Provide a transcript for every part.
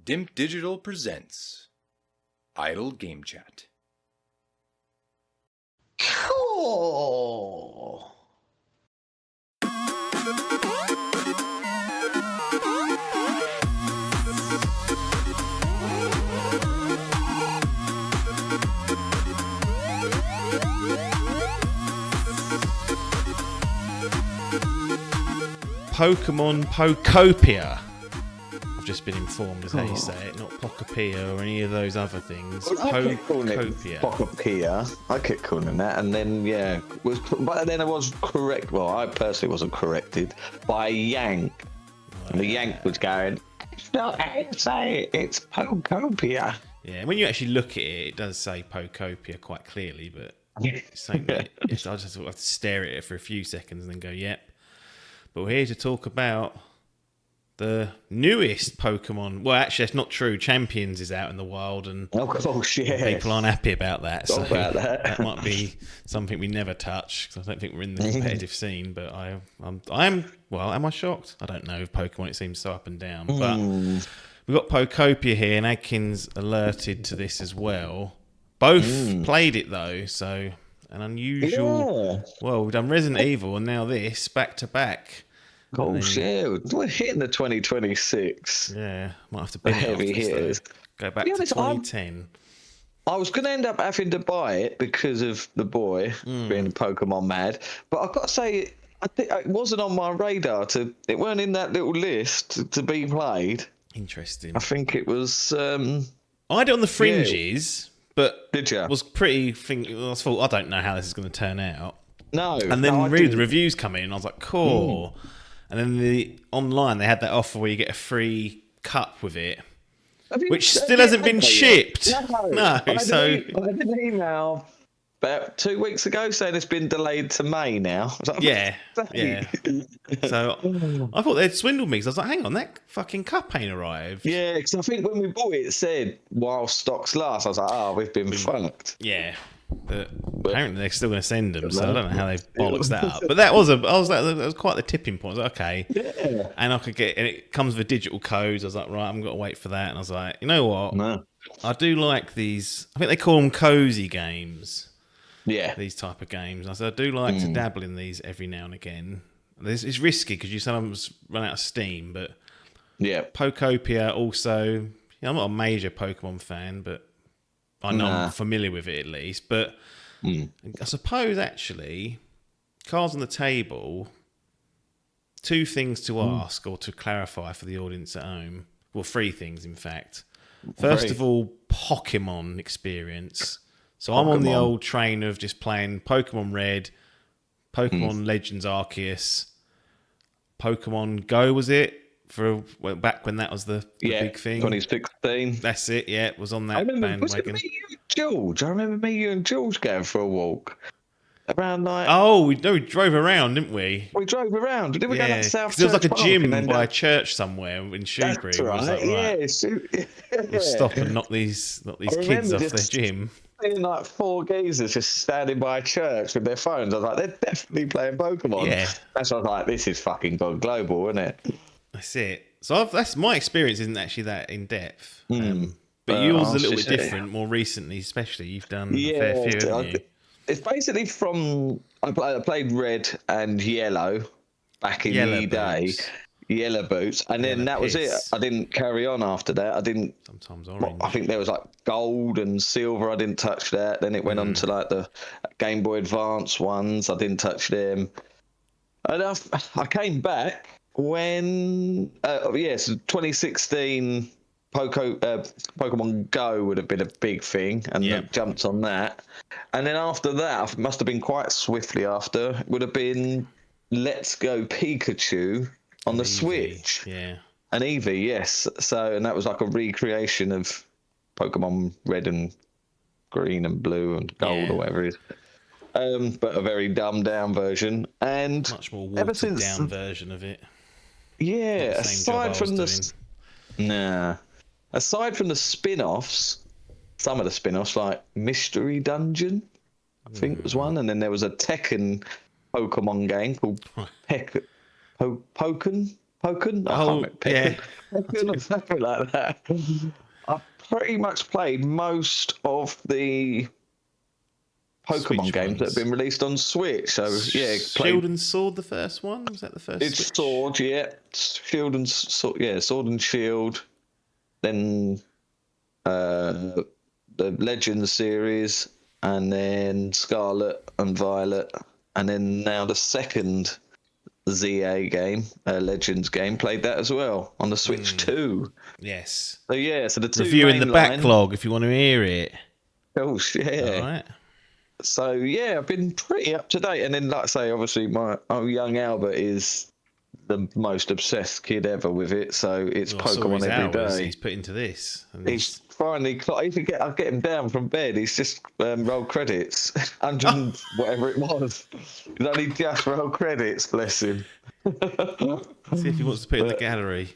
Dimp Digital presents Idle Game Chat. Cool. Pokémon Pokopia. I've just been informed is how you say it, not Pokopia or any of those other things. I kept calling it Pokopia. Pokopia. I kept calling it that, and then but then I was correct. Well, I personally wasn't corrected by Yank, and the Yank was going, "It's not how you say it. It's Pokopia." Yeah, and when you actually look at it, it does say Pokopia quite clearly, but it's something that I just have to stare at it for a few seconds and then go, "Yep." But we're here to talk about the newest Pokemon. Well, actually, that's not true. Champions is out in the wild, and people aren't happy about that. So that might be something we never touch, because I don't think we're in the competitive scene. But I'm. Well, am I shocked? I don't know. With Pokemon, it seems so up and down. But we've got Pokopia here, and Adkins alerted to this as well. Both played it though, so an unusual. Yeah. Well, we've done Resident Evil, and now this back to back. Oh shit! We're hitting the 2026. Yeah, might have to bin it heavy hitters. Go back to 2010. I was going to end up having to buy it because of the boy being Pokemon mad, but I've got to say, I think it wasn't on my radar. It weren't in that little list to be played. Interesting. I think it was. I had it on the fringes, but did you? Was pretty. I thought, I don't know how this is going to turn out. No, and then the reviews come in, and I was like, cool. And then online they had that offer where you get a free cup with it, which still hasn't been shipped. No. I had an email about 2 weeks ago saying it's been delayed to May now. Like, yeah. So I thought they'd swindled me, because I was like, hang on, that fucking cup ain't arrived. Yeah, because I think when we bought it, it said while stocks last. I was like, oh, we've been funked. Yeah. But apparently they're still going to send them, so I don't know how they bollocks that up. But that was quite the tipping point. I was like, okay, yeah. And it comes with digital codes. I was like, right, I'm going to wait for that. And I was like, you know what? No. I do like these. I think they call them cozy games. Yeah, these type of games. I said I do like to dabble in these every now and again. It's risky because you sometimes run out of steam, but yeah, Pokopia also. I'm not a major Pokemon fan, but I know I'm familiar with it at least. But I suppose actually, cards on the table. Two things to ask or to clarify for the audience at home. Well, three things in fact. First of all, Pokemon experience. So I'm on the old train of just playing Pokemon Red, Pokemon Legends Arceus, Pokemon Go, was it? Back when that was the big thing. 2016. That's it, yeah. It was on that bandwagon. Was it me, you and George? I remember me, you and George going for a walk. Around like... Oh, we drove around, didn't we? We drove around. Did we go to South Church? There was like a gym by a church somewhere in Shrewsbury. That's right, We'll stop and knock these kids off their gym. Like four geezers just standing by a church with their phones. I was like, they're definitely playing Pokemon. Yeah. That's why I was like, this is fucking gone global, isn't it? That's it. So that's my experience isn't actually that in depth. But yours is a little bit different more recently, especially. You've done a fair few, haven't you? It's basically from... I played Red and Yellow back in the day. Yellow boots. And then that was it. I didn't carry on after that. I didn't... Sometimes orange. I think there was like gold and silver. I didn't touch that. Then it went on to like the Game Boy Advance ones. I didn't touch them. And I came back when... so 2016... Pokemon Go would have been a big thing, and I jumped on that. And then after that, must have been quite swiftly after, would have been Let's Go Pikachu on the Switch. Yeah. And Eevee, yes. So, and that was like a recreation of Pokemon Red and Green and Blue and Gold or whatever it is. But a very dumbed down version. And much more watered down version of it. Yeah, aside from the... Aside from the spin-offs, some of the spin-offs, like Mystery Dungeon, I think was one, and then there was a Tekken Pokemon game called Pokken. Pokken? I Oh, can't remember. Pokken or something like that. I've pretty much played most of the Pokemon Switch games that have ones. been released on Switch. So yeah, Shield and Sword, the first one, was that the first it's Switch? Sword, yeah, Shield and Sword, yeah, Sword and Shield. Then the Legends series, and then Scarlet and Violet, and then now the second ZA game, Legends game, played that as well on the Switch 2. Yes. So yeah, so the two Reviewing the main line. backlog if you want to hear it. Oh All yeah. right. So yeah, I've been pretty up to date, and then like I say, obviously my young Albert is the most obsessed kid ever with it. So it's Well, I saw Pokemon his every hours day. he's put into this. And He's finally. I get him down from bed. He's just rolled credits, 100 and whatever it was. He's only just rolled credits. Bless him. see if he wants to put it in the gallery.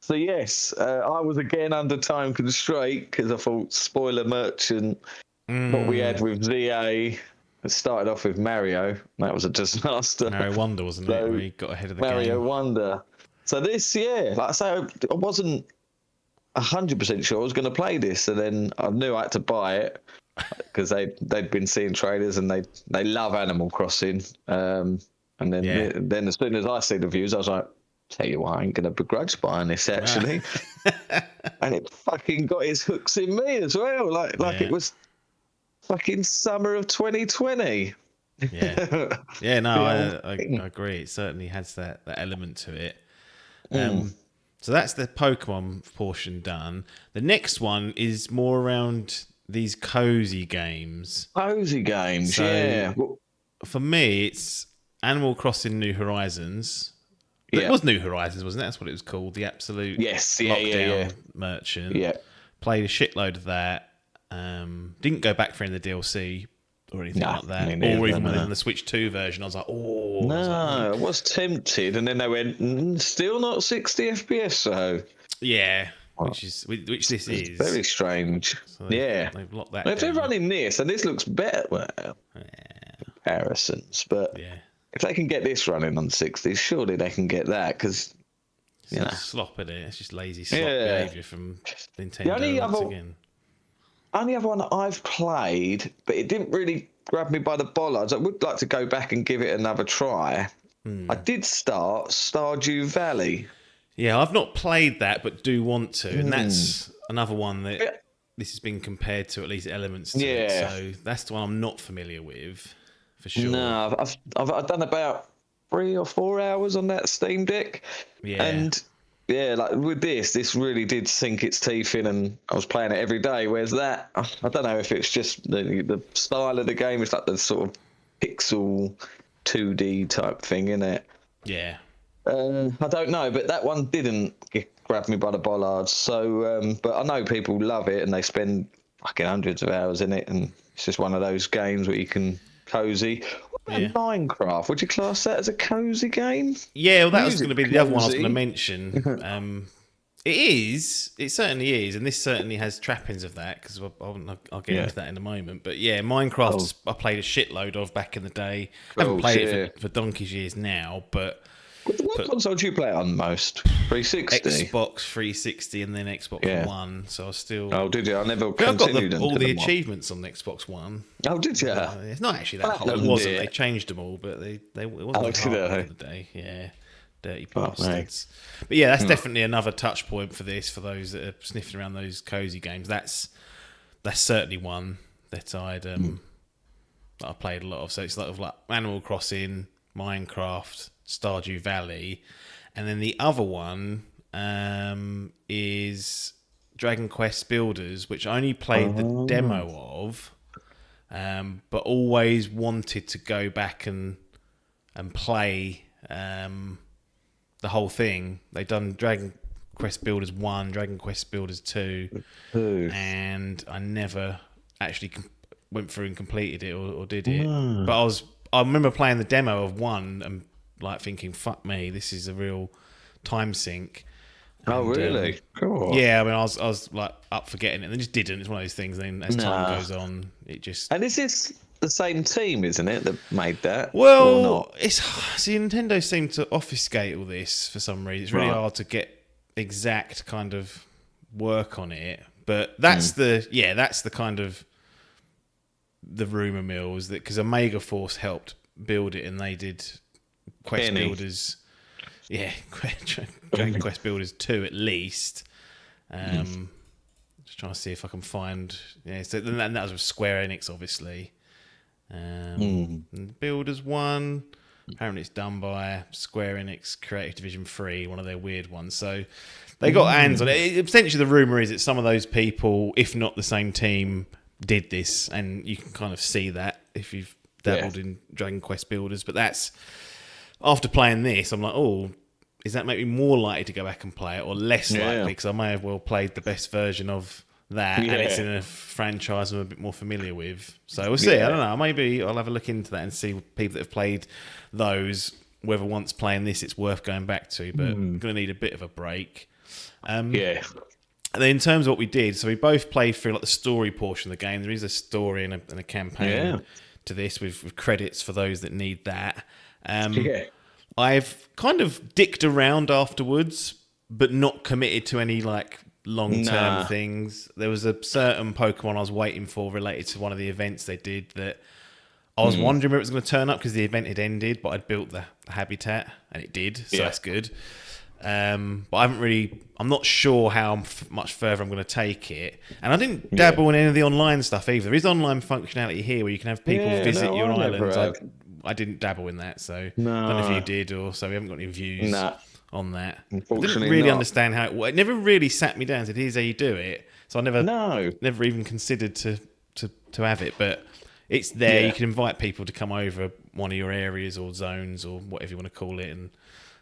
So yes, I was again under time constraint because I thought spoiler merchant. What we had with ZA, it started off with Mario. That was a disaster. Mario Wonder, wasn't it? Where he got ahead of the Mario game. Wonder. So this, yeah, like I say, I wasn't 100% sure I was going to play this, and then I knew I had to buy it because they'd been seeing trailers and they love Animal Crossing. And then as soon as I see the views, I was like, tell you what, I ain't going to begrudge buying this actually. And it fucking got its hooks in me as well, like it was fucking summer of 2020. Yeah, no, I agree. It certainly has that element to it. So that's the Pokemon portion done. The next one is more around these cozy games. Cozy games, So, yeah. For me, it's Animal Crossing New Horizons. It was New Horizons, wasn't it? That's what it was called. The absolute lockdown merchant. Yeah. Played a shitload of that. Didn't go back for any of the DLC or anything like that. Or even when they did the Switch 2 version, I was like, oh. No, I was tempted, and then they went, still not 60 FPS, so. Yeah, which this is. Very strange. So they've locked that down. If they're running this, and this looks better, comparisons, but if they can get this running on 60, surely they can get that, because slop in it. It's just lazy slop behaviour from Nintendo once again. Only other one that I've played, but it didn't really grab me by the bollards. I would like to go back and give it another try. I did start Stardew Valley. Yeah, I've not played that, but do want to, and that's another one that this has been compared to, at least elements to it. So that's the one I'm not familiar with, for sure. No, I've done about 3 or 4 hours on that Steam Deck, and like with this really did sink its teeth in, and I was playing it every day. Whereas that, I don't know if it's just the style of the game. It's like the sort of pixel 2D type thing, isn't it? Yeah. I don't know, but that one didn't grab me by the bollards. So, but I know people love it and they spend fucking hundreds of hours in it, and it's just one of those games where you can cozy. Minecraft, would you class that as a cozy game? Yeah, well, that was going to be the other one I was going to mention. It certainly is, and this certainly has trappings of that, because I'll get into that in a moment. But yeah, Minecraft I played a shitload of back in the day. I haven't played it for donkey's years now, but... What console do you play it on most? 360? Xbox 360 and then Xbox One, so I was still... Oh, did you? I never continued. I got all the achievements on the Xbox One. Oh, did you? It's not actually that hard. It wasn't. They changed them all, but it wasn't hard back in the day. Yeah. Dirty bastards. But yeah, that's definitely another touch point for this, for those that are sniffing around those cozy games. That's certainly one that that I played a lot of. So it's like Animal Crossing, Minecraft, Stardew Valley, and then the other one is Dragon Quest Builders, which I only played the demo of, but always wanted to go back and play the whole thing. They've done Dragon Quest Builders 1, Dragon Quest Builders 2, and I never actually went through and completed it or did it. But I remember playing the demo of 1 and like thinking, fuck me, this is a real time sink. Oh, really? Cool. Yeah, I mean, I was like up for getting it, and then just didn't. It's one of those things. Then as time goes on, it just. And is this the same team, isn't it, that made that? Or Well, not? see, Nintendo seemed to obfuscate all this for some reason. It's really Right. hard to get exact kind of work on it, but that's the kind of the rumor mills that because Omega Force helped build it and they did Quest Builders, Dragon Quest Builders 2 at least. Just trying to see if I can find. So that was with Square Enix, obviously. And Builders 1. Apparently, it's done by Square Enix Creative Division 3, one of their weird ones. So they got hands on it. Essentially, the rumor is that some of those people, if not the same team, did this, and you can kind of see that if you've dabbled in Dragon Quest Builders. But that's after playing this, I'm like, oh, does that make me more likely to go back and play it, or less likely? Because I may have well played the best version of that, and it's in a franchise I'm a bit more familiar with. So we'll see. I don't know. Maybe I'll have a look into that and see people that have played those, whether once playing this it's worth going back to. But I'm going to need a bit of a break. And then in terms of what we did, so we both played through like the story portion of the game. There is a story and a campaign to this with credits for those that need that. I've kind of dicked around afterwards, but not committed to any like long-term things. There was a certain Pokemon I was waiting for related to one of the events they did that I was wondering where it was going to turn up because the event had ended, but I'd built the habitat and it did, so that's good. But I'm not sure how much further I'm going to take it. And I didn't dabble in any of the online stuff either. There is online functionality here where you can have people visit your islands. I didn't dabble in that, so I don't know if you did, or so we haven't got any views on that. I didn't really understand how it worked. It never really sat me down and said, here's how you do it. So I never even considered to have it, but it's there. Yeah. You can invite people to come over one of your areas or zones or whatever you want to call it, and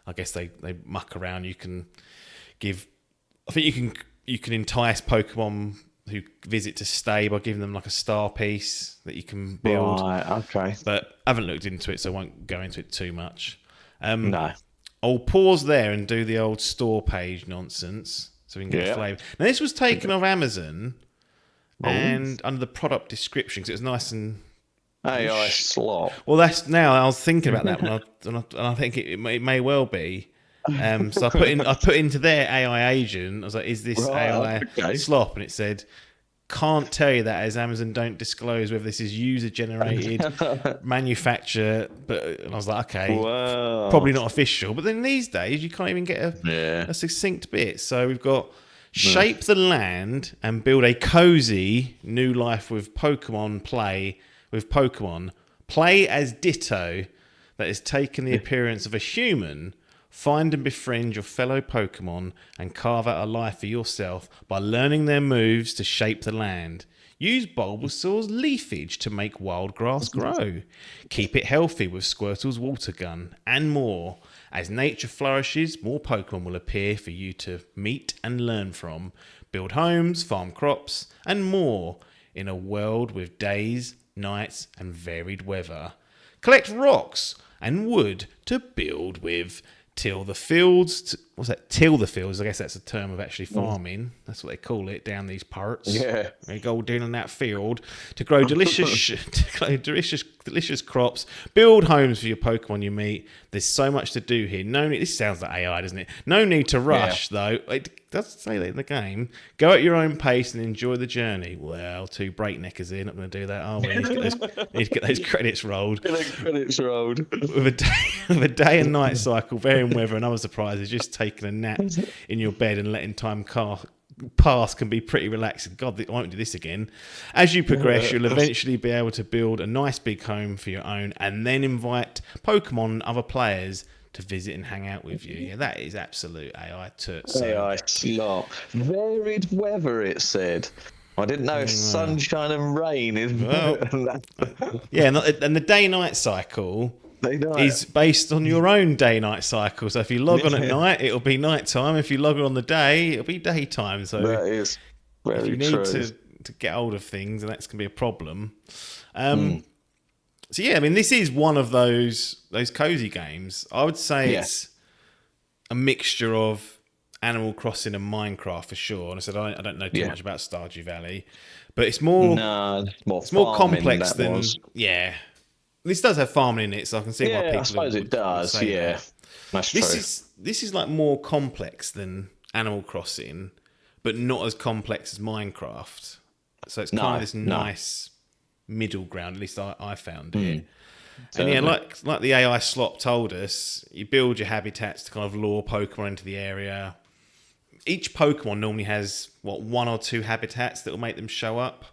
I guess they muck around. You can give, I think you can entice Pokemon who visit to stay by giving them like a star piece that you can build. Right, okay. But I haven't looked into it, so I won't go into it too much. No. I'll pause there and do the old store page nonsense so we can get a flavour. Now, this was taken off Amazon and under the product description because it was nice and... AI slop. Well, that's now. I was thinking about that, and I think it may well be. So I put into their AI agent. I was like, "Is this AI slop?" And it said, "Can't tell you that as Amazon don't disclose whether this is user generated, manufacturer." And I was like, "Okay, probably not official." But then these days, you can't even get a succinct bit. So we've got shape the land and build a cozy new life with Pokemon play. With Pokemon, play as Ditto that has taken the appearance of a human. Find and befriend your fellow Pokemon and carve out a life for yourself by learning their moves to shape the land. Use Bulbasaur's leafage to make wild grass grow. Keep it healthy with Squirtle's water gun and more. As nature flourishes, more Pokemon will appear for you to meet and learn from. Build homes, farm crops, and more in a world with days, nights, and varied weather. Collect rocks and wood to build with. Till the fields. What's that? Till the fields. I guess that's a term of actually farming. That's what they call it down these parts. Yeah. They go down in that field to grow delicious crops. Build homes for your Pokemon you meet. There's so much to do here. No need. This sounds like AI, doesn't it? No need to rush though. It doesn't say that in the game. Go at your own pace and enjoy the journey. Well, two breakneckers here. Not going to do that, are we? Need to get those credits rolled. With a day and night cycle, varying weather and other surprises. Just taking a nap in your bed and letting time pass can be pretty relaxing. God, I won't do this again. As you progress, you'll eventually be able to build a nice big home for your own and then invite Pokemon and other players to visit and hang out with you. Yeah, that is absolute AI toots. AI slop. Varied weather, it said. I didn't know if sunshine and rain is... yeah, and the day-night cycle is based on your own day-night cycle. So if you log on at night, it'll be nighttime. If you log on the day, it'll be daytime. So that is very if you true. need to get hold of things, and that's going to be a problem. So yeah, I mean, this is one of those cozy games. I would say it's a mixture of Animal Crossing and Minecraft for sure. And I said I don't know too Yeah. much about Stardew Valley, but it's more it's more farming complex that than was. yeah. This does have farming in it, so I can see why Yeah, I people suppose it would does. say Yeah, that. that's true. This is like more complex than Animal Crossing, but not as complex as Minecraft. So it's kind of this nice middle ground. At least I found it. And yeah, like the AI slop told us, you build your habitats to kind of lure Pokemon into the area. Each Pokemon normally has one or two habitats that will make them show up.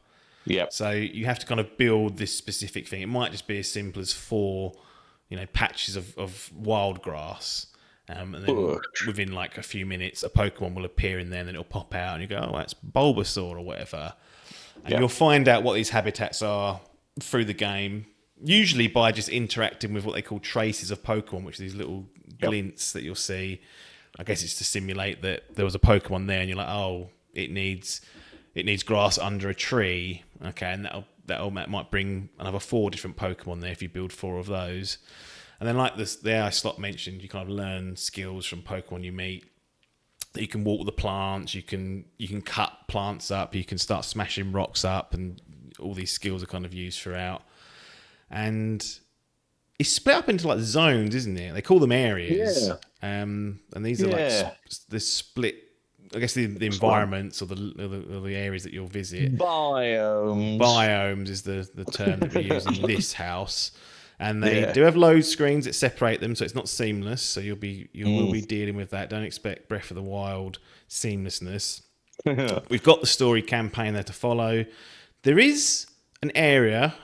Yep. So you have to kind of build this specific thing. It might just be as simple as 4, patches of wild grass. And then within like a few minutes, a Pokemon will appear in there and then it'll pop out and you go, oh, that's Bulbasaur or whatever. And you'll find out what these habitats are through the game, usually by just interacting with what they call traces of Pokemon, which are these little glints that you'll see. I guess it's to simulate that there was a Pokemon there and you're like, oh, it needs grass under a tree. Okay, and that might bring another 4 different Pokemon there if you build 4 of those. And then like the AI slot mentioned, you kind of learn skills from Pokemon you meet. You can walk the plants, you can cut plants up, you can start smashing rocks up, and all these skills are kind of used throughout. And it's split up into like zones, isn't it? They call them areas. Yeah. And these are like the split, I guess the environments or the areas that you'll visit. Biomes is the term that we use in this house. And they do have load screens that separate them, so it's not seamless. So you will be dealing with that. Don't expect Breath of the Wild seamlessness. We've got the story campaign there to follow. There is an area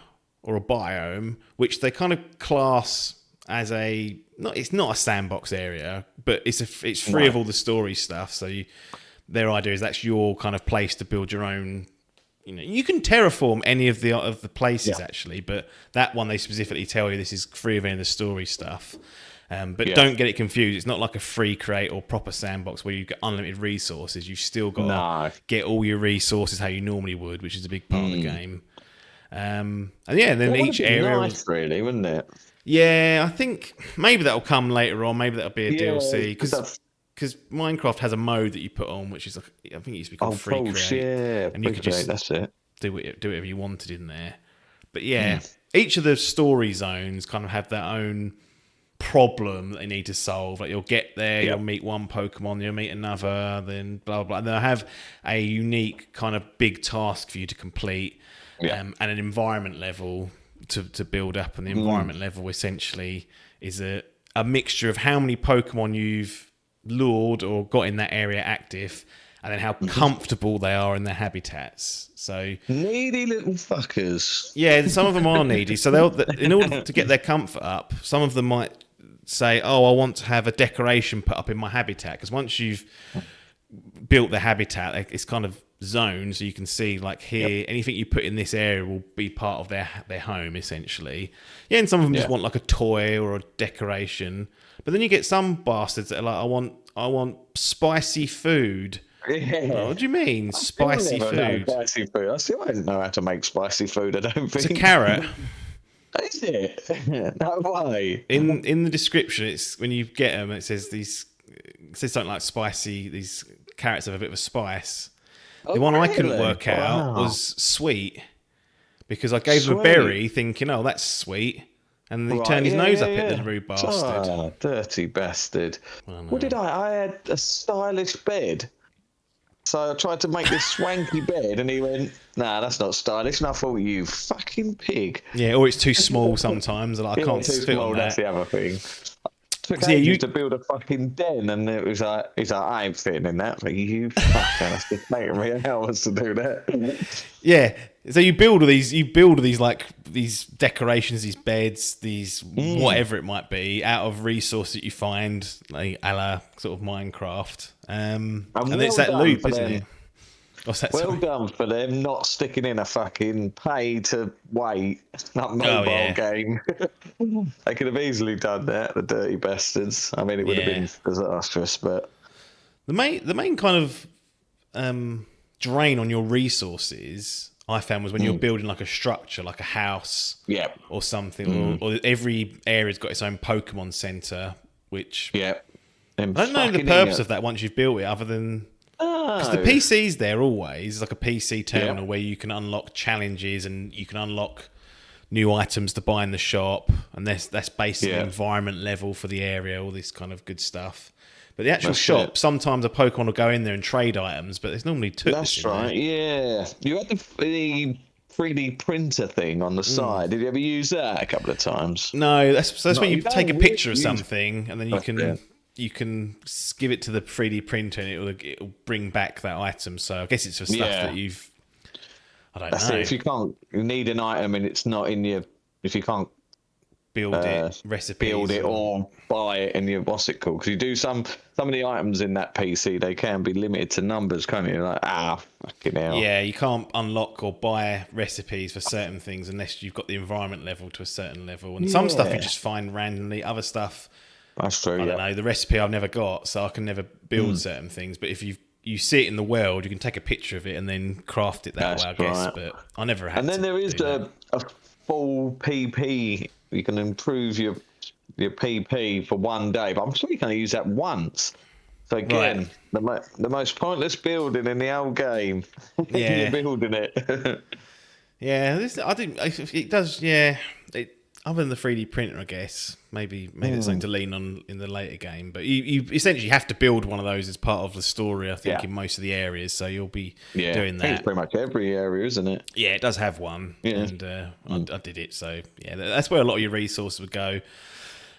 or a biome which they kind of class as it's not a sandbox area, but it's free of all the story stuff. So their idea is that's your kind of place to build your own. You can terraform any of the places actually, but that one they specifically tell you this is free of any of the story stuff. But don't get it confused. It's not like a free create or proper sandbox where you get unlimited resources. You've still got to get all your resources how you normally would, which is a big part of the game. And then each area nice, really, wouldn't it? Yeah, I think maybe that'll come later on. Maybe that'll be a DLC because Minecraft has a mode that you put on, which is I think it used to be called free create, and you could just do whatever you wanted in there. But each of the story zones kind of have their own problem that they need to solve. Like you'll get there, you'll meet one Pokemon, you'll meet another, then blah blah blah. And they'll have a unique kind of big task for you to complete, and an environment level to build up. And the environment level essentially is a mixture of how many Pokemon you've lured or got in that area active, and then how comfortable they are in their habitats. So needy little fuckers. Yeah, some of them are needy. So in order to get their comfort up, some of them might say, "Oh, I want to have a decoration put up in my habitat." Because once you've built the habitat, it's kind of zoned, so you can see like here, anything you put in this area will be part of their home essentially. Yeah, and some of them just want like a toy or a decoration. But then you get some bastards that are like, I want spicy food. Yeah. What do you mean, spicy food? Spicy food. I didn't know how to make spicy food. I don't think it's a carrot. Is it? No way. In the description, it's when you get them, it says something like spicy. These carrots have a bit of a spice. The one I couldn't work out was sweet because I gave him a berry, thinking, "Oh, that's sweet." And he turned his nose up at the rude bastard. Oh, dirty bastard. What did I had a stylish bed. So I tried to make this swanky bed and he went, "Nah, that's not stylish." And I thought, "You fucking pig." Yeah, or it's too small sometimes. Like, I can't fit on that. That's the other thing. Took ages to build a fucking den, and he's like, "I ain't fitting in that." Like, you fucker, that's just making me hours to do that. Yeah, so you build all these like these decorations, these beds, these whatever it might be, out of resources that you find, like a la sort of Minecraft. And it's that loop, isn't it? What's that? Well done for them not sticking in a fucking pay to wait mobile game. They could have easily done that, the dirty bastards. I mean, it would have been disastrous, but the main kind of drain on your resources I found was when you're building like a structure, like a house, or something, or every area's got its own Pokemon Center, which I don't know the purpose of that once you've built it, other than because the PC's there always, like a PC terminal where you can unlock challenges and you can unlock new items to buy in the shop, and that's basically environment level for the area, all this kind of good stuff. But the actual shop, sometimes a Pokemon will go in there and trade items, but there's normally two. That's right, yeah. You had the 3D printer thing on the side. Did you ever use that a couple of times? No, that's when you take a picture of something, and then you can give it to the 3D printer, and it'll bring back that item. So I guess it's for stuff that you've. I don't know. If you need an item and it's not in if you can't build it, build it or buy it in your what's it called? Because you do some of the items in that PC, they can be limited to numbers, can't you? Like fucking hell. Yeah, you can't unlock or buy recipes for certain things unless you've got the environment level to a certain level. And some stuff you just find randomly. Other stuff, that's true. I don't know. The recipe I've never got, so I can never build certain things. But if you see it in the world, you can take a picture of it and then craft it that way, I guess. But I never had. And then there is a full PP. You can improve your PP for one day, but I'm sure you can only use that once. So again, the most pointless building in the whole game. You're building it. I think it does. Yeah, other than the 3D printer, I guess maybe it's something to lean on in the later game. But you essentially have to build one of those as part of the story, I think, in most of the areas. So you'll be doing that. It's pretty much every area, isn't it? Yeah, it does have one, and I did it. So yeah, that's where a lot of your resources would go.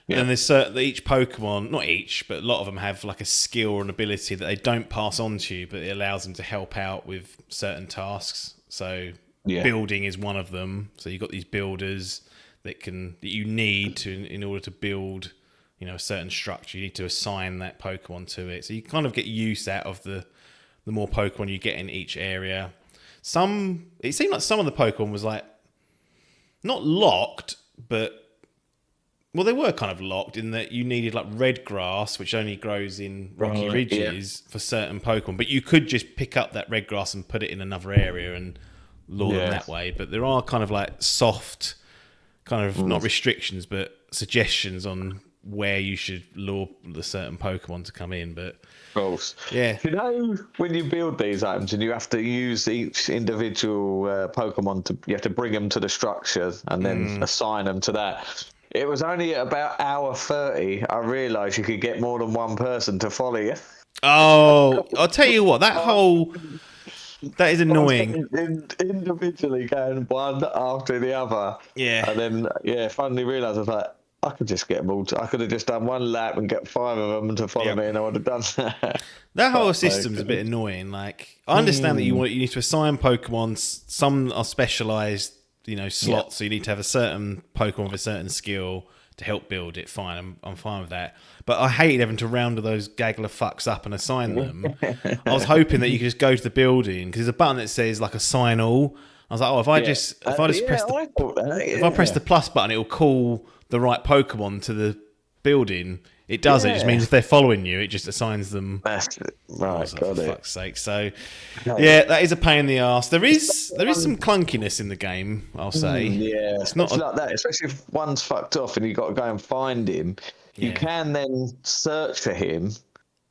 Yeah. And there's each Pokemon, not each, but a lot of them have like a skill or an ability that they don't pass on to you, but it allows them to help out with certain tasks. So building is one of them. So you've got these builders that you need in order to build, a certain structure. You need to assign that Pokemon to it. So you kind of get use out of the more Pokemon you get in each area. It seemed like some of the Pokemon was like not locked, but they were kind of locked in that you needed like red grass, which only grows in rocky ridges for certain Pokemon. But you could just pick up that red grass and put it in another area and lure them that way. But there are kind of like soft, kind of not restrictions, but suggestions on where you should lure the certain Pokemon to come in. But of course, when you build these items and you have to use each individual Pokemon you have to bring them to the structure and then assign them to that. It was only at about hour 30 I realised you could get more than one person to follow you. Oh, I'll tell you what, that is annoying. Individually going one after the other. Yeah. And then, finally realised I was like, I could just get them all. I could have just done one lap and get 5 of them to follow me, and I would have done that. That whole system's a bit annoying. Like, I understand that you need to assign Pokemon. Some are specialised, slots. So you need to have a certain Pokemon with a certain skill to help build it. Fine, I'm fine with that. But I hated having to round those gaggle of fucks up and assign them. I was hoping that you could just go to the building because there's a button that says like assign all. I was like, if I press the plus button, it'll call the right Pokemon to the building. It doesn't. It just means if they're following you, it just assigns them. That's right. For fuck's sake. So, that is a pain in the arse. There is some clunkiness in the game, I'll say. It's not like that, especially if one's fucked off and you've got to go and find him. You can then search for him,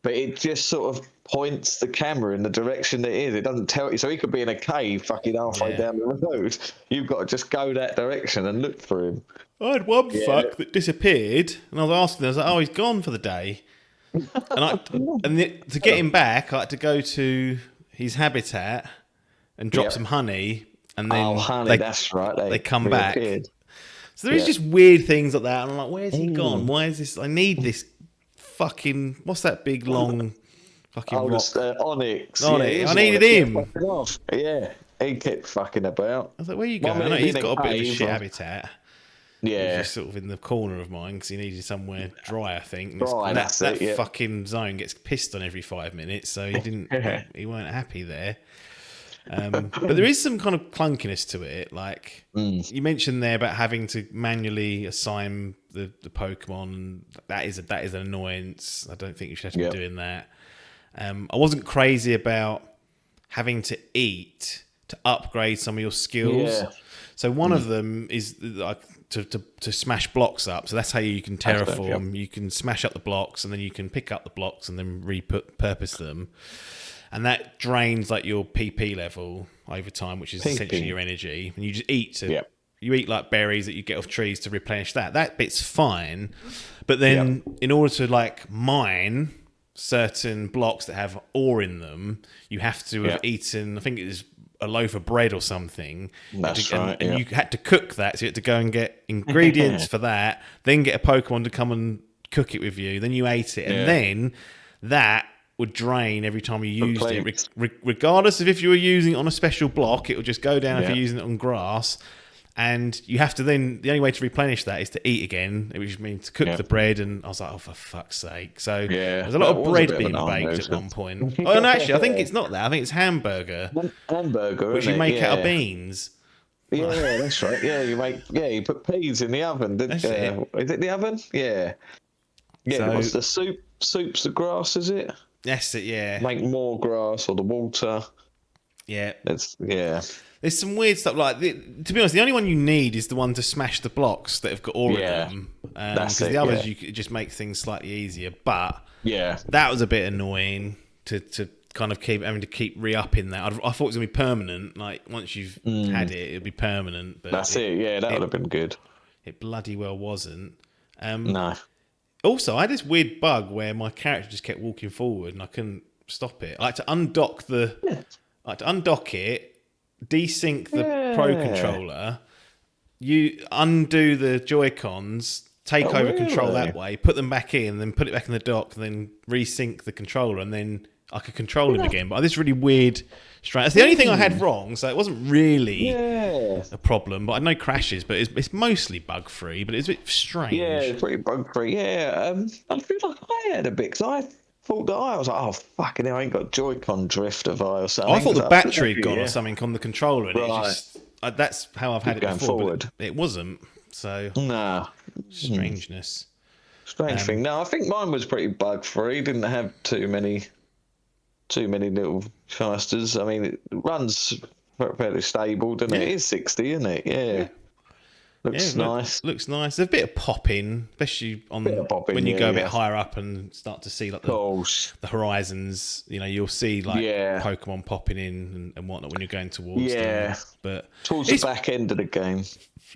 but it just sort of points the camera in the direction it is. It doesn't tell you. So he could be in a cave fucking halfway down the road. You've got to just go that direction and look for him. I had one fuck that disappeared, and I was asking them, I was like, he's gone for the day. To get him back, I had to go to his habitat and drop some honey, and then that's right. They come back. So there is just weird things like that, and I'm like, where's he gone? Why is this? I need this fucking, what's that big long fucking rock? Onyx. I needed him. Yeah, he kept fucking about. I was like, where are you going? I know he's got a bit of a shit habitat. Yeah, he's just sort of in the corner of mine because he needed somewhere dry, I think. And that fucking zone gets pissed on every 5 minutes, so he weren't happy there. But there is some kind of clunkiness to it. Like you mentioned there about having to manually assign the Pokemon, and that is an annoyance. I don't think you should have to be doing that. I wasn't crazy about having to eat to upgrade some of your skills. So one of them is like to smash blocks up. So that's how you can terraform. Yep. You can smash up the blocks, and then you can pick up the blocks and then repurpose them. And that drains like your PP level over time, which is essentially your energy. And you just eat you eat like berries that you get off trees to replenish that. That bit's fine. But then in order to like mine certain blocks that have ore in them, you have to have eaten, I think it was a loaf of bread or something. That's and you had to cook that, so you had to go and get ingredients for that, then get a Pokemon to come and cook it with you, then you ate it, and then that would drain every time you used it, regardless of if you were using it on a special block. It would just go down if you're using it on grass. And you have to then, the only way to replenish that is to eat again, which means to cook the bread. And I was like, oh, for fuck's sake. So there's a lot of bread being baked at one point. Oh, and actually, I think it's not that. I think it's hamburger. Hamburger, which you make out of beans. Yeah, that's right. Yeah, you put peas in the oven. Is it the oven? Yeah. Yeah, so, what's the soup's the grass, is it? That's it, yeah. Make more grass or the water. Yeah. There's some weird stuff. Like, to be honest, the only one you need is the one to smash the blocks that have got all of them. Because the others, you could just make things slightly easier. But that was a bit annoying to kind of having to keep re-upping that. I thought it was going to be permanent. Like, once you've had it, it'd be permanent. But that's it. Yeah, that would have been good. It bloody well wasn't. No. Also, I had this weird bug where my character just kept walking forward and I couldn't stop it. I had to undock it, desync the Pro controller, you undo the Joy-Cons, take over control that way, put them back in, then put it back in the dock, then resync the controller, and then I could control him again. But this really weird That's the only thing I had wrong, so it wasn't really a problem. But I had no crashes, but it's mostly bug free. But it's a bit strange. Yeah, it's pretty bug free. Yeah, I feel like I had a bit because I thought that I was like, oh fucking hell, I ain't got Joy-Con drift have I or something. I thought the battery had gone or something on the controller, and it just that's how I've had it before. Forward. But it wasn't. So strangeness. Strange thing. No, I think mine was pretty bug free. Didn't have too many little fasters. I mean, it runs fairly stable, doesn't it? It is 60, isn't it? Yeah. Looks nice. Looks nice. There's a bit of popping, especially on when you go a bit higher up and start to see like the horizons. You know, you'll see like Pokemon popping in and whatnot when you're going towards them. But towards the back end of the game.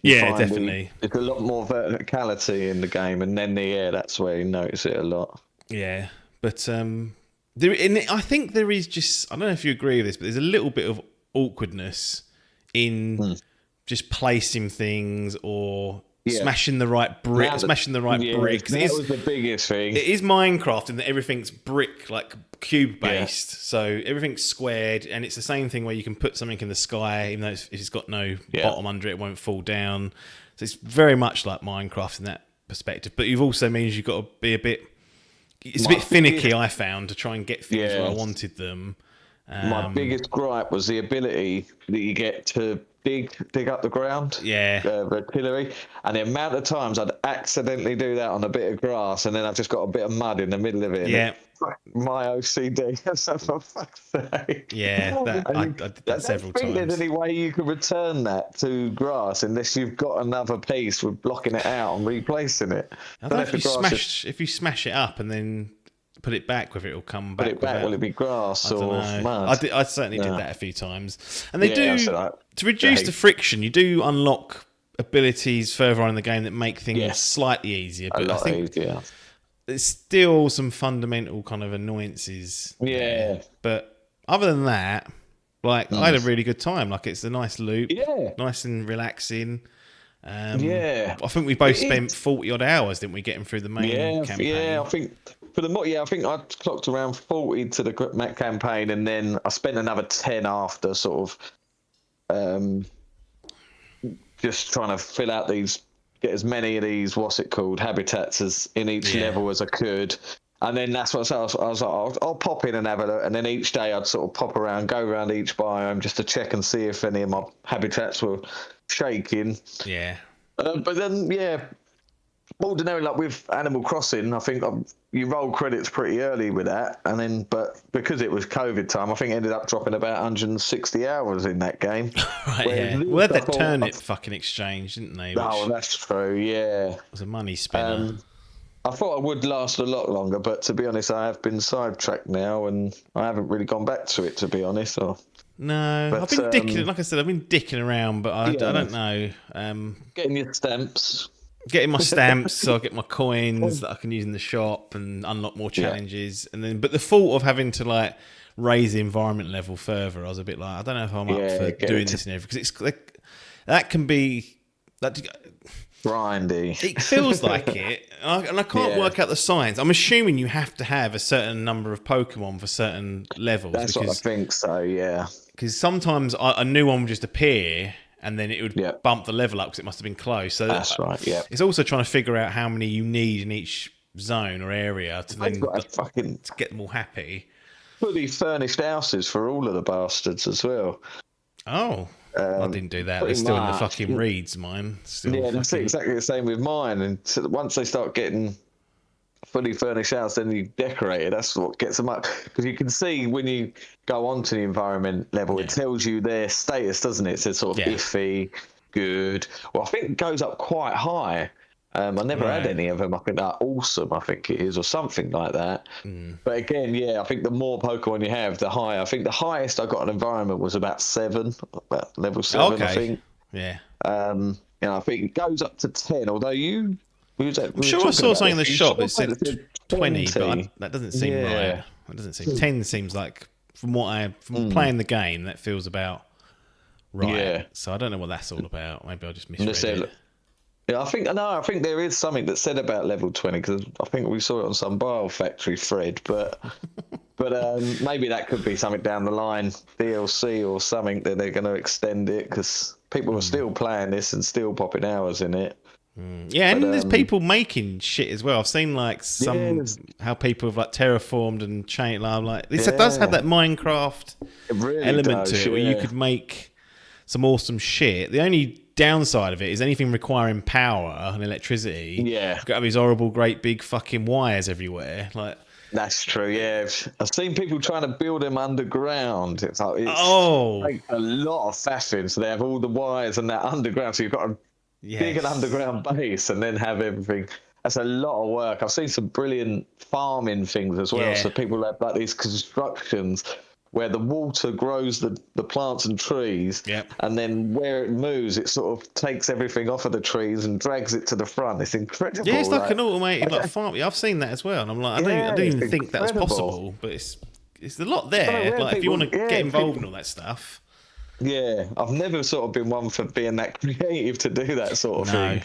Definitely. There's a lot more verticality in the game, and then that's where you notice it a lot. Yeah, but I think there is just, I don't know if you agree with this, but there's a little bit of awkwardness in just placing things or smashing the right brick, bricks. That was the biggest thing. It is Minecraft in that everything's brick, like cube based. So everything's squared, and it's the same thing where you can put something in the sky, even though it's got no bottom under it, it won't fall down. So it's very much like Minecraft in that perspective. But you've also means you've got to be a bit. It's a bit finicky, I found, to try and get things where I wanted them. My biggest gripe was the ability that you get to dig up the ground. Artillery. And the amount of times I'd accidentally do that on a bit of grass, and then I've just got a bit of mud in the middle of it. Yeah. My OCD. So for fuck's sake. Yeah, I did that several times. I don't think there's any way you can return that to grass unless you've got another piece with blocking it out and replacing it. I don't know if you smash it up and then put it back, whether it'll come back. Put it back, will it be grass or mud? I certainly did that a few times. And they do, to reduce the friction, you do unlock abilities further on in the game that make things slightly easier. But I think there's still some fundamental kind of annoyances there. But other than that, like I had a really good time. Like it's a nice loop, nice and relaxing. I think we both spent 40 odd hours, didn't we, getting through the main campaign? Yeah, I think I think I clocked around 40 to the campaign, and then I spent another 10 after, sort of just trying to fill out get as many of these habitats as in each level as I could. And then that's what I was like, I'll pop in and have a look. And then each day I'd sort of pop around, go around each biome just to check and see if any of my habitats were shaking. Yeah. But then, ordinarily, like with Animal Crossing, I think you roll credits pretty early with that, and then but because it was COVID time, I think it ended up dropping about 160 hours in that game. Right, Whereas yeah. this, Well, they had I that thought, turnip fucking exchange, didn't they? Which oh, that's true. Yeah. was a money spinner. I thought it would last a lot longer, but to be honest, I have been sidetracked now, and I haven't really gone back to it, to be honest. No, But, I've been dicking. Like I said, I've been dicking around, but I don't know. Getting your stamps. Getting my stamps, so I get my coins that I can use in the shop and unlock more challenges. And then, but the thought of having to like raise the environment level further, I was a bit like, I don't know if I'm up for doing this and everything, because it's like that can be that. Grindy. It feels like it, and I can't work out the science. I'm assuming you have to have a certain number of Pokemon for certain levels. That's what I think so, yeah. Because sometimes a new one would just appear, and then it would bump the level up because it must have been close. So that's right, yeah. It's also trying to figure out how many you need in each zone or area to then to get them all happy. Fully furnished houses for all of the bastards as well. Oh. I didn't do that. They're still in the fucking reeds, mine. Still that's exactly the same with mine. And so once they start getting fully furnished house, then you decorate it. That's what gets them up. Because you can see when you go on to the environment level, it tells you their status, doesn't it? It says sort of iffy, good. Well, I think it goes up quite high. I never had any of them. I think they're awesome, I think it is, or something like that. But again, I think the more Pokemon you have, the higher. I think the highest I got an environment was about 7, about level 7, I think. Yeah. I think it goes up to 10, although I'm sure I saw something in the shop that said 20, but that doesn't seem right. That doesn't seem. 10 seems like, from playing the game, that feels about right. Yeah. So I don't know what that's all about. Maybe I just misread it. Yeah, I think there is something that said about level 20, because I think we saw it on some Bile Factory thread, but maybe that could be something down the line, DLC or something, that they're going to extend it, because people are still playing this and still popping hours in it. Yeah, and there's people making shit as well. I've seen like how people have like terraformed and changed. Like this does have that Minecraft element to it, where you could make some awesome shit. The only downside of it is anything requiring power and electricity. Yeah, you've got to have these horrible, great big fucking wires everywhere. Like that's true. Yeah, I've seen people trying to build them underground. It's like takes a lot of faffing. So they have all the wires and that underground. So you've got to dig an underground base and then have everything. That's a lot of work. I've seen some brilliant farming things as well. So people have like these constructions where the water grows the plants and trees, and then where it moves, it sort of takes everything off of the trees and drags it to the front. It's incredible. Yeah, it's like an automated like farm. I've seen that as well, and I'm like, I didn't even think that was possible, but it's a lot there. Like if you want to get involved in all that stuff. Yeah, I've never sort of been one for being that creative to do that sort of thing.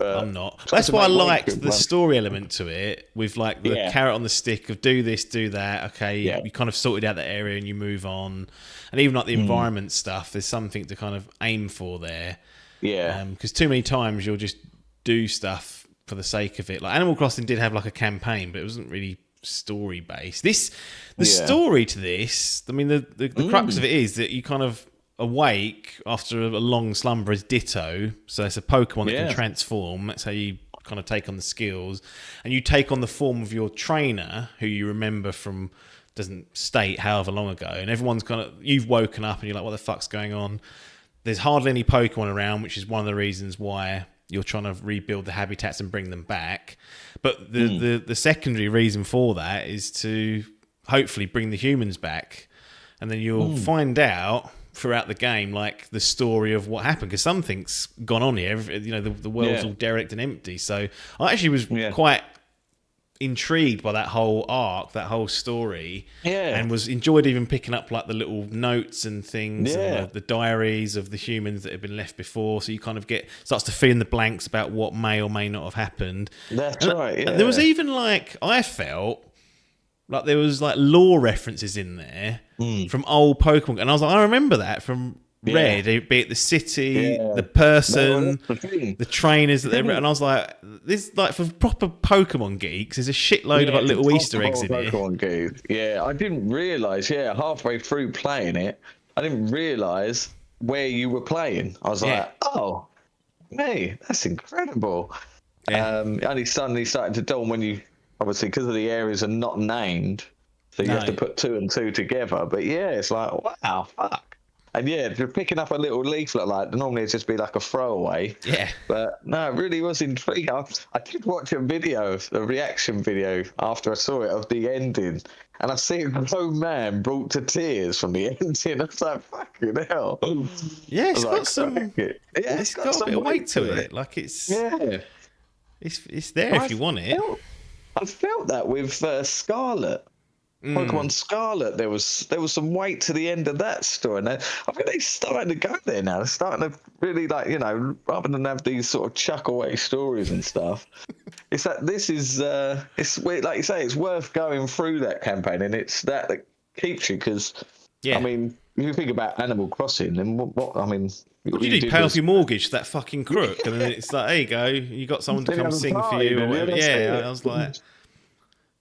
I'm not. That's why I liked the story element to it, with like the carrot on the stick of do this, do that. Okay, you kind of sorted out that area and you move on, and even like the environment stuff, there's something to kind of aim for there. Yeah, because too many times you'll just do stuff for the sake of it. Like Animal Crossing did have like a campaign, but it wasn't really story based. The story to this, I mean, the crux of it is that you kind of awake after a long slumber as Ditto, so it's a Pokemon that can transform. That's how you kind of take on the skills, and you take on the form of your trainer, who you remember from doesn't state however long ago, and everyone's kind of, you've woken up and you're like, what the fuck's going on? There's hardly any Pokemon around, which is one of the reasons why you're trying to rebuild the habitats and bring them back. But the secondary reason for that is to hopefully bring the humans back, and then you'll find out throughout the game, like the story of what happened, because something's gone on here. You know, the world's all derelict and empty. So I actually was quite intrigued by that whole arc, that whole story, and was enjoyed even picking up like the little notes and things, and the diaries of the humans that had been left before. So you kind of starts to fill in the blanks about what may or may not have happened. That's right. Yeah. And there was even like, I felt like there was like lore references in there from old Pokemon, and I was like, I remember that from Red, be it the city, the person, the trainers that and I was like, this, like, for proper Pokemon geeks, there's a shitload of like little Easter eggs in Pokemon here. Geeks. Yeah, I didn't realise. Halfway through playing it, I didn't realise where you were playing. I was like, oh, hey, that's incredible. Only suddenly started to dawn when you, obviously, because of the areas are not named, so you have to put 2 and 2 together. But yeah, it's like, wow, fuck. And yeah, you're picking up a little leaflet, like normally it'd just be like a throwaway. Yeah. But no, it really was intriguing. I did watch a reaction video after I saw it of the ending, and I see a grown man brought to tears from the ending. I was like, fucking hell. Yeah, it's got like, some. It's got a bit of weight to it. Like it's there if you want it. I felt that with Scarlet. Pokemon Scarlet, there was some weight to the end of that story, and I think they're starting to go there now. They're starting to really, like, you know, rather than have these sort of chuck away stories and stuff. It's that this is it's weird, like you say, it's worth going through that campaign, and it's that keeps you, because I mean, if you think about Animal Crossing, then what I mean. What do you do? Pay off your mortgage to that fucking crook, and then it's like, there you go, you got someone to come sing for you, or whatever. Yeah, I was like.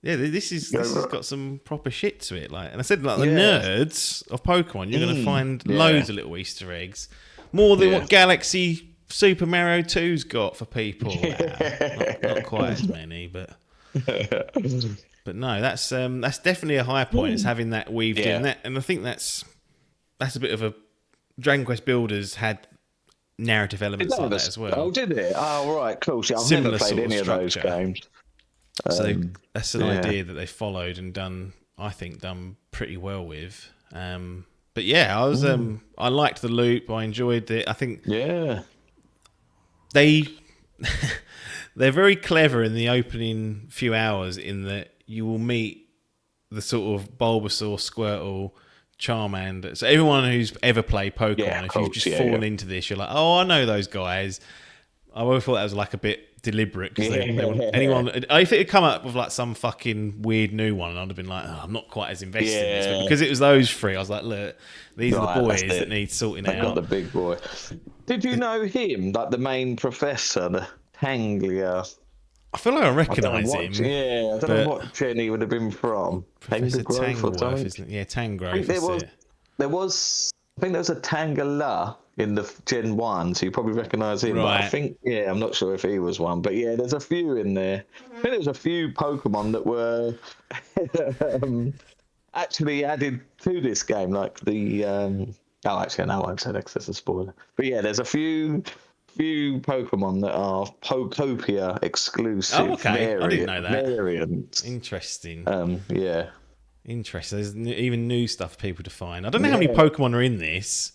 Yeah, this has got some proper shit to it. Like, and I said, like, the nerds of Pokemon, you're going to find loads of little Easter eggs, more than what Galaxy Super Mario 2's got for people. Not quite as many, but no, that's definitely a high point. It's having that weaved in that, and I think that's a bit of a Dragon Quest Builders had narrative elements like that as well. Oh, did it? Oh, right, cool. See, I've Similar never played sort of any of those games. So that's an idea that they followed and done pretty well with. But yeah, I was I liked the loop. I enjoyed it. I think they're very clever in the opening few hours, in that you will meet the sort of Bulbasaur, Squirtle, Charmander. So everyone who's ever played Pokemon, if you've just fallen into this, you're like, oh, I know those guys. I always thought that was like a bit deliberate, because anyone, if it had come up with like some fucking weird new one, I'd have been like, oh, I'm not quite as invested in this, but because it was those three, I was like, look, these are the boys that need sorting out. Got the big boy. Did you know him, like the main professor, the Tanglia? I feel like I recognise him. Yeah, I don't know what gen he would have been from. Professor Tangrowth, isn't it? Yeah, Tangrowth. I think there was a Tangela in the Gen 1, so you probably recognise him. Right. But I think, I'm not sure if he was one. But yeah, there's a few in there. I think there was a few Pokemon that were actually added to this game, like the... actually, no, I won't say that because it's a spoiler. But yeah, there's a few Pokemon that are Pokopia exclusive. Oh, okay. I didn't know that. Variants. Interesting. Yeah. Interesting. There's even new stuff for people to find. I don't know how many Pokemon are in this.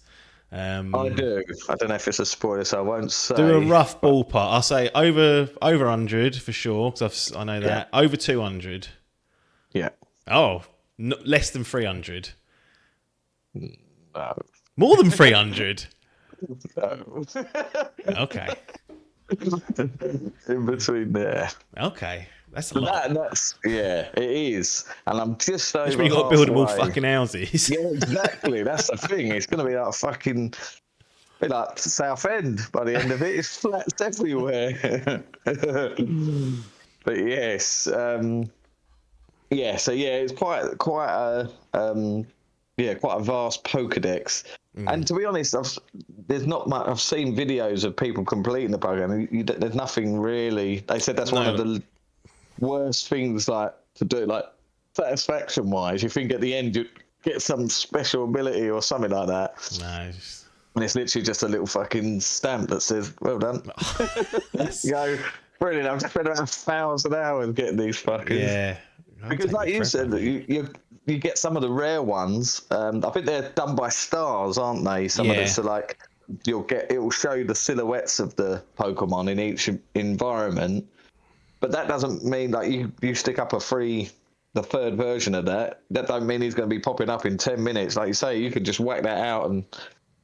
I do. I don't know if it's a spoiler, so I won't say. Do a rough ballpark. I'll say over 100 for sure, because I know that. Over 200. Yeah. Oh, less than 300. No. More than 300. No. Okay. In between there. Okay. That's a lot. It is. And I'm just over. You've got to build them all fucking houses. Yeah, exactly. That's the thing. It's going to be like fucking. Be like Southend by the end of it. It's flats everywhere. But yes, so it's quite a vast Pokedex. And to be honest, there's not much. I've seen videos of people completing the program. There's nothing really. They said that's one of the worst things like to do, like satisfaction wise. You think at the end you get some special ability or something like that. No. And it's literally just a little fucking stamp that says, well done. You go, brilliant, I've just spent about 1,000 hours getting these fuckers. Yeah. Because like you said, you get some of the rare ones. I think they're done by stars, aren't they? Some of them, so like it will show you the silhouettes of the Pokemon in each environment. But that doesn't mean like you stick up the third version of that. That don't mean he's going to be popping up in 10 minutes. Like you say, you can just whack that out and...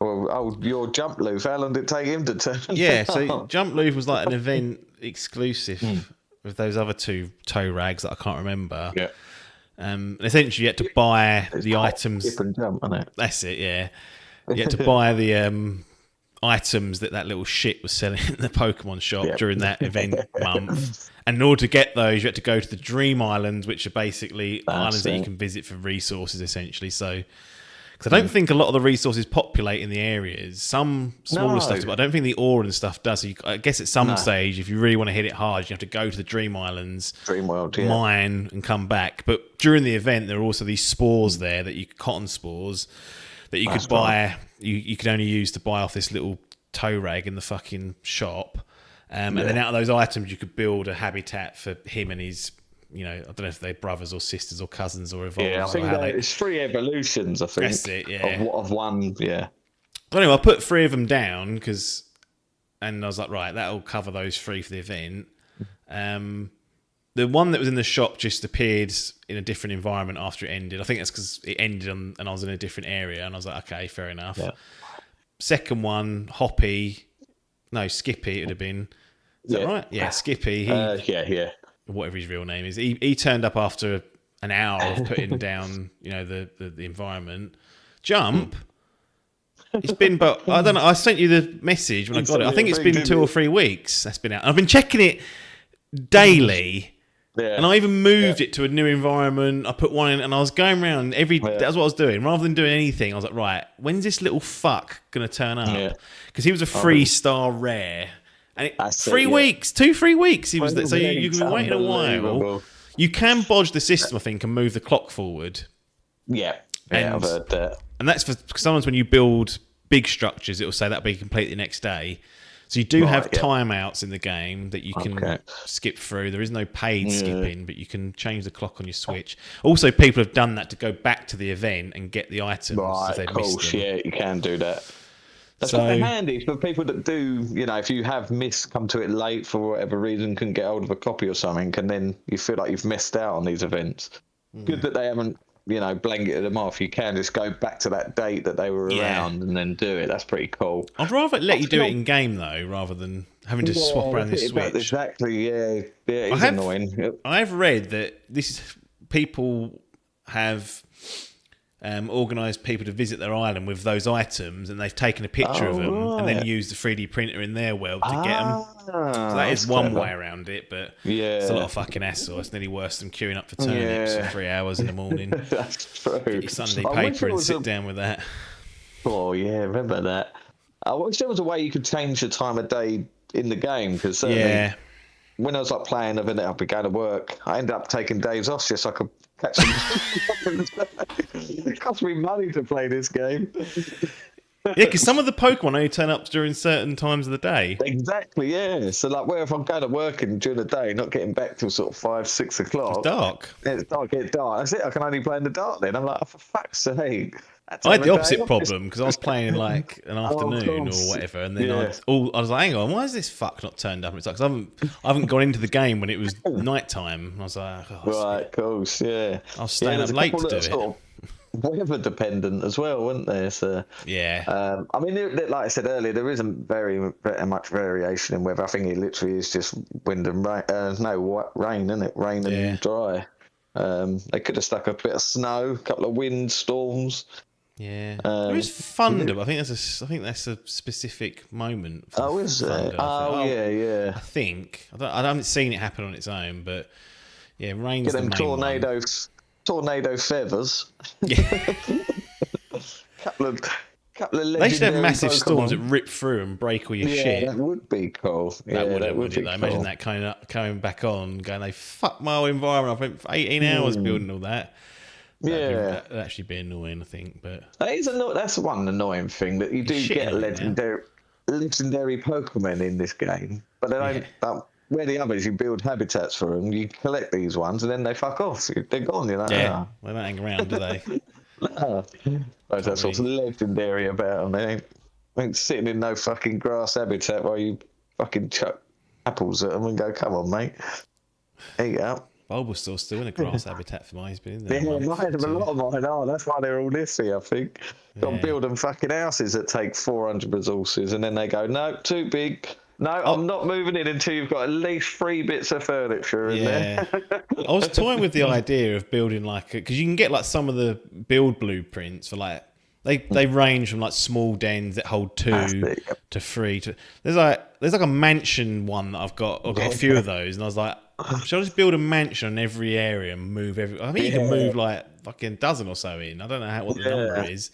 your Jump Loof, how long did it take him to turn? Yeah, so Jump Loof was like an event exclusive with those other two toe rags that I can't remember. Yeah. Essentially, you had to buy the items. Skip and jump, isn't it? That's it, yeah. You had to buy the items that little shit was selling in the Pokemon shop during that event month. And in order to get those, you had to go to the Dream Islands, which are basically islands that you can visit for resources, essentially. So Because I don't think a lot of the resources populate in the areas. Some smaller stuff, but I don't think the ore and stuff does. So I guess at some stage, if you really want to hit it hard, you have to go to the Dream Islands, mine, and come back. But during the event, there are also these spores there cotton spores that you could buy. You could only use to buy off this little tow rag in the fucking shop. And then out of those items, you could build a habitat for him and his, I don't know if they're brothers or sisters or cousins or evolved. Yeah, I think it's 3 evolutions, I think. That's it, yeah. Of one, yeah. But anyway, I put 3 of them down and I was like, right, that'll cover those 3 for the event. The one that was in the shop just appeared in a different environment after it ended. I think that's because it ended and I was in a different area, and I was like, okay, fair enough. Yeah. Second one, Skippy, it would have been. Is that right? Yeah, Skippy. Whatever his real name is. He turned up after an hour of putting down, the environment. Jump. It's been, but I don't know. I sent you the message when I got it. I think it's been 2 or 3 weeks. That's been out. I've been checking it daily. Yeah. And I even moved it to a new environment. I put one in, and I was going around that's what I was doing. Rather than doing anything, I was like, right, when's this little fuck going to turn up? Because he was a 3-star rare. And 3 weeks, 2-3 weeks he was there. So you can be waiting a while. You can bodge the system, I think, and move the clock forward. Yeah, I've heard that. And that's for sometimes when you build big structures, it will say that'll be complete the next day. So you do have timeouts in the game that you can skip through. There is no paid skipping, but you can change the clock on your Switch. Also, people have done that to go back to the event and get the items. Right, if they've of course, missed them. Yeah, you can do that. That's quite handy for people that do, if you have come to it late for whatever reason, couldn't get hold of a copy or something, and then you feel like you've missed out on these events. Good that they haven't, blanketed them off. You can just go back to that date that they were around and then do it. That's pretty cool. I'd rather let you do it in game though, rather than having to swap around the Switch. Exactly. Yeah. It's annoying. I've read that people have organised people to visit their island with those items, and they've taken a picture of them and then used the 3D printer in their world to get them. So that is one way around it, but it's a lot of fucking hassle. It's nearly worse than queuing up for turnips for 3 hours in the morning. That's true. Get your Sunday paper and sit down with that. Oh yeah, remember that. I wish there was a way you could change the time of day in the game, because when I was playing of it, I'd be going to work. I ended up taking days off just so I could catch some. It cost me money to play this game. Yeah, because some of the Pokemon only turn up during certain times of the day. Exactly, yeah. So where if I'm going to work and during the day, not getting back till sort of 5-6 o'clock. It's dark. It's dark. That's it. I can only play in the dark then. I'm like, oh, for fuck's sake. I had the opposite problem because I was playing in an afternoon or whatever, and then I was like, hang on, why is this fuck not turned up? And it's like, 'cause I haven't gone into the game when it was nighttime. I was like, right, of course, yeah. I was staying up late to do it. Weather dependent as well, weren't there? So I mean, like I said earlier, there isn't very much variation in weather. I think it literally is just wind and rain. Rain, isn't it? Rain and dry. They could have stuck a bit of snow, a couple of wind storms. Yeah, there is thunder. I think that's a specific moment. For is thunder. Yeah. I think I haven't seen it happen on its own, but rain's get the them main tornado feathers. Yeah. couple of they should have massive storms that rip through and break all your shit. That would be cool. That would be cool. Imagine that kind of coming back on, going, they fucked my whole environment. I spent 18 hours building all that. That'd actually be annoying, I think. But that's one annoying thing, that you do get legendary Pokemon in this game, but they don't. Where the others, you build habitats for them, you collect these ones, and then they fuck off. They're gone, They don't hang around, do they? No. That's what's legendary about them. They ain't sitting in no fucking grass habitat while you fucking chuck apples at them and go, come on, mate. Eat up. Bulbasaur's still in a grass habitat for mine. He's been in there. Yeah, a lot of mine are. That's why they're all nifty, I think. Got to build them fucking houses that take 400 resources, and then they go, no, too big. No, I'm not moving in until you've got at least 3 bits of furniture in there. I was toying with the idea of building because you can get some of the build blueprints for they range from small dens that hold 2 to 3 to there's a mansion one that I've got a few of those, and I was like, shall I just build a mansion on every area and move every? I think you can move like fucking dozen or so in. I don't know what the number is,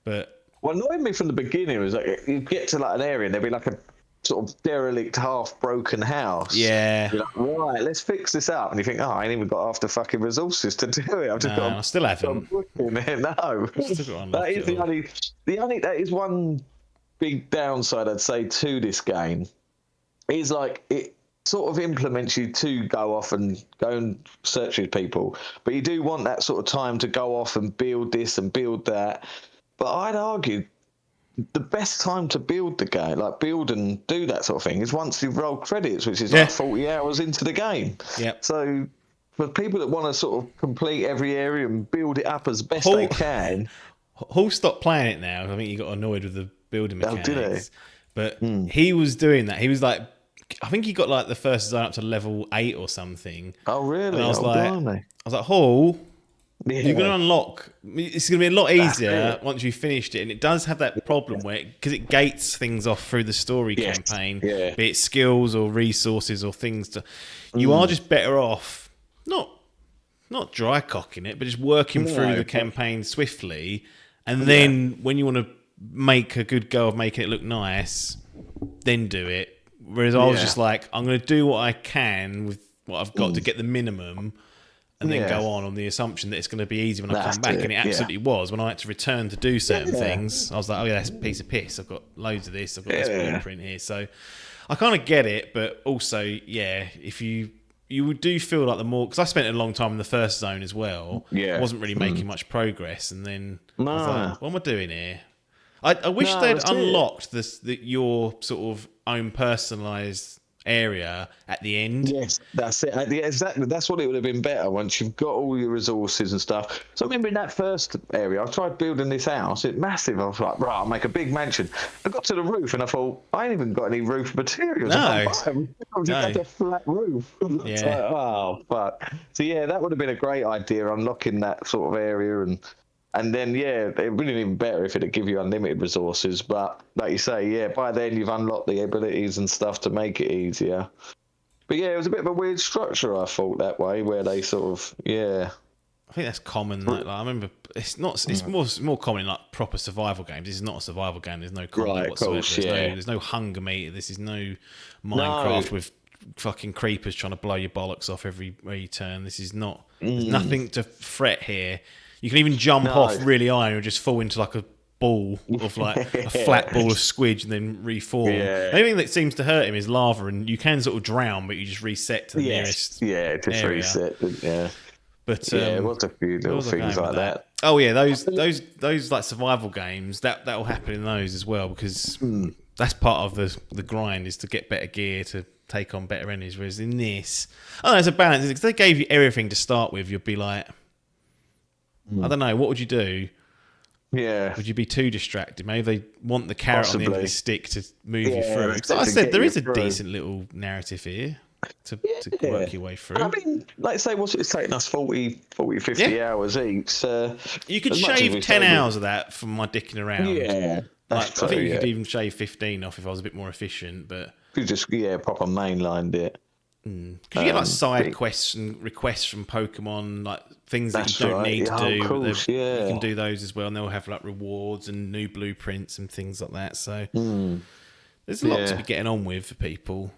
but what annoyed me from the beginning was like you get to like an area and there'd be like a sort of derelict, half-broken house. Yeah. You're like, right, let's fix this up. And you think, I ain't even got half the fucking resources to do it. I've just got. I still haven't. No, Still got to unlock that is it all. the only that is one big downside I'd say to this game. Is like it sort of implements you to go off and go and search with people, but you do want that sort of time to go off and build this and build that. But I'd argue the best time to build the game, like build and do that sort of thing, is once you've rolled credits, which is like 40 hours into the game. Yeah. So for people that want to sort of complete every area and build it up as best they can. Hall stopped playing it now. I think he got annoyed with the building mechanics. Did he? But he was doing that. He was like, I think he got like the first design up to level 8 or something. Oh, really? And I was blimey. Hall, Yeah. you're going to unlock. It's going to be a lot easier once you've finished it. And it does have that problem where, because it gates things off through the story campaign, be it skills or resources or things. You are just better off, not dry cocking it, but just working through the campaign swiftly. And then when you want to make a good go of making it look nice, then do it. Whereas I was just like, I'm going to do what I can with what I've got to get the minimum, and then go on the assumption that it's going to be easy when I come back. And it absolutely was. When I had to return to do certain things, I was like, oh yeah, that's a piece of piss. I've got loads of this. I've got this blueprint here. So I kind of get it, but also, if you do feel like the more, because I spent a long time in the first zone as well. I wasn't really making much progress, and then I was like, what am I doing here? I wish they'd unlocked your sort of own personalised area at the end. Yes, that's it. Exactly. That's what it would have been better once you've got all your resources and stuff. So I remember in that first area, I tried building this house. It's massive. I was like, right, I'll make a big mansion. I got to the roof and I thought, I ain't even got any roof materials. No. I just had a flat roof. It's like, oh, fuck. So yeah, that would have been a great idea, unlocking that sort of area. And then, it would have been even better if it had give you unlimited resources. But like you say, by then you've unlocked the abilities and stuff to make it easier. But it was a bit of a weird structure, I thought, that way, where they sort of, I think that's common. Like, I remember, it's more common in like proper survival games. This is not a survival game. There's no combat whatsoever. There's no hunger meter. This is no Minecraft with fucking creepers trying to blow your bollocks off everywhere you turn. This is not. There's nothing to fret here. You can even jump off really high and just fall into like a ball of like a flat ball of squidge and then reform. The only thing that seems to hurt him is lava, and you can sort of drown, but you just reset to the nearest area. Reset. But it was a few little things like that. Oh yeah, those like survival games that will happen in those as well, because that's part of the grind, is to get better gear to take on better enemies. Whereas in this, there's a balance. If they gave you everything to start with, you'd be like, I don't know, what would you do? Yeah. Would you be too distracted? Maybe they want the carrot on the end of the stick to move you through. Because I said there is a decent little narrative here to work your way through. I mean, like say, it's taking us 40, 50 hours each. You could shave 10 hours of that from my dicking around. Yeah. I think you could even shave 15 off if I was a bit more efficient. But you just proper mainlined it. Because you get like side quests and requests from Pokemon, like things that you don't need to do. Course, you can do those as well, and they'll have like rewards and new blueprints and things like that. So there's a lot to be getting on with for people.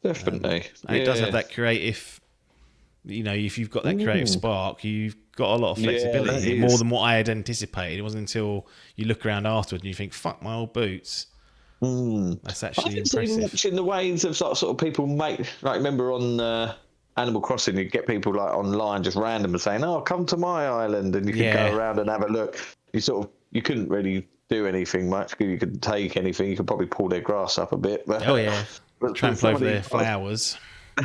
Definitely. And it does have that creative, if you've got that creative spark, you've got a lot of flexibility, more than what I had anticipated. It wasn't until you look around afterwards and you think, fuck my old boots. That's actually impressive. Much in the ways of sort of people make, like, remember on Animal Crossing, you get people like online just randomly saying, "Oh, come to my island," and you can go around and have a look. You couldn't really do anything much because you couldn't take anything. You could probably pull their grass up a bit, but trample over their flowers.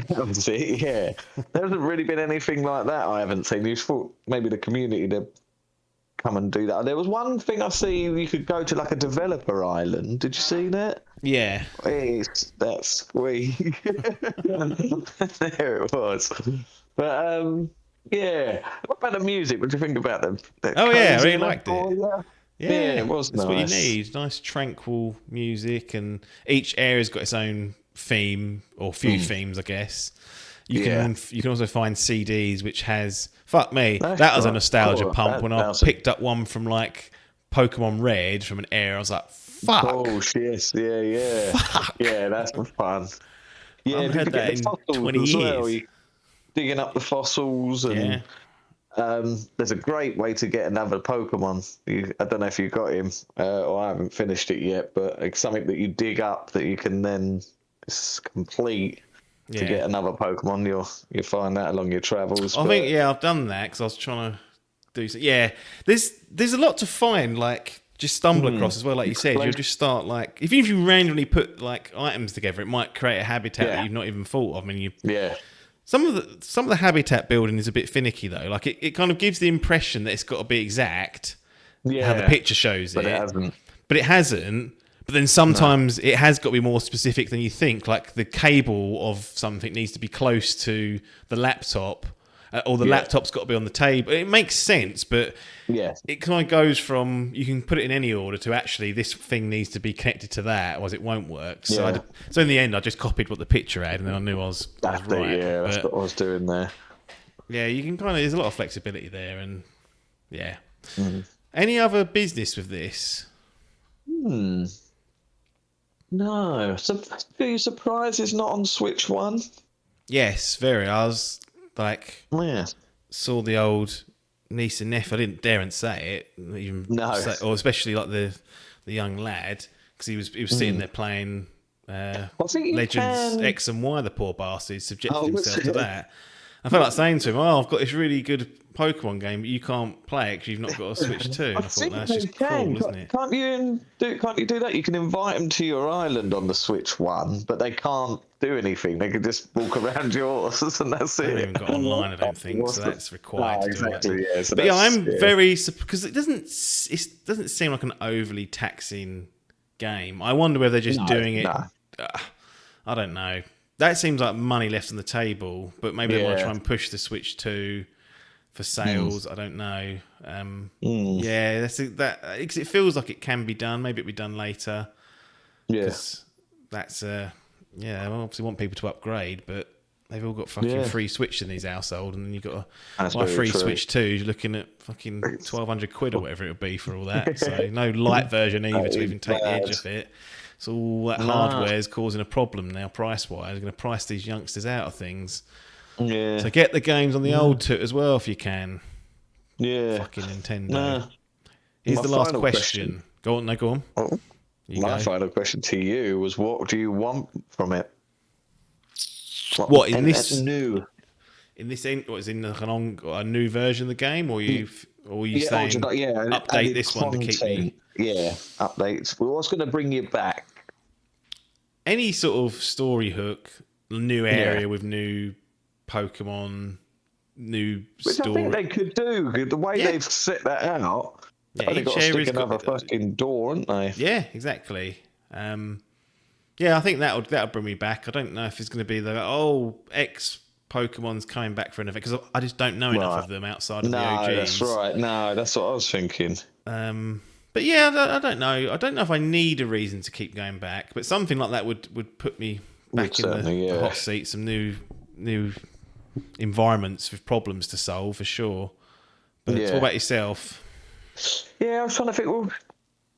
That's it. Yeah, there hasn't really been anything like that. I haven't seen. You thought maybe the community to come and do that. There was one thing I see, you could go to like a developer island. Did you see that? Yeah. That's sweet. There it was. But what about the music? What do you think about them? I really liked it. Yeah, it was that's nice. What you need. Nice tranquil music, and each area's got its own theme, or few themes, I guess. You can also find CDs which has fuck me. That's That was a right. nostalgia Cool. pump when I That's a- picked up one from like Pokemon Red from an era. I was like, fuck. Oh, yes, yeah. Fuck. Yeah, that's fun. I Yeah, haven't did heard you that get the in fossils 20 as well? years. You digging up the fossils and Yeah. there's a great way to get another Pokemon. I don't know if you got him or I haven't finished it yet, but it's something that you dig up that you can then complete to get another Pokemon. You'll find that along your travels. I think I've done that because I was trying to do. Yeah, there's a lot to find. Like just stumble across as well. Like you said, you'll just start like if you randomly put like items together, it might create a habitat that you've not even thought of. I mean, some of the habitat building is a bit finicky though. Like it kind of gives the impression that it's got to be exact. How the picture shows but it hasn't. But it hasn't. But then sometimes it has got to be more specific than you think. Like the cable of something needs to be close to the laptop, or the laptop's got to be on the table. It makes sense, but it kind of goes from you can put it in any order to actually this thing needs to be connected to that, or it won't work. So, so in the end, I just copied what the picture had, and then I knew I was right. That's what I was doing there. Yeah, you can kind of. There's a lot of flexibility there, and Any other business with this? No. So, are you surprised it's not on Switch 1? Yes, very. I was like, saw the old niece and nephew. I didn't dare and say it, even or especially like the young lad, because he was sitting there playing Legends X and Y. The poor bastard subjected himself to that. I felt like saying to him, I've got this really good Pokemon game, but you can't play it because you've not got a Switch 2. I thought that's just cruel, isn't it? Can't you do that? You can invite them to your island on the Switch 1, but they can't do anything. They can just walk around yours, and that's it. They haven't even got online, I don't think, so that's required to do it. So but I'm very because it doesn't seem like an overly taxing game. I wonder whether they're just doing it. I don't know. That seems like money left on the table, but maybe they want to try and push the Switch 2 for sales. I don't know. Yeah, because it feels like it can be done. Maybe it'll be done later. Yes, that's well, obviously want people to upgrade, but they've all got fucking free Switch in these household, and then you've got to buy free Switch 2. You're looking at fucking 1,200 quid or whatever it'll be for all that. So no light version either to even take the edge of it. So all that hardware is causing a problem now, price-wise. They're going to price these youngsters out of things. Yeah. So get the games on the old too as well if you can. Yeah. Fucking Nintendo. Here's the last question. Go on. Go on. Oh. My final question to you was, what do you want from it? What in this new? In this, what is in a new version of the game, or you saying update this one to keep me? Yeah, updates. Well, what's going to bring you back? Any sort of story hook, new area with new Pokemon, new story. Which I think they could do. The way they've set that out, they've got to stick another fucking door, haven't they? Yeah, exactly. I think that'll bring me back. I don't know if it's going to be X Pokemon's coming back for an event, because I just don't know enough of them outside of the OGs. No, that's right. No, that's what I was thinking. But yeah, I don't know. I don't know if I need a reason to keep going back, but something like that would put me back in the hot seat. Some new environments with problems to solve for sure. But what about yourself? Yeah, I was trying to think.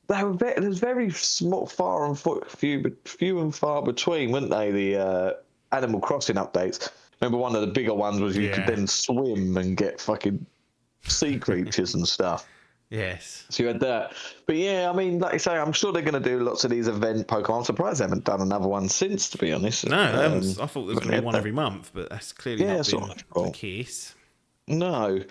Well, there's very small, few and far between, weren't they? The Animal Crossing updates. Remember, one of the bigger ones was you could then swim and get fucking sea creatures and stuff. Yes. So you had that. But yeah, I mean, like you say, I'm sure they're going to do lots of these event Pokemon. I'm surprised they haven't done another one since, to be honest. No, I thought there was going to be one every month, but that's clearly not been the case. No.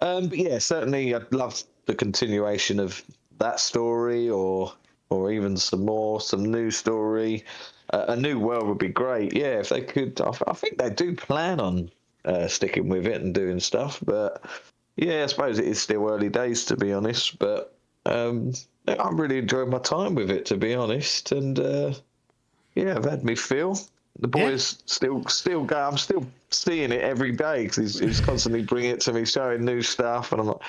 But yeah, certainly I'd love the continuation of that story, or even some new story. A new world would be great. Yeah, if they could. I think they do plan on sticking with it and doing stuff, but yeah, I suppose it is still early days, to be honest. But I'm really enjoying my time with it, to be honest. And I've had me feel. The boys still go. I'm still seeing it every day because he's constantly bringing it to me, showing new stuff, and I'm like,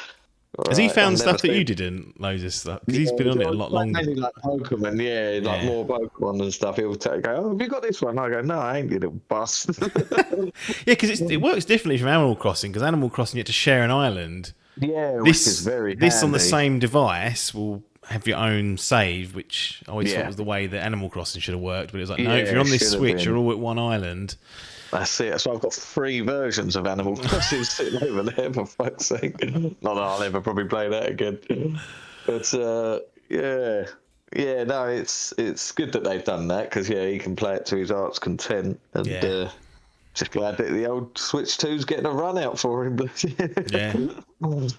Has he Right, found I've never stuff that you seen- didn't? Loads of stuff because he's been on it a lot longer. Mainly like Pokemon, like Yeah. more Pokemon and stuff. He'll go, "Oh, have you got this one?" I go, "No, I ain't, you little bust." Yeah, because it works differently from Animal Crossing. Because Animal Crossing, you have to share an island. Yeah, which is very this on the handy. same device will have your own save, which I always thought Yeah. was the way that Animal Crossing should have worked. But it was like, no, Yeah, if you're on it this should have Switch, been. you're all at one island. That's it. So I've got 3 versions of Animal Crossing sitting over there, for fuck's sake. Not that I'll ever probably play that again. But yeah, no, it's good that they've done that because he can play it to his heart's content, and Yeah. just glad that the old Switch 2's getting a run out for him. Yeah.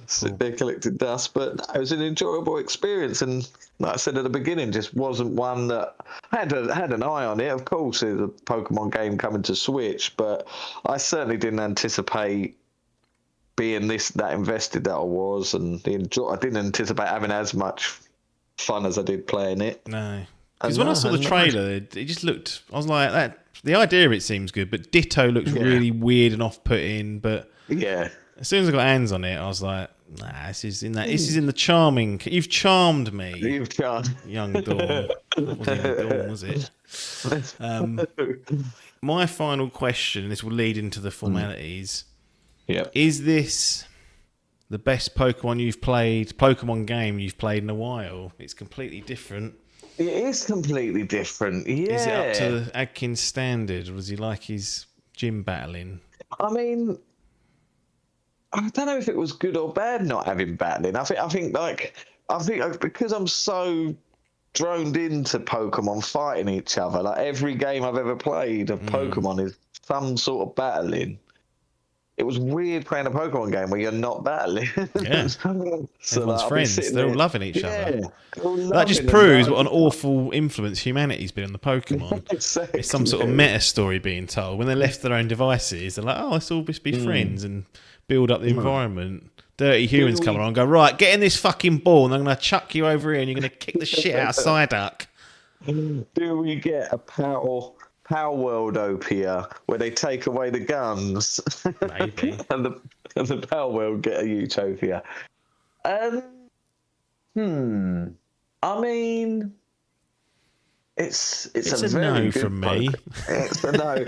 Sit there collecting dust, but no, it was an enjoyable experience, and like I said at the beginning, just wasn't one that I had an eye on it. Of course, it's a Pokemon game coming to Switch, but I certainly didn't anticipate being that invested that I was, and I didn't anticipate having as much fun as I did playing it. No. Because when I saw the And trailer, it just looked. I was like, that. The idea of it seems good, but Ditto looks really weird and off-putting. But yeah, as soon as I got hands on it, I was like, nah, this is in that. This is in the charming. You've charmed me, you've tried. young Dawn. Wasn't even Dawn, was it? My final question. This will lead into the formalities. Yeah. Is this the best Pokemon game you've played in a while? It's completely different. It is completely different. Yeah. Is it up to the Adkins standard, or does he like his gym battling? I mean, I don't know if it was good or bad not having battling. I think because I'm so droned into Pokemon fighting each other, like every game I've ever played of Pokemon is some sort of battling. It was weird playing a Pokemon game where you're not battling. Yeah. So, Everyone's I'll be friends. sitting They're all there- loving each other. all That just loving proves them, what an awful influence humanity's been on the Pokemon. Exactly. It's some sort of meta story being told. When they left their own devices, they're like, oh, let's all just be friends and build up the environment. Dirty humans come along and go, right, get in this fucking ball and I'm going to chuck you over here and you're going to kick the shit out of Psyduck. Do we get a Power Worldopia where they take away the guns? Maybe. and the Power World get a Utopia. I mean, it's It's a a very no good from me. It's a no.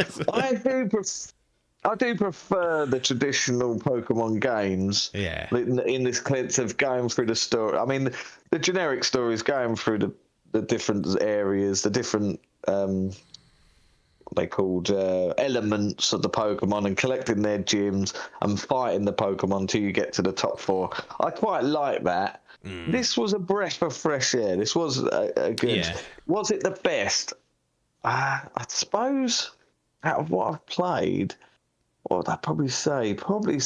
I do prefer the traditional Pokemon games. Yeah. In this sense of going through the story. I mean, the generic story is going through the different areas, the different they called elements of the Pokemon, and collecting their gyms and fighting the Pokemon till you get to the top 4. I quite like that. This was a breath of fresh air. This was a good. Yeah. Was it the best? I suppose out of what I've played, what would I probably say? Probably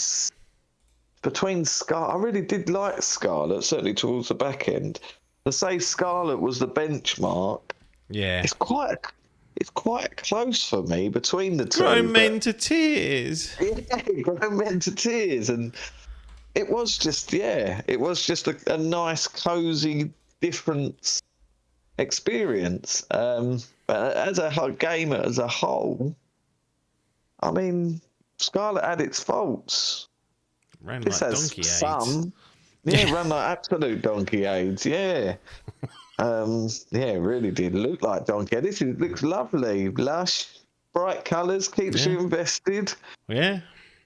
between Scarlet. I really did like Scarlet, certainly towards the back end. To say Scarlet was the benchmark, Yeah. it's quite close for me between the two. Grown men to tears. Yeah, grown men to tears, and it was just a nice, cozy, different experience. But as a game as a whole, I mean, Scarlet had its faults. Ran This like has donkey aids. some. Yeah, run like absolute donkey aids. Yeah. It really did look like donkey. This looks lovely, lush, bright colours, keeps you invested. Yeah.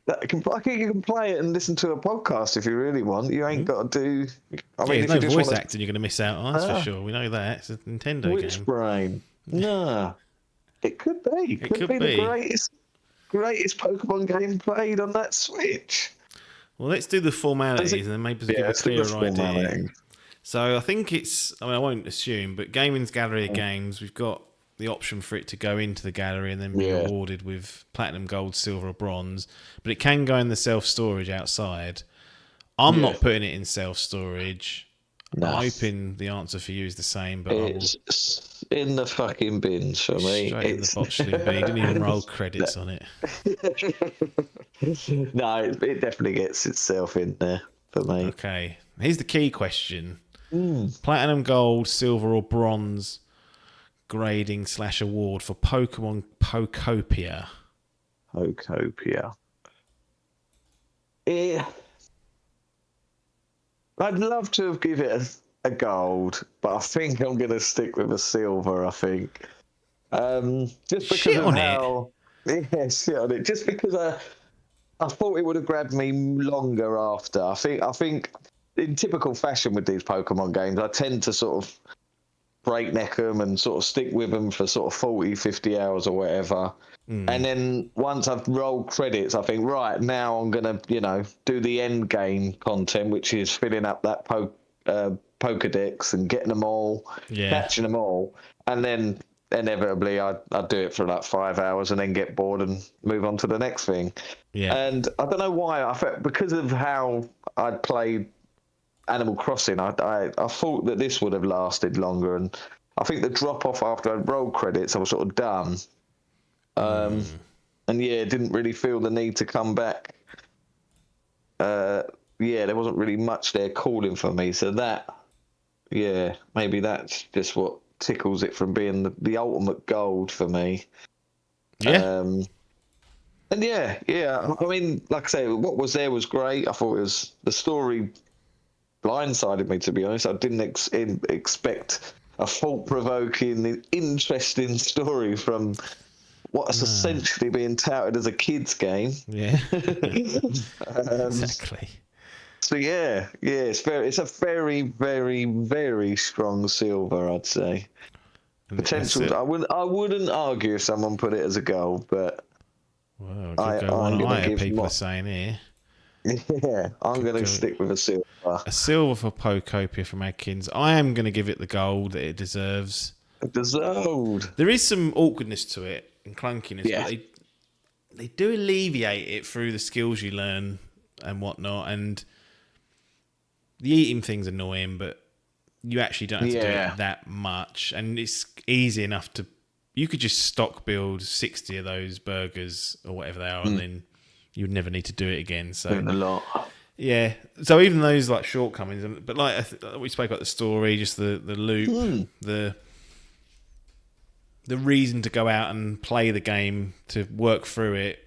I think you can play it and listen to a podcast if you really want. You ain't got to do. I mean, There's if no you just voice want acting you're going to miss out on, that's for sure. We know that. It's a Nintendo Witch game. Brain. Nah, it could be. It could be the greatest Pokemon game played on that Switch. Well, let's do the formalities and then maybe give a clearer idea. So I think I won't assume, but Gaming's Gallery of Games, we've got the option for it to go into the gallery and then be awarded with platinum, gold, silver or bronze, but it can go in the self-storage outside. I'm not putting it in self-storage. No. I'm hoping the answer for you is the same, but It's in the fucking bins for me. Straight in the botchling bin. Didn't even roll credits on it. No, it definitely gets itself in there for me. Okay. Here's the key question. Platinum, gold, silver or bronze grading / award for Pokemon Pokopia. Pokopia. I'd love to have give it a gold, but I think I'm going to stick with a silver. I think, just because Shit of on it. how, yeah, shit on it. Just because I thought it would have grabbed me longer after. I think in typical fashion with these Pokemon games, I tend to sort of breakneck them and sort of stick with them for sort of 40, 50 hours or whatever. And then once I've rolled credits, I think, right, now I'm going to, do the end game content, which is filling up that Pokedex and getting them all, Yeah. catching them all. And then inevitably I'd do it for like 5 hours and then get bored and move on to the next thing. Yeah. And I don't know why, I felt because of how I'd played Animal Crossing, I thought that this would have lasted longer. And I think the drop off after I'd rolled credits, I was sort of done. And yeah, didn't really feel the need to come back. Yeah, there wasn't really much there calling for me. So that, yeah, maybe that's just what tickles it from being the ultimate gold for me. Yeah. And yeah. I mean, like I say, what was there was great. I thought it was the story blindsided me, to be honest. I didn't expect a thought-provoking, interesting story from what's essentially being touted as a kids' game. Yeah. Exactly. So yeah, it's a very, very, very strong silver, I'd say. And Potential. I wouldn't argue if someone put it as a gold, but Well, I'm could go one gonna higher, give people my, are saying here. yeah, I'm gonna Go stick with a silver. a silver for Pokopia from Adkins. I am going to give it the gold that it deserves. Deserved. There is some awkwardness to it and clunkiness, Yeah. but they do alleviate it through the skills you learn and whatnot. And the eating thing's annoying, but you actually don't have to do Yeah. it that much. And it's easy enough to... You could just stock build 60 of those burgers or whatever they are, and then you would never need to do it again. So Doing a lot. yeah. So even those like shortcomings, but like we spoke about the story, just the loop, the reason to go out and play the game, to work through it,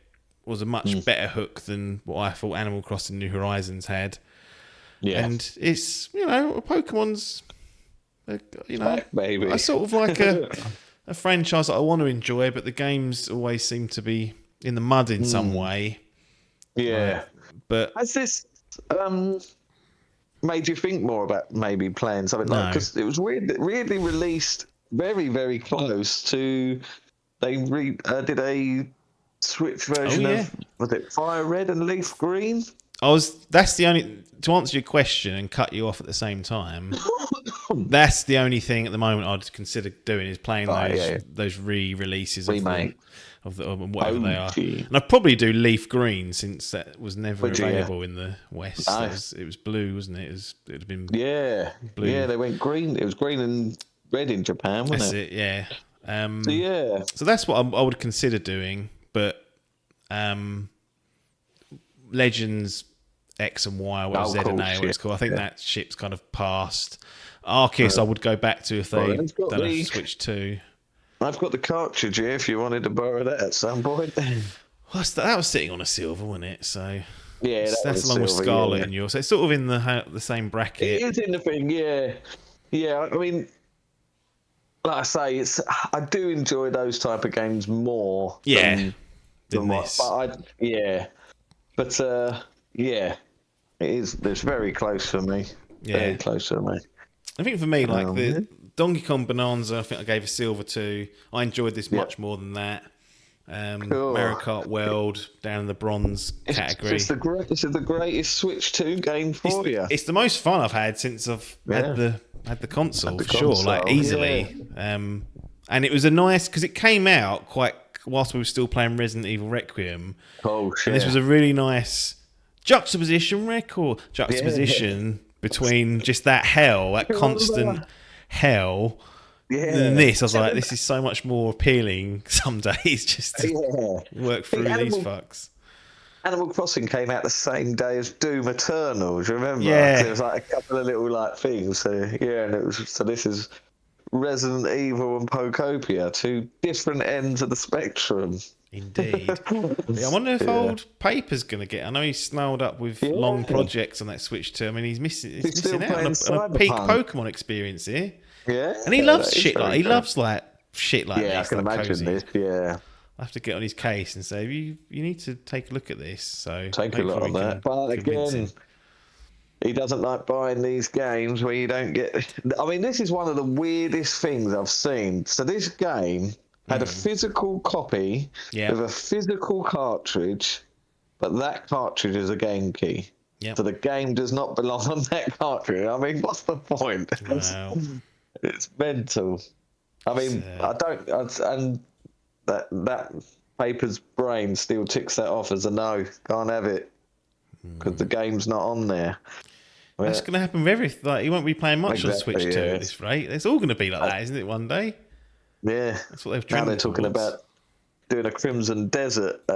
was a much better hook than what I thought Animal Crossing New Horizons had. Yeah. And it's, Pokemon's, Back, baby. I sort of like a franchise that I want to enjoy, but the games always seem to be in the mud in some way. Yeah. But Has this made you think more about maybe playing something like, No. because it was weirdly released very, very close to, they did a Switch version yeah. of, was it Fire Red and Leaf Green? that's the only, to answer your question and cut you off at the same time, that's the only thing at the moment I'd consider doing, is playing those re-releases Remake. of whatever they are. Okay. And I'd probably do Leaf Green, since that was never Would you, available in the West. No. It was blue, wasn't it? It'd have been Yeah. Blue. Yeah, they went green. It was green and red in Japan, wasn't that's it? it, yeah. So, yeah. So that's what I would consider doing, but Legends X and Y, or Z and A, what it's called, I think that ship's kind of passed. Arceus I would go back to if they it's got done a the- Switch 2. I've got the cartridge here if you wanted to borrow that at some point. That was sitting on a silver, wasn't it? So Yeah, that's along with silver, Scarlet yeah. and yours. So it's sort of in the same bracket. It is in the thing, yeah. Yeah, I mean, like I say, I do enjoy those type of games more. Yeah, than than what, this. but yeah, it's very close for me. Yeah. Very close for me. I think for me, like the Donkey Kong Bonanza, I think I gave a silver to. I enjoyed this much more than that. Cool. Mario Kart World down in the bronze category. This is the greatest Switch 2 game for you. It's the most fun I've had since I've had the console, for sure, like easily. And it was a nice, because it came out quite whilst we were still playing Resident Evil Requiem. Oh shit! And this was a really nice juxtaposition between just that hell, that constant hell. Yeah. And this, I was like, this is so much more appealing some days, just to work through these fucks. Animal Crossing came out the same day as Doom Eternal. Do you remember? Yeah. There was like a couple of little like things. So yeah, and this is Resident Evil and Pokopia, two different ends of the spectrum. Indeed. I wonder if old Paper's going to get. I know he's snarled up with long projects on that Switch too. I mean, he's missing out on a peak Pokemon experience here. Yeah, and he loves shit like shit like this. Yeah, I can imagine cozy. this. Yeah, I have to get on his case and say, you need to take a look at this. So take a look at that. But again, he doesn't like buying these games where you don't get. I mean, this is one of the weirdest things I've seen. So this game had a physical copy with a physical cartridge, but that cartridge is a game key. Yep. So the game does not belong on that cartridge. I mean, what's the point? Wow. It's mental. I mean, and that Paper's brain still ticks that off as a no. Can't have it because the game's not on there. That's going to happen with everything. Like, he won't be playing much on Switch 2 at this rate. It's all going to be like that, isn't it? One day. Yeah. That's what they've Now they're towards. talking about doing a Crimson Desert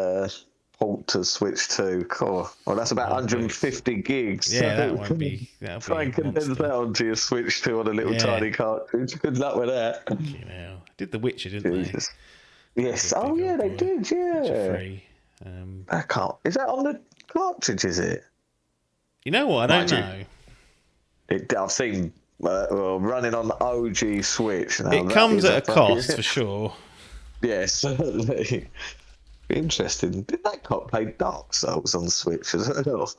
port to Switch 2. Cool. Well, that's about 150 gigs. Yeah, so that won't be. Try and condense that onto your Switch 2 on a little tiny cartridge. Good luck with that. Did The Witcher, didn't they? Yes. Oh, yeah, they did. Yeah. Witcher 3. I can't. Is that on the cartridge? Is it? You know what? I don't know. I've seen running on the OG Switch. Now, it comes at a cost for sure. Yes, certainly. Interesting. Did that cop play Dark Souls on Switch as well?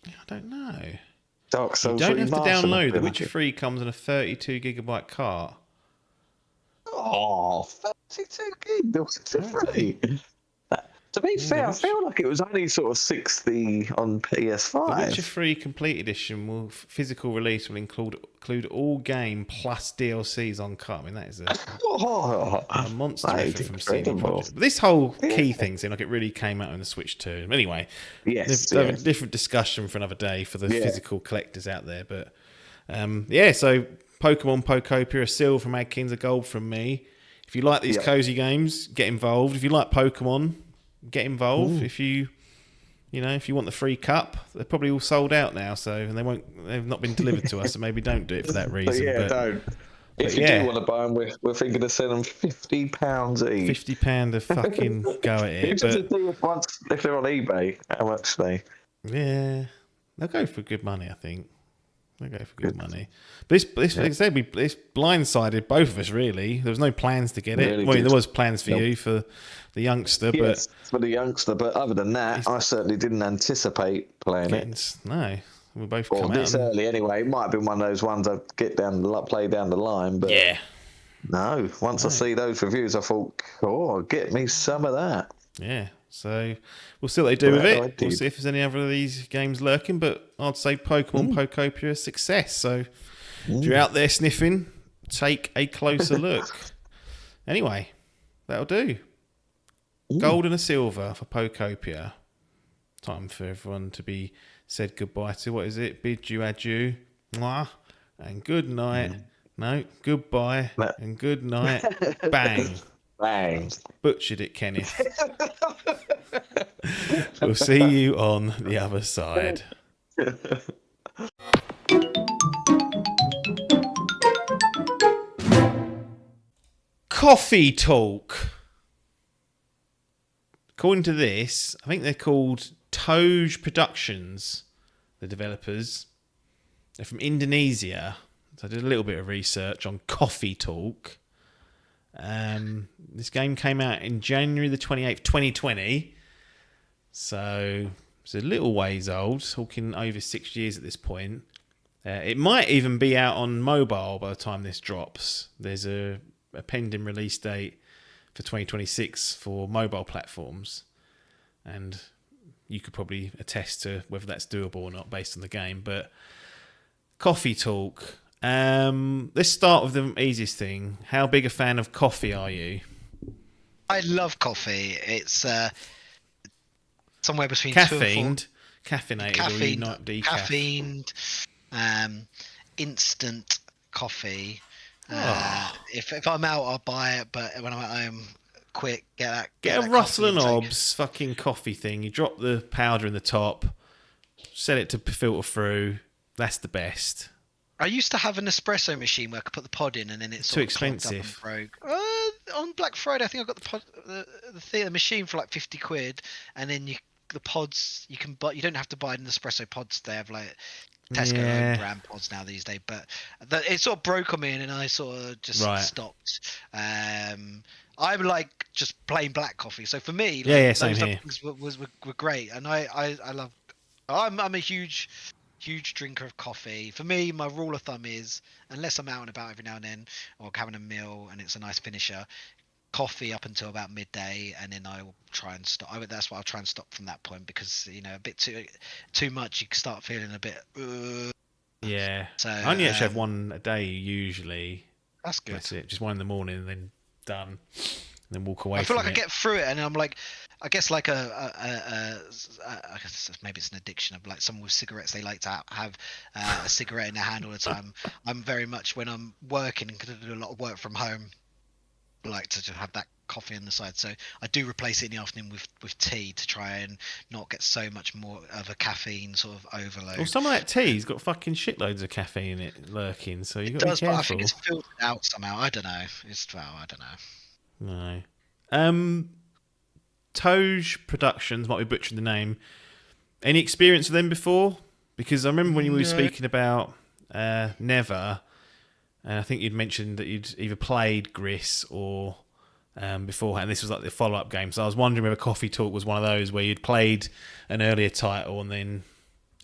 I don't know. Dark Souls. You don't have to download. The Witcher 3 comes in a 32GB cart. Oh, 32 gig. The Witcher 3. To be fair, I feel like it was only sort of 60 on PS5. The Witcher 3 Complete Edition physical release will include all game plus DLCs on cart. I mean, that is a monster effort from CD Projekt. But this whole key thing seemed like it really came out on the Switch 2. Anyway, yes, have a different discussion for another day for the physical collectors out there. But so Pokemon Pokopia, a silver from Adkins, a gold from me. If you like these cozy games, get involved. If you like Pokemon, get involved. If you want the free cup, they're probably all sold out now. So, and they've not been delivered to us. So maybe don't do it for that reason. Don't. If you do want to buy them, we're thinking of selling them £50 each. £50 to fucking go at it. If they're on eBay, how much they? Yeah, they'll go for good money, I think. They'll go for good money. But like I said, it's blindsided both of us, really. There was no plans to get it. There was plans for you, for the youngster. Yes, for the youngster. But other than that, I certainly didn't anticipate playing it. No. We both come out. This early, anyway. It might have been one of those ones I play down the line. But no, once I see those reviews, I thought, get me some of that. Yeah. So we'll see what they do with it. We'll see if there's any other of these games lurking. But I'd say Pokemon Pokopia a success. So if you're out there sniffing, take a closer look. Anyway, that'll do. Gold and a silver for Pokopia. Time for everyone to be said goodbye to. What is it? Bid you adieu. Mwah. And good night. No, goodbye. And good night. Bang. Bang. Butchered it, Kenneth. We'll see you on the other side. Coffee talk. According to this, I think they're called Toj Productions, the developers. They're from Indonesia. So I did a little bit of research on Coffee Talk. This game came out in January the 28th, 2020. So it's a little ways old, talking over 6 years at this point. It might even be out on mobile by the time this drops. There's a pending release date for 2026 for mobile platforms. And you could probably attest to whether that's doable or not based on the game. But Coffee Talk. Let's start with the easiest thing. How big a fan of coffee are you? I love coffee. It's somewhere between caffeined, 2 and 4. Caffeinated, or you not decaf? Caffeined, instant coffee. If I'm out, I'll buy it. But when I'm at home, quick, get a Russell and Hobbs fucking coffee thing. You drop the powder in the top, set it to filter through. That's the best. I used to have an espresso machine where I could put the pod in and then it's too expensive. Broke. on Black Friday. I think I got the machine for like 50 quid, and then the pods you can buy. You don't have to buy the Nespresso pods. They have like Tesco own brand pods now these days, but it sort of broke on me, and then I sort of just stopped. I'm like just plain black coffee, so for me, like, same those here. things were great, and I love. I'm a huge drinker of coffee. For me, my rule of thumb is, unless I'm out and about every now and then, or having a meal and it's a nice finisher, coffee up until about midday, and then I will try and stop. That's why I'll try and stop from that point, because a bit too much, you can start feeling a bit. Yeah. So I only actually have one a day usually. That's good. That's it. Just one in the morning, and then done. And then walk away. I feel from like it. I get through it, and I'm like, I guess like I guess maybe it's an addiction of like someone with cigarettes. They like to have a cigarette in their hand all the time. I'm very much, when I'm working and going to do a lot of work from home, like to just have that coffee on the side. So I do replace it in the afternoon with tea to try and not get so much more of a caffeine sort of overload. Well, some of that tea's got fucking shitloads of caffeine in it lurking, so you got to be careful. But I think it's filtered out somehow. I don't know. I don't know. No. Toge Productions, might be butchering the name. Any experience with them before? Because I remember when you were speaking about Never, and I think you'd mentioned that you'd either played Gris or beforehand. This was like the follow-up game. So I was wondering whether Coffee Talk was one of those where you'd played an earlier title and then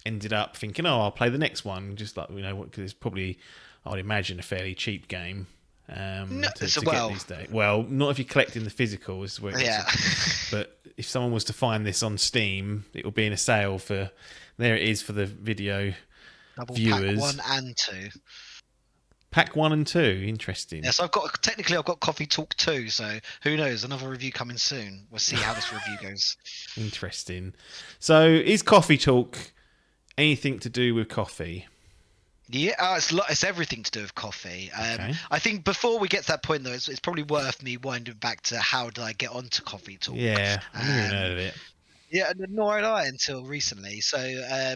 ended up thinking, oh, I'll play the next one. Just like, because it's probably, I would imagine, a fairly cheap game. Get these days. Well, not if you're collecting the physical. Is where but if someone was to find this on Steam, it will be in a sale for. There it is for the video viewers. Pack 1 and 2. Pack 1 and 2. Interesting. Yes, I've got Coffee Talk 2. So who knows? Another review coming soon. We'll see how this review goes. Interesting. So is Coffee Talk anything to do with coffee? Yeah, it's everything to do with coffee. Okay. I think before we get to that point, though, it's probably worth me winding back to how did I get onto Coffee Talk. Yeah, I never even heard of it. Yeah, nor had I until recently. So I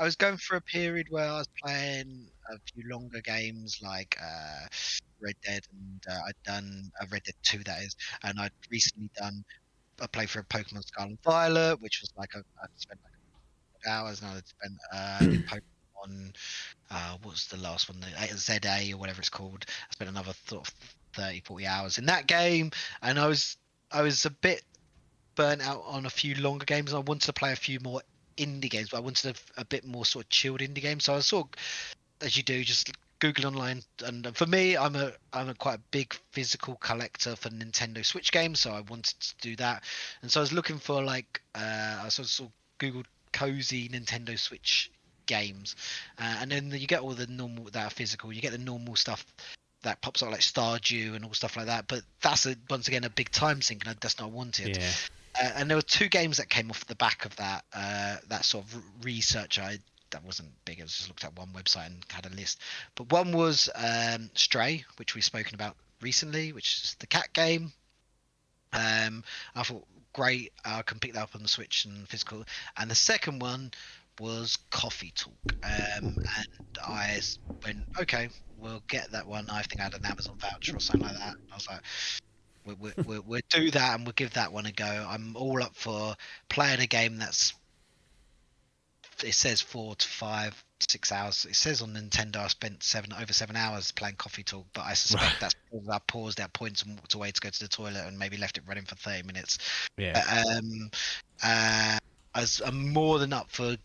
was going through a period where I was playing a few longer games like Red Dead, and I'd done Red Dead 2, that is, and I'd recently done a playthrough of Pokemon Scarlet and Violet, which was like I'd spent like hours, and I'd spent Pokemon. What's the last one? The ZA or whatever it's called. I spent another sort of 30-40 hours in that game, and I was a bit burnt out on a few longer games. I wanted to play a few more indie games, but I wanted a bit more sort of chilled indie games. So I was sort of, as you do, just Google online. And for me, I'm a quite a big physical collector for Nintendo Switch games, so I wanted to do that. And so I was looking for like I sort of Googled cozy Nintendo Switch games, and then you get all the normal that are physical. You get the normal stuff that pops up like Stardew and all stuff like that, but that's once again a big time sink, and that's not what I wanted. And there were 2 games that came off the back of that that sort of research. That wasn't big. I just looked at one website and had a list, but one was Stray, which we've spoken about recently, which is the cat game. I thought great, I can pick that up on the Switch and physical. And the second one was Coffee Talk, and I went, okay, we'll get that one. I think I had an Amazon voucher or something like that. I was like, we'll do that, and we'll give that one a go. I'm all up for playing a game it says 4 to 5, 6 hours. It says on Nintendo I spent over 7 hours playing Coffee Talk, but I suspect that's because I paused at points and walked away to go to the toilet and maybe left it running for 30 minutes. I'm more than up for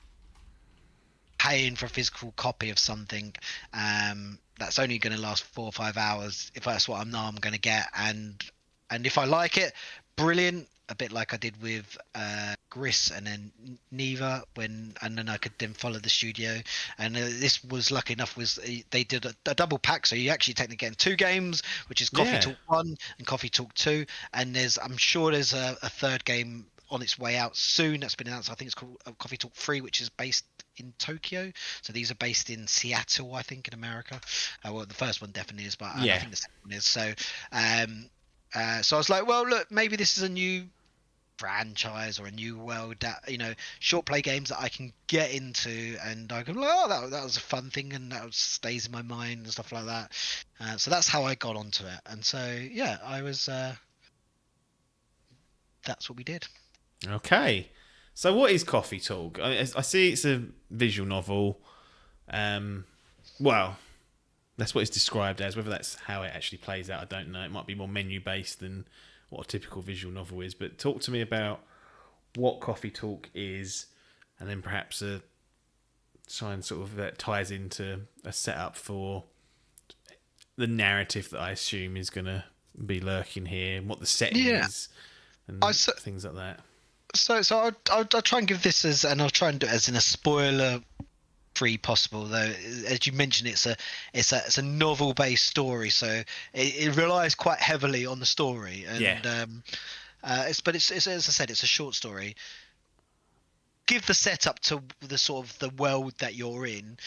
paying for a physical copy of something that's only going to last 4 or 5 hours, if that's what I'm going to get, and if I like it, brilliant. A bit like I did with Gris and then Neva, and then I could then follow the studio. And this was lucky enough, they did a double pack, so you actually technically getting 2 games, which is Coffee Talk 1 and Coffee Talk 2, and I'm sure there's a third game on its way out soon that's been announced. I think it's called Coffee Talk 3, which is based in Tokyo. So these are based in Seattle, I think, in America. Well, the first one definitely is, but I think the second one is. So so I was like, well, look, maybe this is a new franchise or a new world that short play games that I can get into and I go, oh, that was a fun thing and that stays in my mind and stuff like that. So that's how I got onto it, and so yeah, I was. That's what we did. Okay. So what is Coffee Talk? I see it's a visual novel. Well, that's what it's described as. Whether that's how it actually plays out, I don't know. It might be more menu based than what a typical visual novel is. But talk to me about what Coffee Talk is, and then perhaps try and sort of that ties into a setup for the narrative that I assume is going to be lurking here, and what the setting is, and things like that. So I'll try and give this and I'll try and do it as in a spoiler free possible, though. As you mentioned, it's a novel based story, so it relies quite heavily on the story, and it's as I said, it's a short story. Give the setup to the sort of the world that you're in.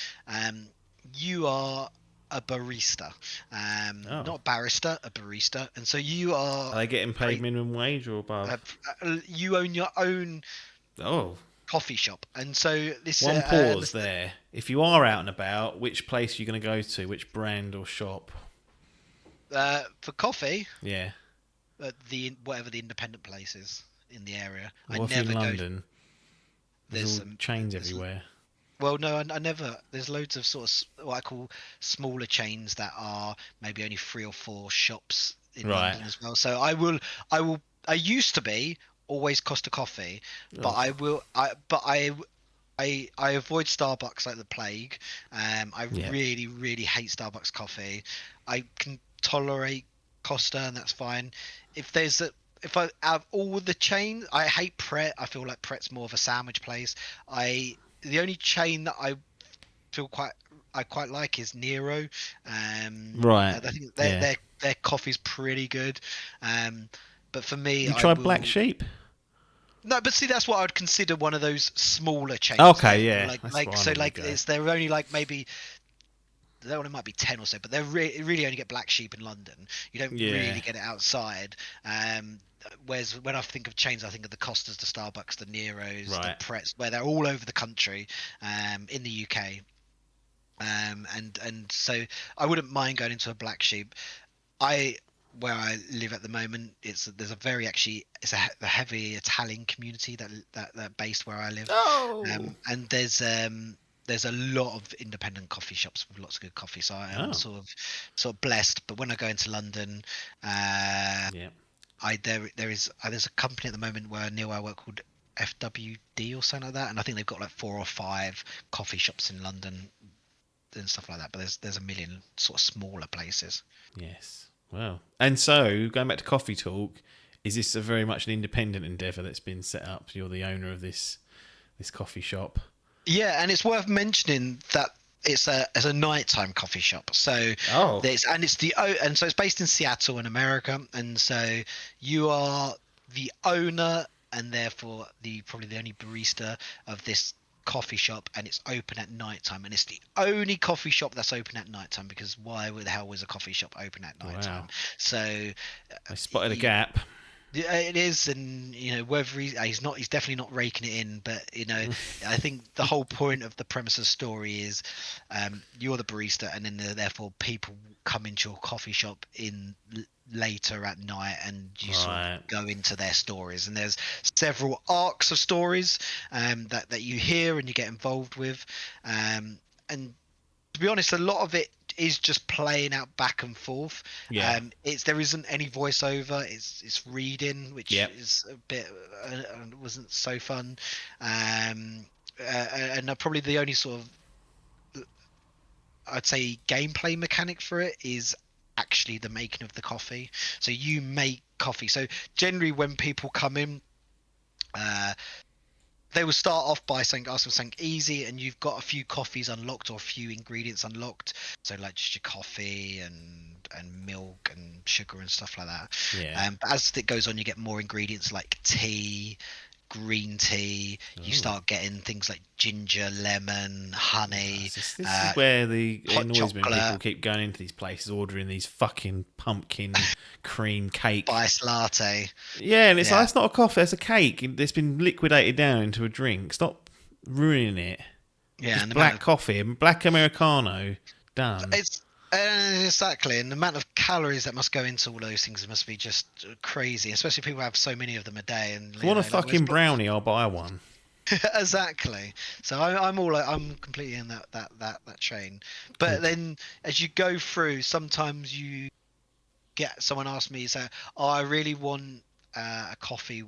You are a barista, not a barrister, a barista, and so you are. Are they getting paid minimum wage or above? You own your own Oh. coffee shop, and so this one pause there. If you are out and about, which place are you going to go to? Which brand or shop? For coffee, yeah, whatever the independent place is in the area. What if you're in London? There's all chains everywhere. Well, no, I never. There's loads of sort of what I call smaller chains that are maybe only 3 or 4 shops in London as well. So I used to be always Costa Coffee, but I avoid Starbucks like the plague. I really, really hate Starbucks coffee. I can tolerate Costa, and that's fine. If I out of all the chains, I hate Pret. I feel like Pret's more of a sandwich place. The only chain that I quite like is Nero. Right. I think their coffee's pretty good. But for me, you tried Black Sheep? No, but see, that's what I would consider one of those smaller chains. Okay, yeah. They're only like maybe. That one might be 10 or so, but they really only get Black Sheep in London. You don't really get it outside. Whereas when I think of chains, I think of the Costas, the Starbucks, the Neros, the Prets, where they're all over the country, in the UK. And so I wouldn't mind going into a Black Sheep. Where I live at the moment, there's a very a heavy Italian community that based where I live. And there's a lot of independent coffee shops with lots of good coffee, so I am sort of blessed. But when I go into London, there's a company at the moment near where I work called FWD or something like that, and I think they've got like 4 or 5 coffee shops in London and stuff like that. But there's a million sort of smaller places. Yes. Wow. And so going back to Coffee Talk, is this very much an independent endeavour that's been set up? You're the owner of this coffee shop. Yeah, and it's worth mentioning that it's a nighttime coffee shop. So so it's based in Seattle in America, and so you are the owner and therefore probably the only barista of this coffee shop, and it's open at nighttime, and it's the only coffee shop that's open at nighttime, because why the hell was a coffee shop open at nighttime? Wow. So I spotted a gap. Yeah, it is, and whether he's definitely not raking it in, but I think the whole point of the premise of the story is you're the barista, and then therefore people come into your coffee shop later at night, and you sort of go into their stories, and there's several arcs of stories that you hear and you get involved with, and to be honest, a lot of it is just playing out back and forth. There isn't any voiceover. It's reading, which is a bit wasn't so fun. And probably the only sort of, I'd say, gameplay mechanic for it is actually the making of the coffee. So you make coffee. So generally when people come in, they will start off by asking something easy, and you've got a few coffees unlocked or a few ingredients unlocked. So like just your coffee and milk and sugar and stuff like that. But as it goes on, you get more ingredients like tea, green tea. You start getting things like ginger, lemon, honey. This is where it hot annoys me when chocolate. people keep going into these places ordering these fucking pumpkin cream cake. Spice latte. Yeah, and it's Yeah. like, that's not a coffee, that's a cake. It's been liquidated down into a drink. Stop ruining it. Yeah, Just and the black coffee, black Americano, done. It's exactly, and the amount of calories that must go into all those things must be just crazy, especially people have so many of them a day. And If I want a fucking brownie, I'll buy one. Exactly. So I'm completely in that train. But then as you go through, sometimes you get someone ask me, so I really want a coffee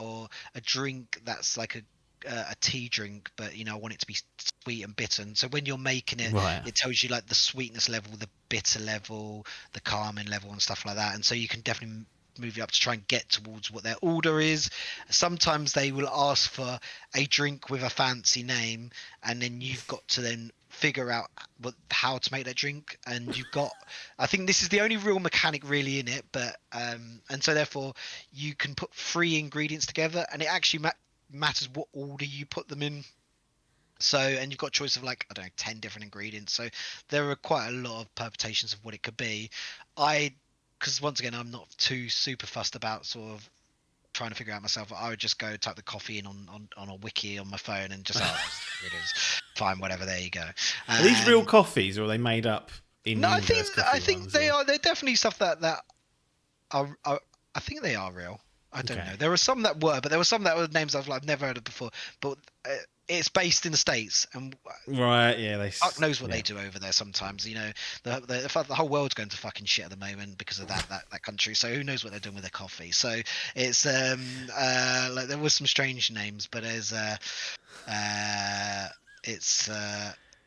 or a drink that's like a tea drink, but I want it to be sweet and bitter. And so when you're making it, Right. it tells you like the sweetness level, the bitter level, the calming level, and stuff like that. And so you can definitely move it up to try and get towards what their order is. Sometimes they will ask for a drink with a fancy name, and then you've got to then figure out how to make that drink. And I think this is the only real mechanic really in it, but and so therefore you can put 3 ingredients together, and it actually matters what order you put them in. So, and you've got a choice of like, I don't know, 10 different ingredients. So there are quite a lot of permutations of what it could be. Because once again, I'm not too super fussed about sort of trying to figure out myself. I would just go type the coffee in on a wiki on my phone and just, it is fine, whatever, there you go. Are these real coffees, or are they made up in No, universe coffee I think ones, they or? are. They're definitely stuff that are I think they are real. I don't know. There were some that were, but there were some that were names I've never heard of before. But it's based in the States, and Right, yeah, fuck knows what they do over there. Sometimes, the whole world's going to fucking shit at the moment because of that country. So who knows what they're doing with their coffee? So it's like there was some strange names, but there's it's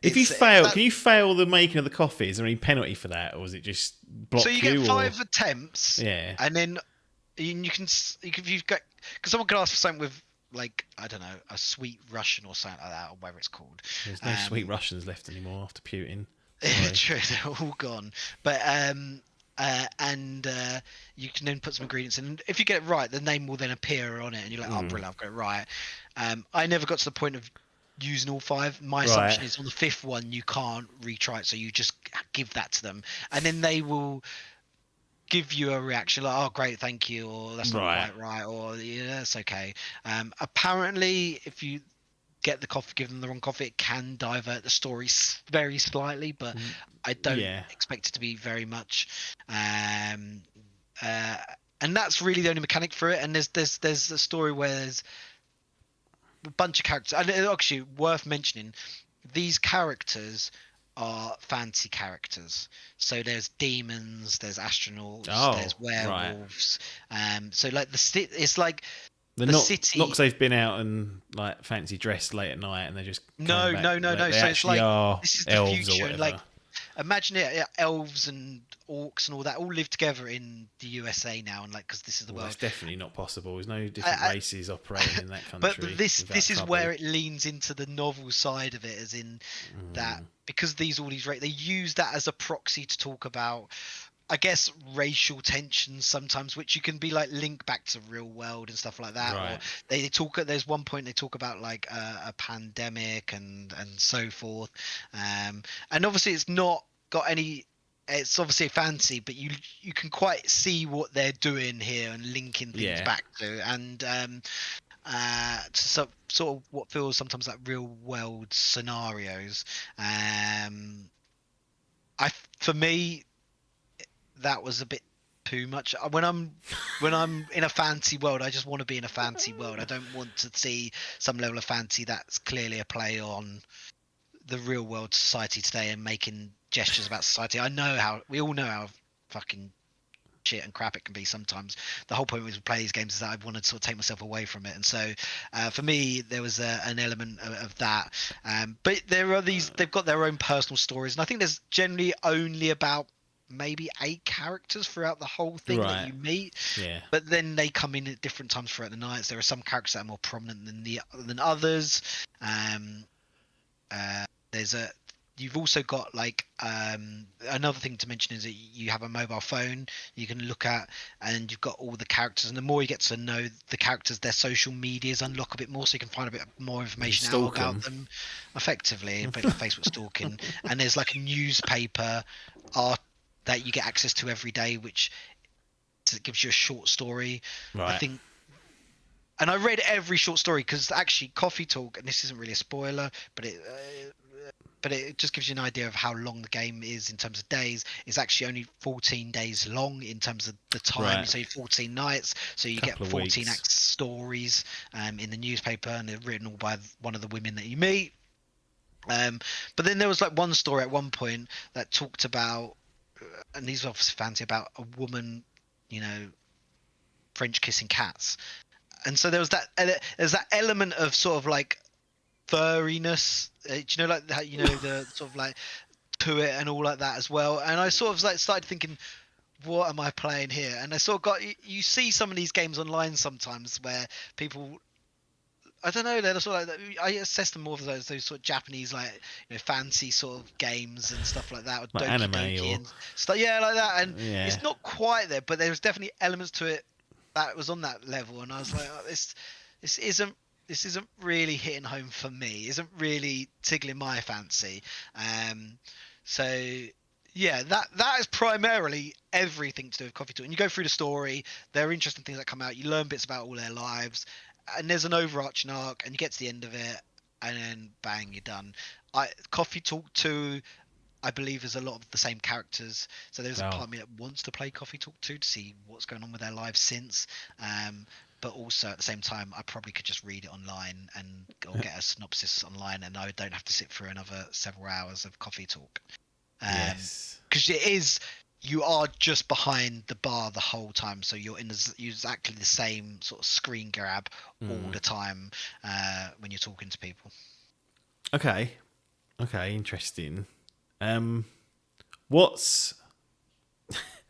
If you fail, can you fail the making of the coffee? Is there any penalty for that, or is it just block so you? you get 5 or? attempts, Yeah. and then you can if you've got, because someone could ask for something with like, I don't know, a sweet Russian or something like that, or whatever it's called. There's no sweet Russians left anymore after Putin. True, they're all gone. But you can then put some ingredients in. And if you get it right, the name will then appear on it, and you're like, oh, brilliant, I've got it right. I never got to the point of using all 5. My assumption is on the 5th one you can't retry it, so you just give that to them, and then they will give you a reaction like, oh great, thank you, or that's not quite right, or yeah, that's okay. Apparently if you get the coffee, give them the wrong coffee, it can divert the story very slightly, but I don't expect it to be very much. And that's really the only mechanic for it. And there's a story where there's a bunch of characters, and actually worth mentioning, these characters are fancy characters. So there's demons, there's astronauts, there's werewolves. So like it's like the city. Not because they've been out and like fancy dressed late at night, and they're just no. They so it's like this is the elves future. or whatever. Like imagine it, elves and orcs and all that all live together in the USA now, and like because this is the world. It's definitely not possible. There's no different races operating in that country. But this is where it leans into the novel side of it, as in that because they use that as a proxy to talk about, I guess, racial tensions sometimes, which you can be like link back to real world and stuff like that. Right. Or they talk. There's one point they talk about like a pandemic and so forth. And obviously it's not got any. It's obviously fancy, but you can quite see what they're doing here and linking things back to, and to sort of what feels sometimes like real world scenarios. For me, that was a bit too much. When I'm in a fancy world, I just want to be in a fancy world. I don't want to see some level of fancy that's clearly a play on the real world society today and making gestures about society. We all know how fucking shit and crap it can be sometimes. The whole point with playing these games is that I wanted to sort of take myself away from it, and so for me there was an element of that. But there are they've got their own personal stories, and I think there's generally only about maybe 8 characters throughout the whole thing that you meet. But then they come in at different times throughout the nights. There are some characters that are more prominent than others. There's you've also got like another thing to mention is that you have a mobile phone you can look at, and you've got all the characters, and the more you get to know the characters, their social medias unlock a bit more, so you can find a bit more information out stalk about 'em. them effectively, a bit like Facebook stalking. And there's like a newspaper art that you get access to every day, which gives you a short story. I Right. think, and I read every short story because actually Coffee Talk, and this isn't really a spoiler, but it just gives you an idea of how long the game is in terms of days. It's actually only 14 days long in terms of the time. Right. So 14 nights. So you get Couple of 14 weeks. stories in the newspaper, and they're written all by one of the women that you meet. But then there was like one story at one point that talked about, and these are obviously fancy, about a woman, French kissing cats. And so there's that element of sort of like furriness. Do you know, like how the sort of like to it and all like that as well. And I sort of like started thinking, what am I playing here? And I sort of got, you see some of these games online sometimes where people, I don't know, they're sort of like, I assess them more of those sort of Japanese, like, fancy sort of games and stuff like that, or Like Doki anime Doki or- and stuff, yeah, like that. And Yeah. it's not quite there, but there's definitely elements to it that was on that level, and I was like, oh, this isn't really hitting home for me. Isn't really tickling my fancy. So yeah, that is primarily everything to do with Coffee Talk. And you go through the story. There are interesting things that come out. You learn bits about all their lives, and there's an overarching arc, and you get to the end of it, and then bang, you're done. Coffee Talk 2, I believe, is a lot of the same characters. So there's a part of me that wants to play Coffee Talk 2 to see what's going on with their lives since. But also at the same time, I probably could just read it online or get a synopsis online, and I don't have to sit through another several hours of Coffee Talk. Yes. Because you are just behind the bar the whole time, so you're in exactly the same sort of screen grab all the time when you're talking to people. Okay, interesting. What's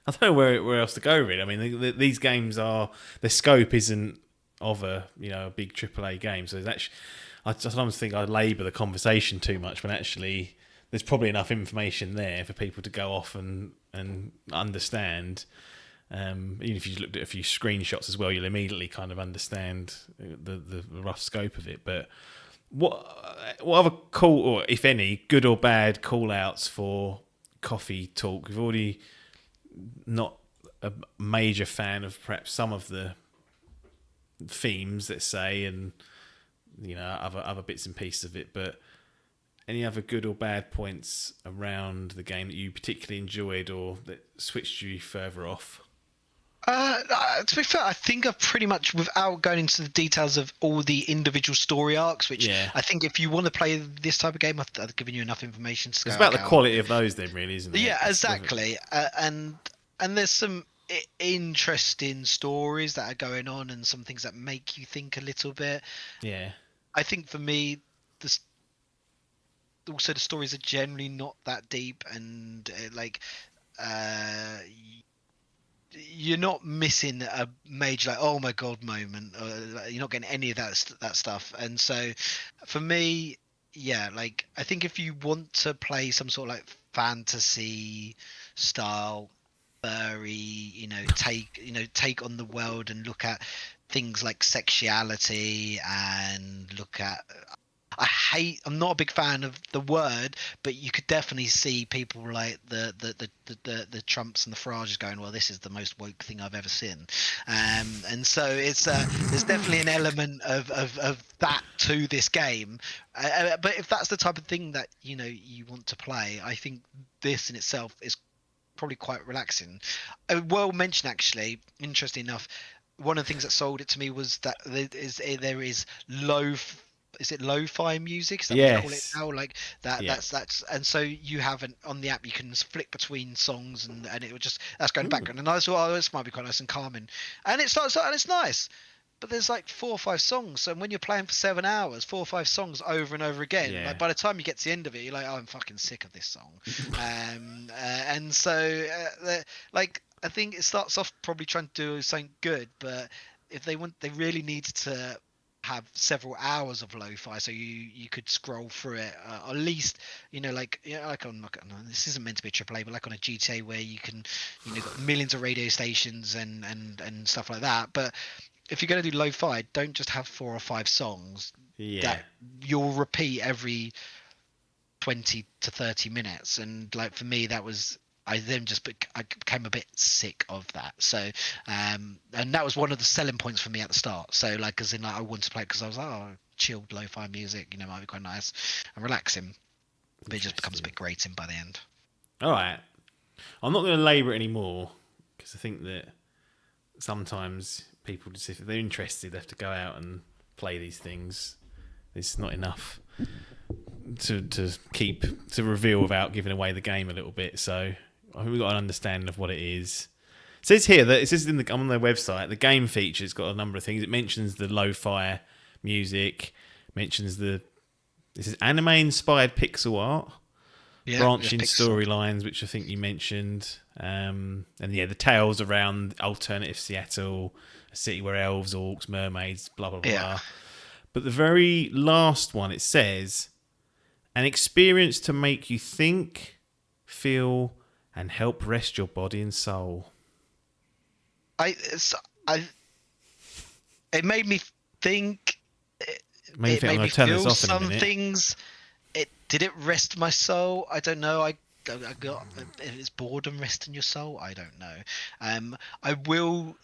I don't know where else to go really. I mean, these games their scope isn't of a big AAA game, so there's actually I sometimes think I labour the conversation too much when actually there's probably enough information there for people to go off and understand. Even if you looked at a few screenshots as well, you'll immediately kind of understand the rough scope of it. But what other cool, or if any, good or bad call outs for Coffee Talk? We've already not a major fan of perhaps some of the themes, let's say, and other bits and pieces of it, but any other good or bad points around the game that you particularly enjoyed or that switched you further off? To be fair, I think I've pretty much, without going into the details of all the individual story arcs, which I think if you want to play this type of game, I've given you enough information to It's go, about okay, the quality of those then, really, isn't it? yeah, It's exactly. And there's some interesting stories that are going on, and some things that make you think a little bit. Yeah. I think for me, also the stories are generally not that deep, and you're not missing a major like oh my god moment, or you're not getting any of that stuff. And so for me, yeah, like I think if you want to play some sort of like fantasy style furry, take on the world and look at things like sexuality, and look at, I'm not a big fan of the word, but you could definitely see people like the Trumps and the Farages going, well, this is the most woke thing I've ever seen. And so it's there's definitely an element of that to this game. But if that's the type of thing that you want to play, I think this in itself is probably quite relaxing. Well mentioned, actually, interesting enough, one of the things that sold it to me was that there is lo-fi music? Is that what they call it now? Like that. Yeah. That's and so you have on the app you can flick between songs, and it would just that's going background. And I thought, oh, this might be quite nice and calming. And it starts and it's nice. But there's like 4 or 5 songs, so when you're playing for 7 hours, 4 or 5 songs over and over again, like by the time you get to the end of it, you're like, oh, I'm fucking sick of this song. And so like I think it starts off probably trying to do something good, but if they really needed to have several hours of lo-fi, so you could scroll through it, at least, like, like on, like, no, this isn't meant to be a AAA, but like on a GTA where you can, got millions of radio stations and stuff like that. But if you're going to do lo-fi, don't just have 4 or 5 songs that you'll repeat every 20 to 30 minutes. And like for me, that was, I became a bit sick of that. So and that was one of the selling points for me at the start. So like, as in, like, I wanted to play it because I was like, oh, chilled lo-fi music, might be quite nice and relaxing. But it just becomes a bit grating by the end. All right, I'm not going to labour it anymore, because I think that sometimes people just, if they're interested, they have to go out and play these things. It's not enough to reveal without giving away the game a little bit. So I think we've got an understanding of what it is. It says here that it says on their website, the game feature's got a number of things. It mentions the lo-fi music, mentions this is anime-inspired pixel art, branching storylines, which I think you mentioned, and the tales around alternative Seattle, a city where elves, orcs, mermaids, blah blah blah. But the very last one, it says, an experience to make you think, feel, and help rest your body and soul. It made me think. It made me feel some things. Did it rest my soul? I don't know. I got, is boredom resting your soul? I don't know.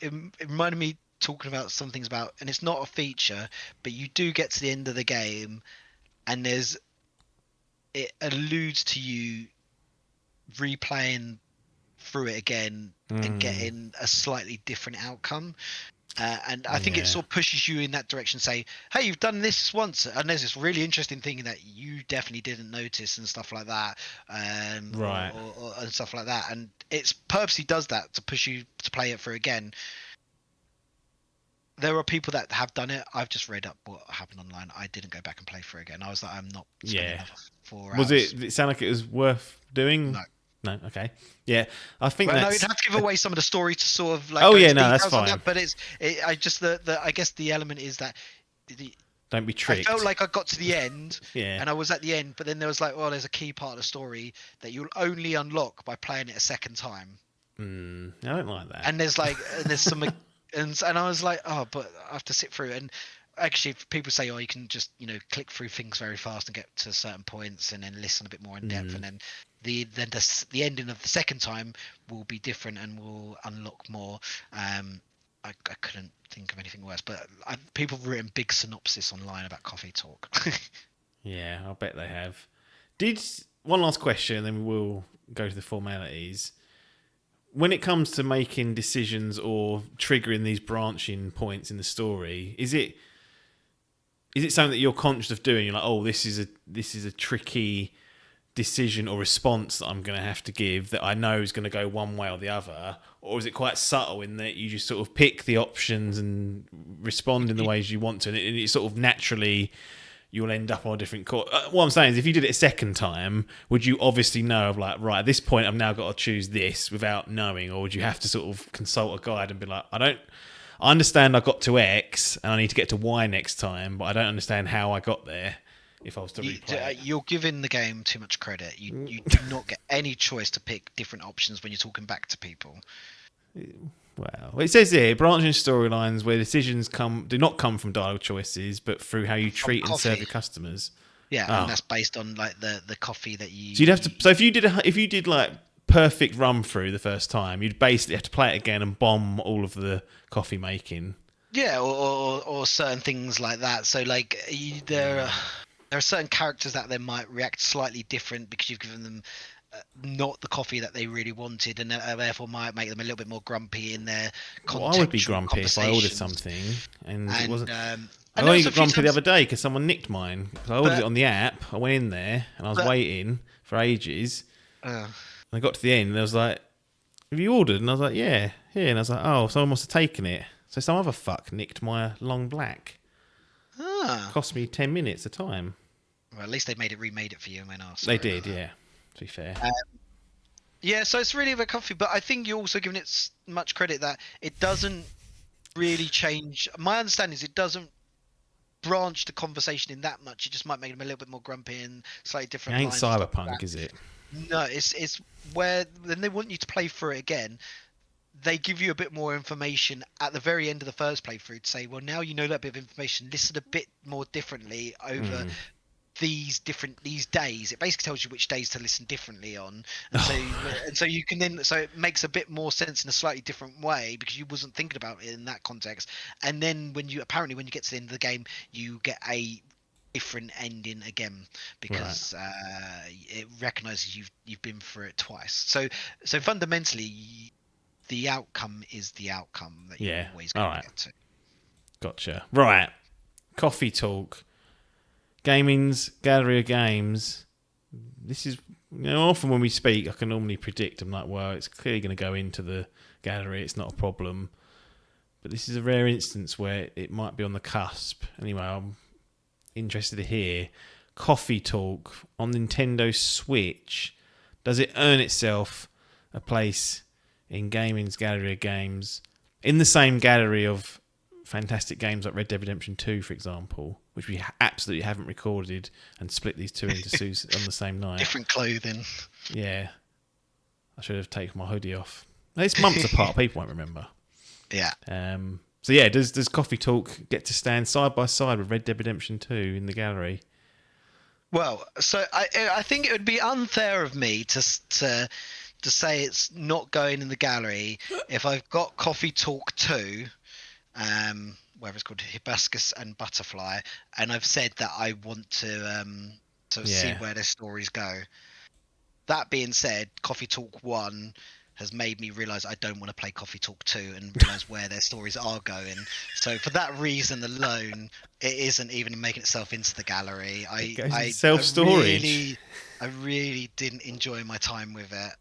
It reminded me talking about some things about, and it's not a feature, but you do get to the end of the game, and it alludes to you replaying through it again and getting a slightly different outcome. And I think it sort of pushes you in that direction, say, hey, you've done this once, and there's this really interesting thing that you definitely didn't notice and stuff like that, right, or and stuff like that. And it's purposely does that to push you to play it through again. There are people that have done it. I've just read up what happened online. I didn't go back and play through it again. I was like, I'm not spending another 4 hours. Did it sound like it was worth doing? No, okay. Yeah, I think no, you'd have to give away some of the story to sort of like. That's fine. But I guess the element is that don't be tricked. I felt like I got to the end, and I was at the end, but then there was like, well, there's a key part of the story that you'll only unlock by playing it a second time. I don't like that. And there's some, and I was like, oh, but I have to sit through. And actually, people say, oh, you can just click through things very fast and get to certain points, and then listen a bit more in depth, and then the ending of the second time will be different and will unlock more. I couldn't think of anything worse, but people have written big synopsis online about Coffee Talk. Yeah, I bet they have. One last question, then we'll go to the formalities. When it comes to making decisions or triggering these branching points in the story, is it something that you're conscious of doing? You're like, oh, this is a tricky decision or response that I'm going to have to give that I know is going to go one way or the other, or is it quite subtle in that you just sort of pick the options and respond in the ways you want to, and it sort of naturally you'll end up on a different course? What I'm saying is, if you did it a second time, would you obviously know of like, right, at this point I've now got to choose this without knowing, or would you have to sort of consult a guide and be like, I understand I got to X and I need to get to Y next time, but I don't understand how I got there. If I was to replay it. You're giving the game too much credit. You do not get any choice to pick different options when you're talking back to people. Well, it says here, branching storylines where decisions do not come from dialogue choices, but through how you treat and serve your customers. Yeah, and that's based on like the coffee that you. So you'd have to. So if you did like perfect run through the first time, you'd basically have to play it again and bomb all of the coffee making. Yeah, or certain things like that. So like there are certain characters that they might react slightly different because you've given them not the coffee that they really wanted, and therefore might make them a little bit more grumpy in their contextual I would be grumpy if I ordered something and it wasn't. I and only got grumpy the other day because someone nicked mine. I ordered it on the app. I went in there and I was waiting for ages. And I got to the end and I was like, "Have you ordered?" And I was like, "Yeah, here." And I was like, "Oh, someone must have taken it." So some other fuck nicked my long black. Cost me 10 minutes a time. Well, at least they remade it for you and went, "Oh, sorry." They did, yeah. To be fair. Yeah, so it's really about coffee, but I think you're also giving it much credit that it doesn't really change. My understanding is it doesn't branch the conversation in that much, it just might make them a little bit more grumpy and slightly It different ain't lines and stuff like Cyberpunk, that. is it? No, it's where then they want you to play through it again. They give you a bit more information at the very end of the first playthrough to say, well, now you know that bit of information. Listen a bit more differently over these days. It basically tells you which days to listen differently on, and so you can then, so it makes a bit more sense in a slightly different way because you wasn't thinking about it in that context. And then when you get to the end of the game, you get a different ending again because it recognizes you've been through it twice. So fundamentally, the outcome is the outcome that you're always going to get to. Gotcha. Right. Coffee talk. Gaming's gallery of games. This is, often when we speak, I can normally predict. I'm like, well, it's clearly going to go into the gallery. It's not a problem. But this is a rare instance where it might be on the cusp. Anyway, I'm interested to hear. Coffee talk on Nintendo Switch. Does it earn itself a place in gaming's gallery of games, in the same gallery of fantastic games like Red Dead Redemption 2, for example, which we absolutely haven't recorded and split these two into on the same night? Different clothing. Yeah. I should have taken my hoodie off. It's months apart. People won't remember. Yeah. So yeah, does Coffee Talk get to stand side by side with Red Dead Redemption 2 in the gallery? Well, so I think it would be unfair of me to say it's not going in the gallery if I've got Coffee Talk 2, whether it's called Hibiscus and Butterfly, and I've said that I want to see where their stories go. That being said, Coffee Talk 1 has made me realise I don't want to play Coffee Talk 2 and realise where their stories are going. So for that reason alone, it isn't even making itself into the gallery. I self-storage. I really didn't enjoy my time with it.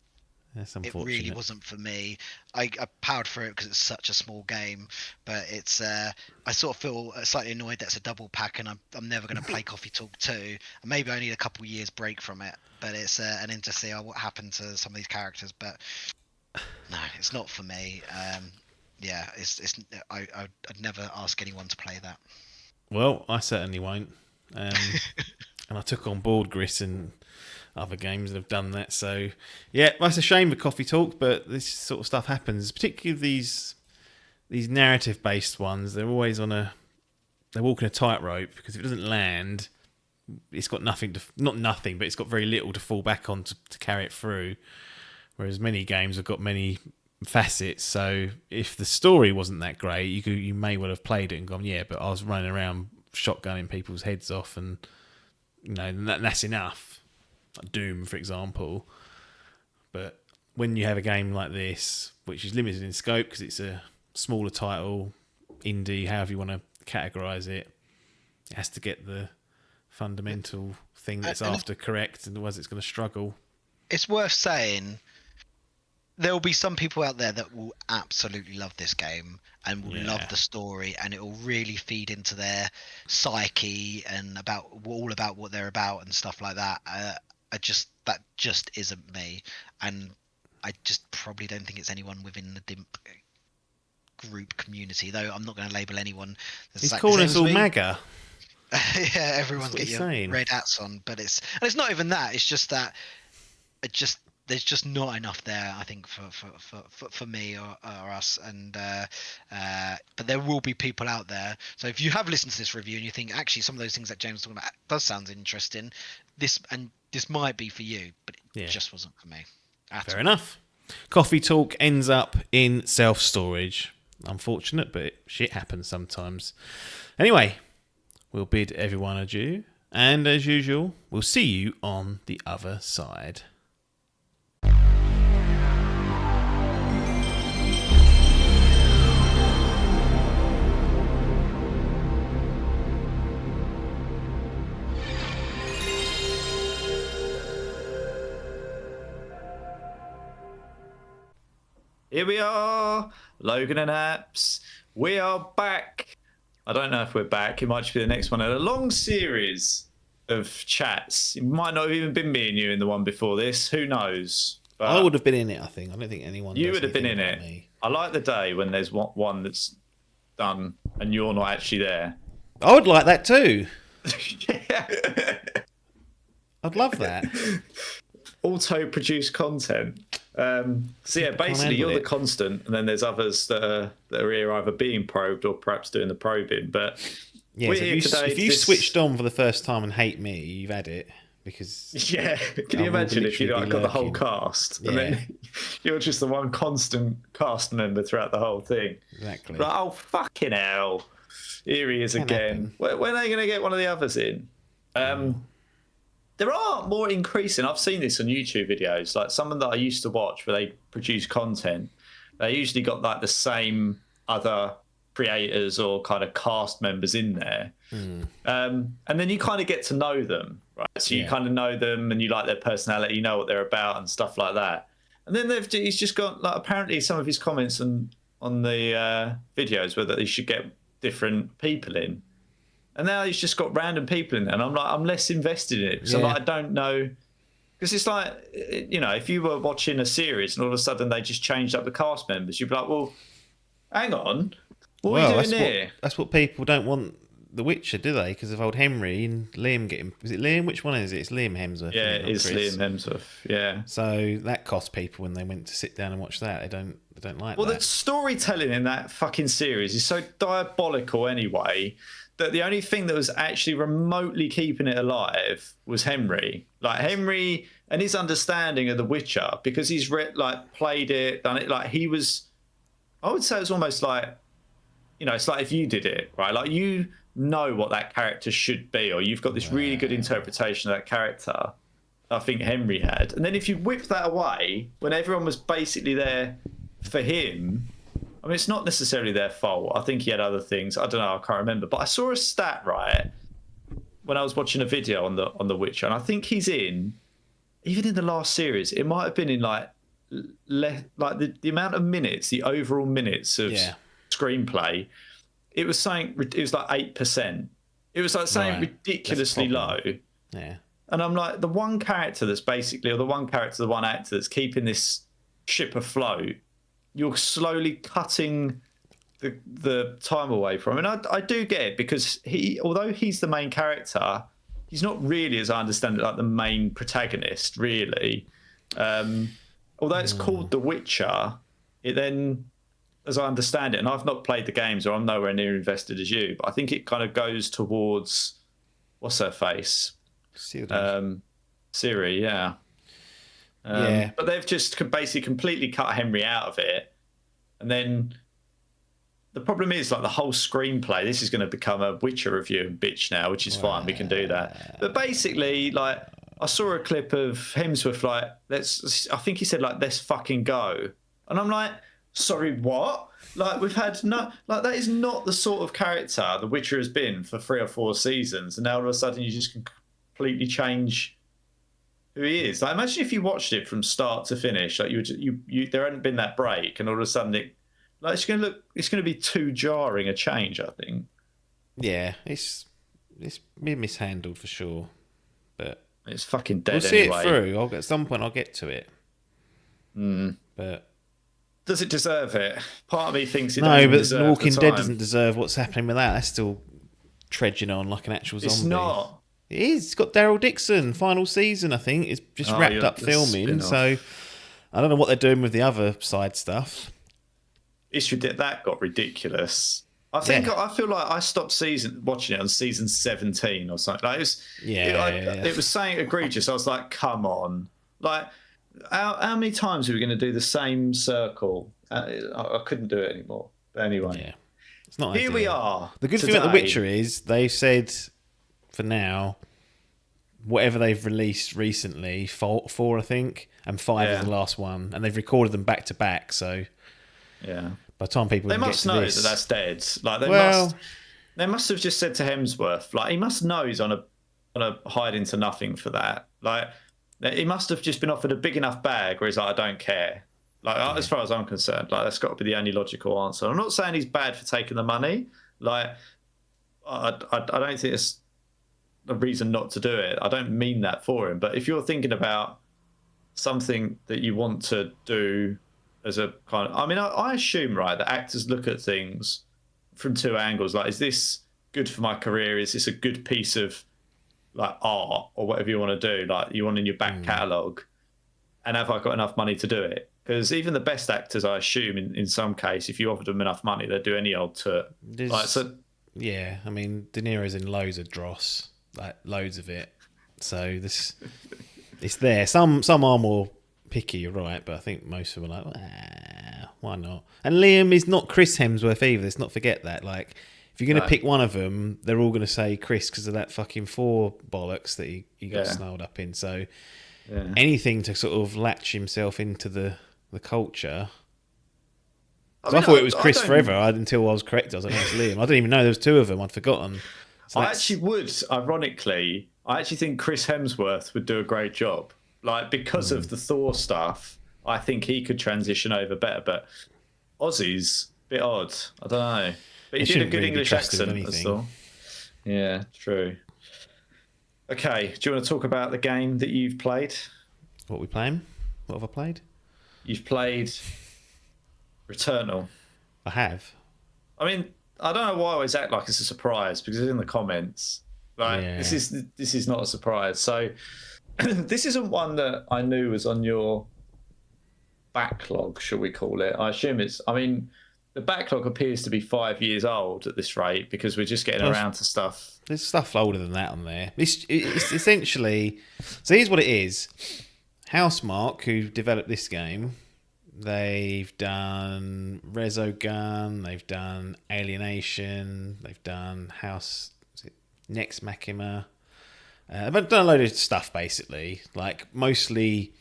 That's It unfortunate. really wasn't for me. I powered through it because it's such a small game, but it's I sort of feel slightly annoyed that it's a double pack, and I'm never going to play Coffee Talk 2. And maybe I need a couple of years break from it, but it's an interesting what happened to some of these characters. But no, it's not for me. I'd never ask anyone to play that. Well, I certainly won't. And I took on board Gris and other games that have done that. So, yeah, that's a shame with Coffee Talk, but this sort of stuff happens. Particularly these narrative-based ones, they're always they're walking a tightrope, because if it doesn't land, it's got not nothing, but it's got very little to fall back on to carry it through. Whereas many games have got many facets. So if the story wasn't that great, you may well have played it and gone, yeah, but I was running around shotgunning people's heads off, and that's enough. Like Doom, for example. But when you have a game like this, which is limited in scope because it's a smaller title, indie, however you want to categorise it, it has to get the fundamental thing that's after correct, and otherwise it's going to struggle. It's worth saying there will be some people out there that will absolutely love this game and will love the story, and it will really feed into their psyche and all about what they're about and stuff like that. That just isn't me, and I just probably don't think it's anyone within the Dimp group community. Though I'm not going to label anyone. He's calling us all MAGA. Yeah, everyone's got your red hats on, but it's not even that. It's just that there's just not enough there, I think, for me or us. And but there will be people out there. So if you have listened to this review and you think actually some of those things that James was talking about does sound interesting, this might be for you, but it just wasn't for me. Fair enough. Coffee Talk ends up in self-storage. Unfortunate, but shit happens sometimes. Anyway, we'll bid everyone adieu, and as usual, we'll see you on the other side. Here we are, Logan and Apps. We are back. I don't know if we're back. It might just be the next one in a long series of chats. It might not have even been me and you in the one before this. Who knows? But I would have been in it, I think. I don't think anyone. You would have been in it. Me. I like the day when there's one that's done and you're not actually there. I would like that too. Yeah. I'd love that. Auto-produced content. So yeah, basically handle you're the it. constant, and then there's others that are here either being probed or perhaps doing the probing. But Yeah, we're so here today. if you switched on for the first time and hate me, you've had it. Because Yeah, can I you will imagine if you literally like be got the whole lurking. cast, and Yeah. then you're just the one constant cast member throughout the whole thing? Exactly. Like, oh fucking hell, here he is Can again. happen. When are they going to get one of the others in? There are more increasing. I've seen this on YouTube videos, like someone that I used to watch where they produce content. They usually got like the same other creators or kind of cast members in there. And then you kind of get to know them, right? So you Yeah. kind of know them and you like their personality, you know what they're about and stuff like that. And then he's just got like apparently some of his comments on the videos were that he should get different people in. And now he's just got random people in there, and I'm like, I'm less invested in it because I'm Yeah. like, I don't know, because it's like, you know, if you were watching a series and all of a sudden they just changed up the cast members, you'd be like, well, hang on, what are you doing here? That's what people don't want The Witcher, do they? Because of old Henry and Liam getting... Is it Liam? Which one is it? It's Liam Hemsworth. Yeah, isn't it is not Chris? Liam Hemsworth. Yeah. So that cost people when they went to sit down and watch that. They don't like Well, that. the storytelling in that fucking series is so diabolical anyway that the only thing that was actually remotely keeping it alive was Henry. Like Henry and his understanding of The Witcher, because he's played it, done it. Like he was, I would say it was almost like, you know, it's like if you did it, right? Like you know what that character should be, or you've got this really good interpretation of that character. I think Henry had. And then if you whip that away when everyone was basically there for him, I mean, it's not necessarily their fault. I think he had other things. I don't know. I can't remember. But I saw a stat, right, when I was watching a video on the Witcher, and I think he's in, even in the last series, it might have been in like the amount of minutes, the overall minutes of screenplay. It was saying it was like 8%. It was like saying ridiculously low. Yeah. And I'm like, the one character that's basically, or the one actor that's keeping this ship afloat, you're slowly cutting the time away from. And I do get it, because although he's the main character, he's not really, as I understand it, like the main protagonist, really. Although it's called The Witcher, it then, as I understand it, and I've not played the games, or I'm nowhere near invested as you, but I think it kind of goes towards, what's her face? Siri, yeah. But they've just basically completely cut Henry out of it. And then the problem is, like, the whole screenplay, this is going to become a Witcher review and bitch now, which is fine, we can do that. But basically, like, I saw a clip of Hemsworth, like, I think he said, like, let's fucking go. And I'm like, sorry, what? Like, we've had that is not the sort of character The Witcher has been for 3 or 4 seasons. And now all of a sudden you just completely change who he is. Like, imagine if you watched it from start to finish, like you there hadn't been that break, and all of a sudden it's going to be too jarring a change, I think. Yeah, it's been mishandled for sure, but it's fucking dead. We'll see anyway. it through. At some point I'll get to it. But does it deserve it? Part of me thinks it no, doesn't but deserve The Walking the Dead time. doesn't deserve what's happening with that. That's still trudging on like an actual zombie. It's not. It is. It's got Daryl Dixon. Final season, I think. It's just wrapped up the filming. spin-off. So I don't know what they're doing with the other side stuff. That got ridiculous. I feel like I stopped watching it on season 17 or something. Like it was saying egregious. I was like, come on. Like, how many times are we going to do the same circle? I couldn't do it anymore. But anyway. Yeah. It's not Here ideal. we are. The good thing about The Witcher is they've said, for now, whatever they've released recently, four I think, and 5 is the last one, and they've recorded them back to back. So yeah, by the time people they can must get to know this, that that's dead. Like they must have just said to Hemsworth, like, he must know he's on a hide into nothing for that. Like, he must have just been offered a big enough bag where he's like, I don't care. Like, as far as I'm concerned, like, that's got to be the only logical answer. I'm not saying he's bad for taking the money. Like, I don't think it's a reason not to do it. I don't mean that for him. But if you're thinking about something that you want to do as a kind of, I mean, I assume, right, that actors look at things from 2 angles. Like, is this good for my career is it's a good piece of like art or whatever you want to do, like you want in your back catalogue, and have I got enough money to do it? Because even the best actors, I assume, in some case, if you offered them enough money, they'd do any old tour. Yeah, I mean, De Niro's in loads of dross, like loads of it. So it's there. Some are more picky, you're right, but I think most of them are like, why not? And Liam is not Chris Hemsworth either. Let's not forget that. Like, if you're going to pick one of them, they're all going to say Chris because of that fucking 4 bollocks that he got snarled up in. So anything to sort of latch himself into the culture. I thought it was Chris forever until I was corrected. I was like, no, it's Liam. I didn't even know there was 2 of them. I'd forgotten. So I actually would, ironically, I actually think Chris Hemsworth would do a great job. Like, because of the Thor stuff, I think he could transition over better. But Ozzy's a bit odd. I don't know. But he did a good English accent as well. Yeah, true. Okay, do you want to talk about the game that you've played? What we playing? What have I played? You've played Returnal. I have. I mean, I don't know why I always act like it's a surprise because it's in the comments. Like, this is not a surprise. So this isn't one that I knew was on your backlog, shall we call it? I assume it's. I mean, the backlog appears to be 5 years old at this rate because we're just getting around to stuff. There's stuff older than that on there. It's essentially. So here's what it is. Housemarque, who developed this game, they've done Resogun, they've done Alienation, they've done Next Machina. They've done a load of stuff basically, like mostly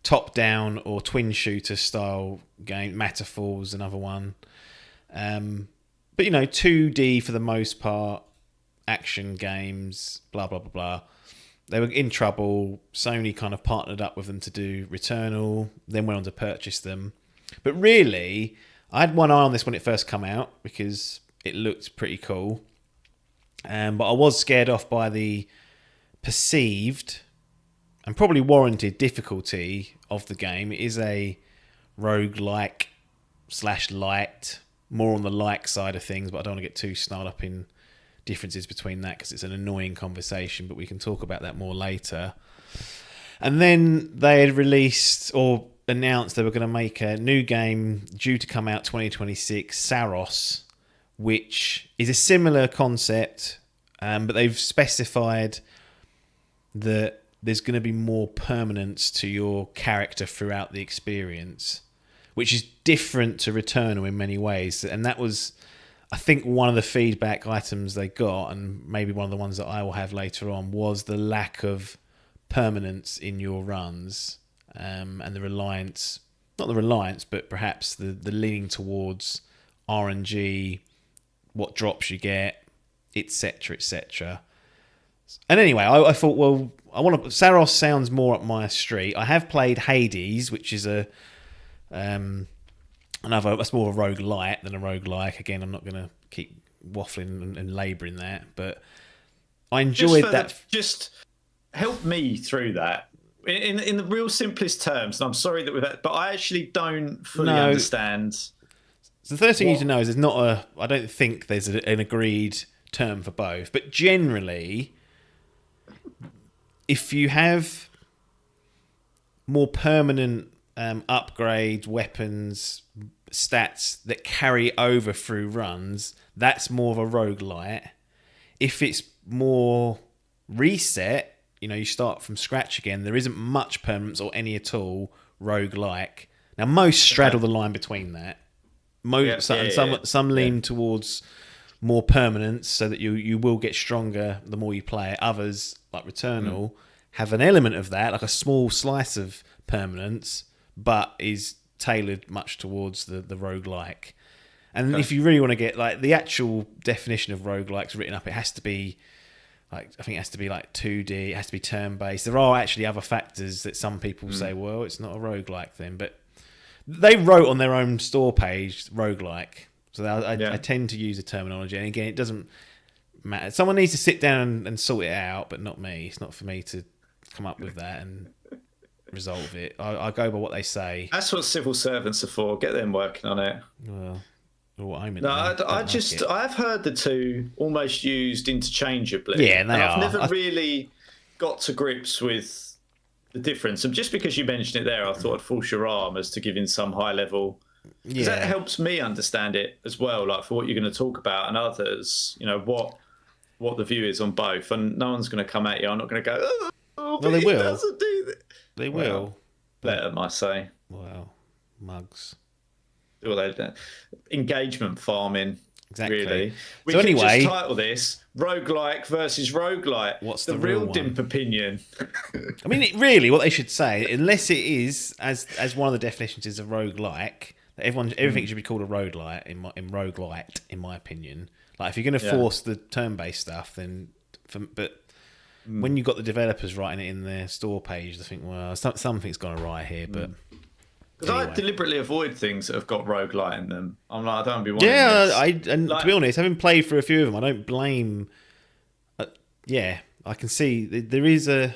top-down or twin shooter style game. Matterfall's another one, but 2D for the most part, action games. Blah blah blah blah. They were in trouble. Sony kind of partnered up with them to do Returnal, then went on to purchase them. But really, I had one eye on this when it first came out because it looked pretty cool. But I was scared off by the perceived and probably warranted difficulty of the game. It is a roguelike / light, more on the like side of things, but I don't want to get too snarled up in differences between that because it's an annoying conversation, but we can talk about that more later. And then they had released or announced they were going to make a new game due to come out 2026, Saros, which is a similar concept, but they've specified that there's going to be more permanence to your character throughout the experience, which is different to Returnal in many ways. And that was, I think, one of the feedback items they got, and maybe one of the ones that I will have later on, was the lack of permanence in your runs, and the reliance, not the reliance, but perhaps the leaning towards RNG, what drops you get, etc., etc. And anyway, I thought, well, Saros sounds more up my street. I have played Hades, which is that's more of a roguelite than a roguelike. Again, I'm not going to keep waffling and labouring that, but I enjoyed that. Just help me through that in the real simplest terms. And I'm sorry that but I actually don't fully understand. So the first thing you need to know is I don't think there's an agreed term for both, but generally, if you have more permanent upgrades, weapons, stats that carry over through runs, that's more of a roguelite. If it's more reset, you start from scratch again, there isn't much permanence or any at all, roguelike. Now, most straddle the line between that. Some lean towards more permanence so that you will get stronger the more you play it. Others, like Returnal, have an element of that, like a small slice of permanence, but is tailored much towards the roguelike. And if you really want to get like the actual definition of roguelikes written up, it has to be like, I think it has to be like 2D, it has to be turn-based. There are actually other factors that some people say, well, it's not a roguelike then, but they wrote on their own store page roguelike. So I tend to use the terminology. And again, it doesn't matter. Someone needs to sit down and sort it out, but not me. It's not for me to come up with that and resolve it. I go by what they say. That's what civil servants are for. Get them working on it. Well, Or I meant No, they don't like it. I've heard the two almost used interchangeably. Yeah, they and are. I've never really got to grips with the difference. And just because you mentioned it there, I thought I'd force your arm as to giving some high level. Because that helps me understand it as well, like for what you're going to talk about and others, you know, what the view is on both. And no one's going to come at you. I'm not going to go, oh, Well, they will. doesn't do that. They Well, will. let them, I say. Well, mugs. Well, engagement farming. Exactly. Really. We So can anyway, just title this Roguelike versus Roguelite. What's the the real real one? Dimp opinion? I mean, really, what they should say, unless it is as one of the definitions is a roguelike, that everything should be called a roguelite in roguelite, in my opinion. Like if you're going to force the turn-based stuff, then when you've got the developers writing it in their store page, I think, well, something's gone awry here, but. Because Anyway. I deliberately avoid things that have got roguelite in them. I'm like, I don't want to be one of this. To be honest, having played through a few of them, I don't blame. I can see there's a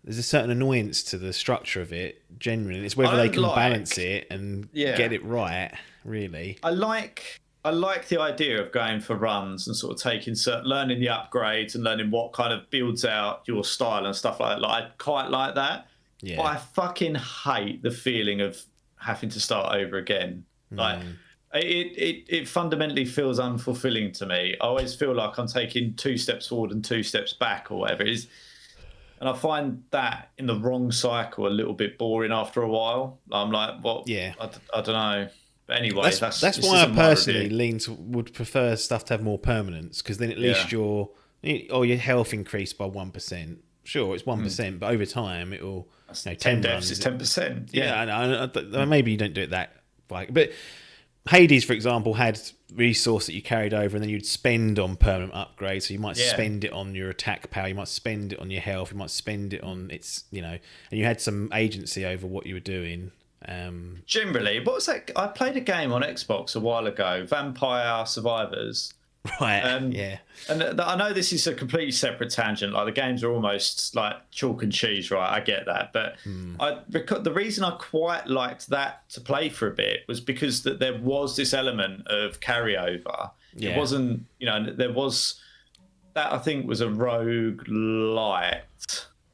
certain annoyance to the structure of it. Generally, it's whether they can balance it and get it right. Really, I like the idea of going for runs and sort of learning the upgrades and learning what kind of builds out your style and stuff like that. Like, I quite like that. yeah. But I fucking hate the feeling of having to start over again. Like it fundamentally feels unfulfilling to me. I always feel like I'm taking 2 steps forward and 2 steps back or whatever it is. And I find that in the wrong cycle a little bit boring after a while. I'm like, well, Yeah. I don't know. But anyway, that's why I personally would prefer stuff to have more permanence, because then at least your health increased by 1%. Sure, it's 1%, but over time it will. 10 deaths is 10%. Yeah, I maybe you don't do it that like, but Hades, for example, had resource that you carried over, and then you'd spend on permanent upgrades. So you might spend it on your attack power, you might spend it on your health, you might spend it on and you had some agency over what you were doing. Generally, what was that? I played a game on Xbox a while ago, Vampire Survivors. Right. Yeah. And I know this is a completely separate tangent. Like the games are almost like chalk and cheese, right? I get that, but the reason I quite liked that to play for a bit was because that there was this element of carryover. Yeah. It wasn't, there was that I think was a roguelite,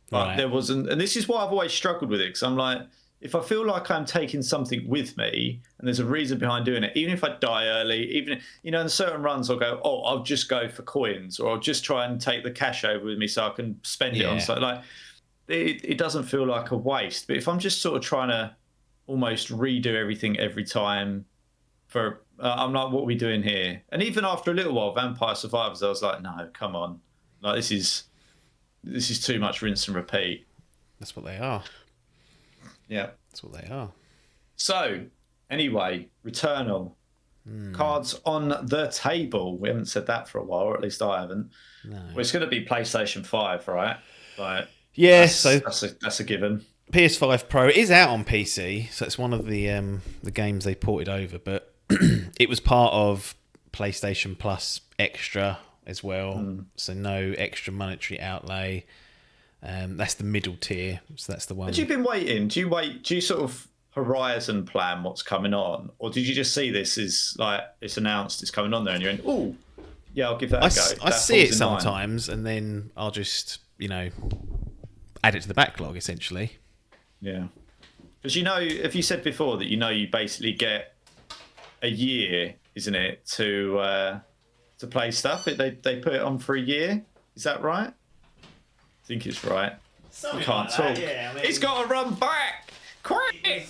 but there wasn't. And this is why I've always struggled with it, because I'm like, if I feel like I'm taking something with me and there's a reason behind doing it, even if I die early, even, in certain runs I'll go, I'll just go for coins, or I'll just try and take the cash over with me so I can spend it on something. Like, it doesn't feel like a waste. But if I'm just sort of trying to almost redo everything every time I'm like, what are we doing here? And even after a little while, Vampire Survivors, I was like, no, come on. Like, this is too much rinse and repeat. That's what they are. Yeah. That's what they are. So, anyway, Returnal. Cards on the table. We haven't said that for a while, or at least I haven't. No. Well, it's going to be PlayStation 5, right? Like, yeah, that's a given. PS5 Pro is out on PC, so it's one of the games they ported over, but it was part of PlayStation Plus Extra as well, so no extra monetary outlay. That's the middle tier, so that's the one. Had you been waiting? Do you sort of horizon plan what's coming on, or did you just see this as like it's announced it's coming on there and you're in, oh yeah, I'll give that a go? I see it sometimes, and then I'll just add it to the backlog essentially. Yeah, because if you said before that you basically get a year, isn't it, to play stuff? They put it on for a year. Is that right? I think it's right. Something I can't like talk. that, yeah, I mean, He's got to run back. Quick!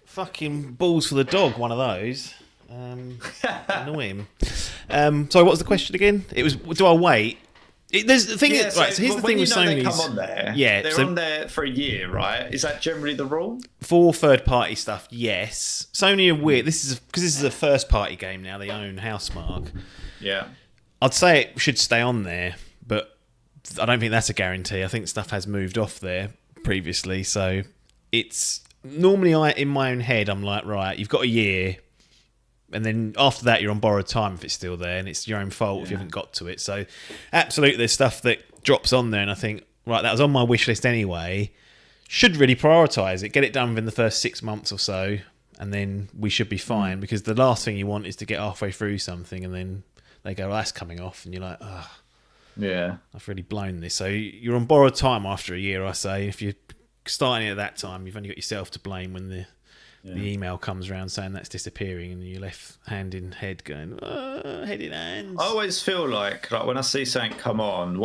Fucking balls for the dog, one of those. Annoy him. Sorry, what was the question again? It was, do I wait? There's the thing. Yeah, right, so here's the thing with Sony's. They come on there. Yeah, they're on there for a year, right? Is that generally the rule? For third-party stuff, yes. Sony are weird. This is a first-party game now. They own Housemarque. Yeah. I'd say it should stay on there, but I don't think that's a guarantee. I think stuff has moved off there previously, so it's normally in my own head I'm like, right, you've got a year, and then after that you're on borrowed time if it's still there, and it's your own fault if you haven't got to it. So absolutely, there's stuff that drops on there, and I think, right, that was on my wish list anyway. Should really prioritise it, get it done within the first 6 months or so, and then we should be fine. Because the last thing you want is to get halfway through something and then they go, that's coming off, and you're like, oh, Yeah. I've really blown this. So you're on borrowed time after a year, I say. If you're starting at that time, you've only got yourself to blame when the email comes around saying that's disappearing, and you're left hand in head going, head in hands. I always feel like when I see something come on,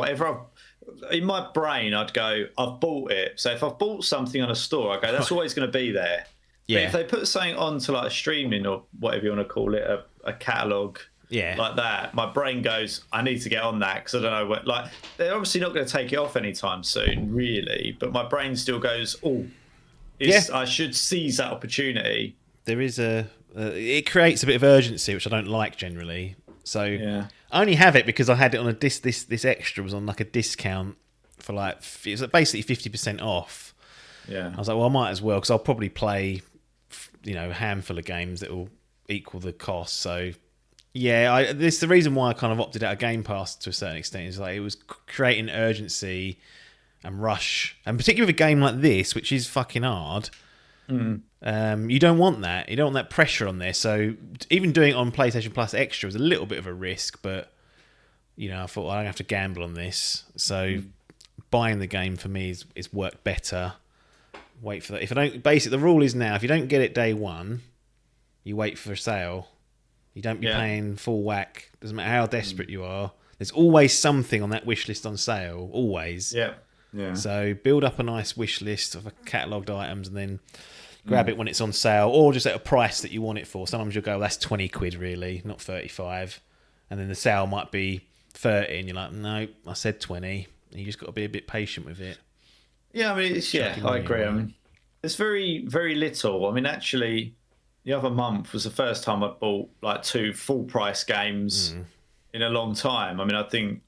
in my brain, I'd go, I've bought it. So if I've bought something on a store, I go, that's always going to be there. Yeah. But if they put something on to like a streaming or whatever you want to call it, a catalogue like that, my brain goes, I need to get on that because I don't know what. Like, they're obviously not going to take it off anytime soon, really. But my brain still goes, I should seize that opportunity. There is it creates a bit of urgency, which I don't like generally. So I only have it because I had it on a this extra was on like a discount for like, it was basically 50% off. Yeah. I was like, well, I might as well, because I'll probably play, a handful of games that will equal the cost. So this the reason why I kind of opted out of Game Pass to a certain extent, is like it was creating urgency and rush, and particularly with a game like this, which is fucking hard. You don't want that. You don't want that pressure on there. So even doing it on PlayStation Plus Extra was a little bit of a risk, but I thought I don't have to gamble on this. So buying the game for me is worked better. Wait for that. If I don't, basically the rule is now, if you don't get it day one, you wait for a sale. You don't be paying full whack. Doesn't matter how desperate you are. There's always something on that wish list on sale. Always. Yeah. Yeah. So build up a nice wish list of catalogued items and then grab it when it's on sale, or just at a price that you want it for. Sometimes you'll go, that's 20 quid really, not 35. And then the sale might be 30 and you're like, no, I said 20. And you just got to be a bit patient with it. Yeah, I mean, I agree. I mean, it's very, very little. I mean, actually, the other month was the first time I bought like 2 full price games in a long time. I mean, I think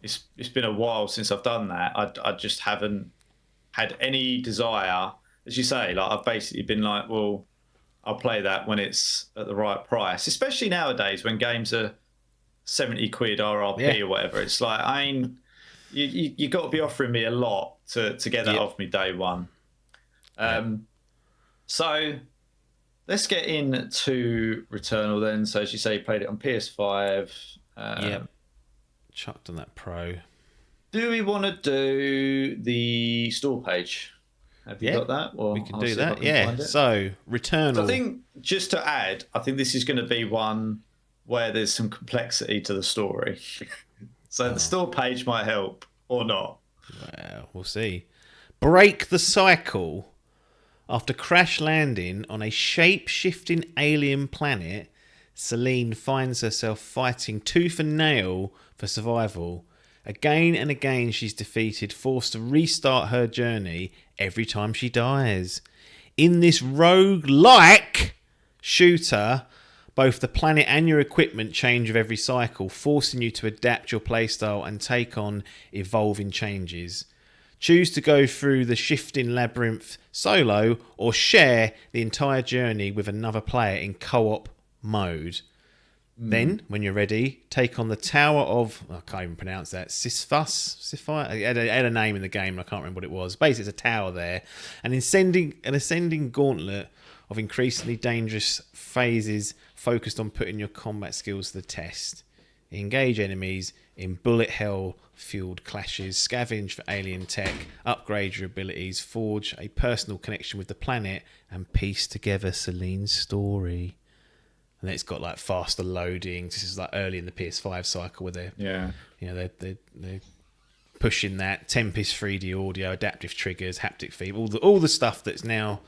it's been a while since I've done that. I just haven't had any desire, as you say. Like, I've basically been like, well, I'll play that when it's at the right price, especially nowadays when games are 70 quid RRP or whatever. It's like, you got to be offering me a lot to get that off me day one. So let's get into Returnal then. So as you say, you played it on PS5. Chucked on that Pro. Do we want to do the store page? Have you got that? Or we can do that. Yeah. So Returnal. So I think, just to add, I think this is going to be one where there's some complexity to the story. So the store page might help or not. Well, we'll see. Break the cycle. After crash landing on a shape-shifting alien planet, Celine finds herself fighting tooth and nail for survival. Again and again she's defeated, forced to restart her journey every time she dies. In this roguelike shooter, both the planet and your equipment change with every cycle, forcing you to adapt your playstyle and take on evolving changes. Choose to go through the shifting labyrinth solo or share the entire journey with another player in co-op mode. Then, when you're ready, take on the Tower of... I can't even pronounce that. Sisyphus? It had a name in the game, and I can't remember what it was. Basically, it's a tower there. An ascending gauntlet of increasingly dangerous phases focused on putting your combat skills to the test. Engage enemies in bullet hell-fueled clashes, scavenge for alien tech, upgrade your abilities, forge a personal connection with the planet, and piece together Celine's story. And it's got like faster loading. This is like early in the PS5 cycle where they're pushing that Tempest 3D audio, adaptive triggers, haptic feedback, all the stuff that's now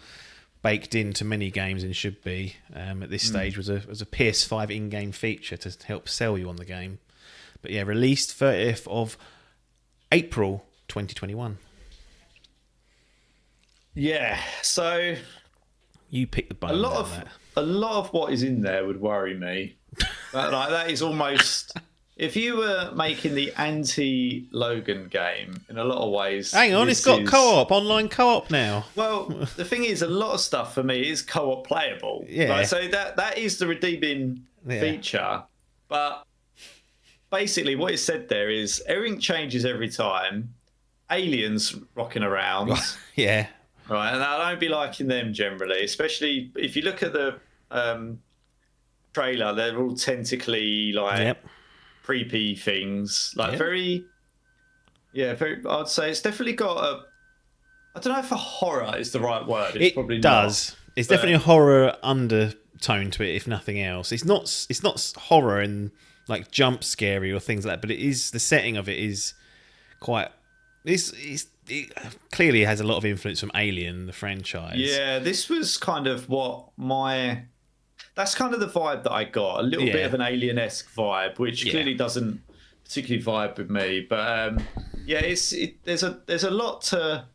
baked into many games and should be at this stage was a PS5 in-game feature to help sell you on the game. But yeah, released 30th of April 2021. Yeah, so you picked the bone. A lot of what is in there would worry me. That is almost... If you were making the anti-Logan game, in a lot of ways... Hang on, it's got co-op, online co-op now. Well, the thing is, a lot of stuff for me is co-op playable. Yeah. Right? So that is the redeeming feature. But basically what it said there is everything changes every time. Aliens rocking around. Yeah. right? And I don't be liking them generally, especially if you look at the trailer. They're all tentacly, like creepy things, like very. I'd say it's definitely got a. I don't know if a horror is the right word. It's probably does. Not, it's definitely a horror undertone to it, if nothing else. It's not horror and like jump scary or things like that, but it is, the setting of it is quite. It clearly has a lot of influence from Alien, the franchise. Yeah, this was kind of that's kind of the vibe that I got. A little bit of an Alien-esque vibe, which clearly doesn't particularly vibe with me. But there's a lot to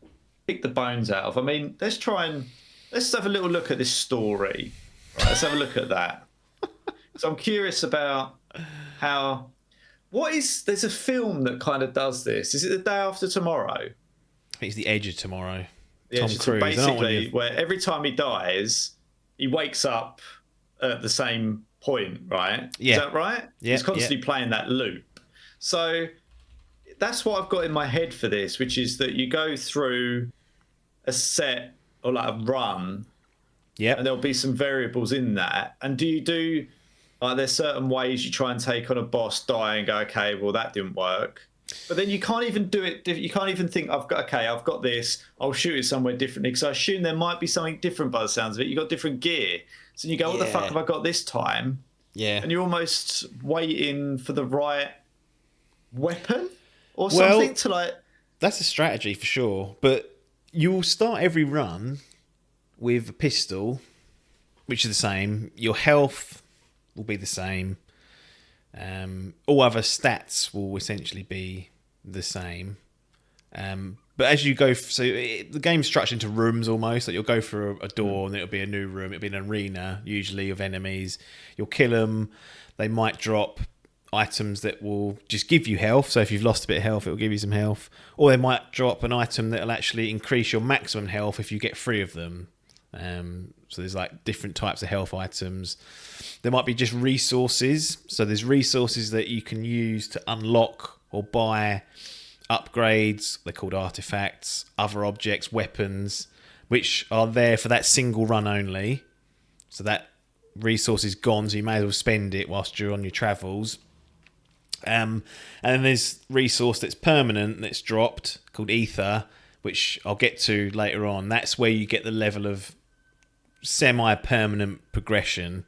pick the bones out of. I mean, let's have a little look at this story. Right, let's have a look at that. So I'm curious about there's a film that kind of does this. Is it The Day After Tomorrow? I think it's The Edge of Tomorrow. The Tom Edge Cruise. Basically, where every time he dies, he wakes up at the same point, right? Yeah. Is that right? Yeah. He's constantly playing that loop. So that's what I've got in my head for this, which is that you go through a set or like a run, and there'll be some variables in that. And do you do there's certain ways you try and take on a boss, die, and go, okay, well that didn't work. But then you can't even do it. You can't even think, I've got this. I'll shoot it somewhere differently because I assume there might be something different by the sounds of it. You got different gear, so you go, what the fuck have I got this time? Yeah, and you're almost waiting for the right weapon or something to like. That's a strategy for sure, but you will start every run with a pistol, which is the same. Your health will be the same. All other stats will essentially be the same. But as you go, the game's structured into rooms almost. Like you'll go through a door and it'll be a new room. It'll be an arena, usually, of enemies. You'll kill them. They might drop items that will just give you health. So if you've lost a bit of health, it'll give you some health. Or they might drop an item that will actually increase your maximum health if you get 3 of them. So there's like different types of health items. There might be just resources. So there's resources that you can use to unlock or buy upgrades. They're called artifacts, other objects, weapons, which are there for that single run only. So that resource is gone, so you may as well spend it whilst you're on your travels. And then there's resource that's permanent, that's dropped, called ether, which I'll get to later on. That's where you get the level of semi-permanent progression.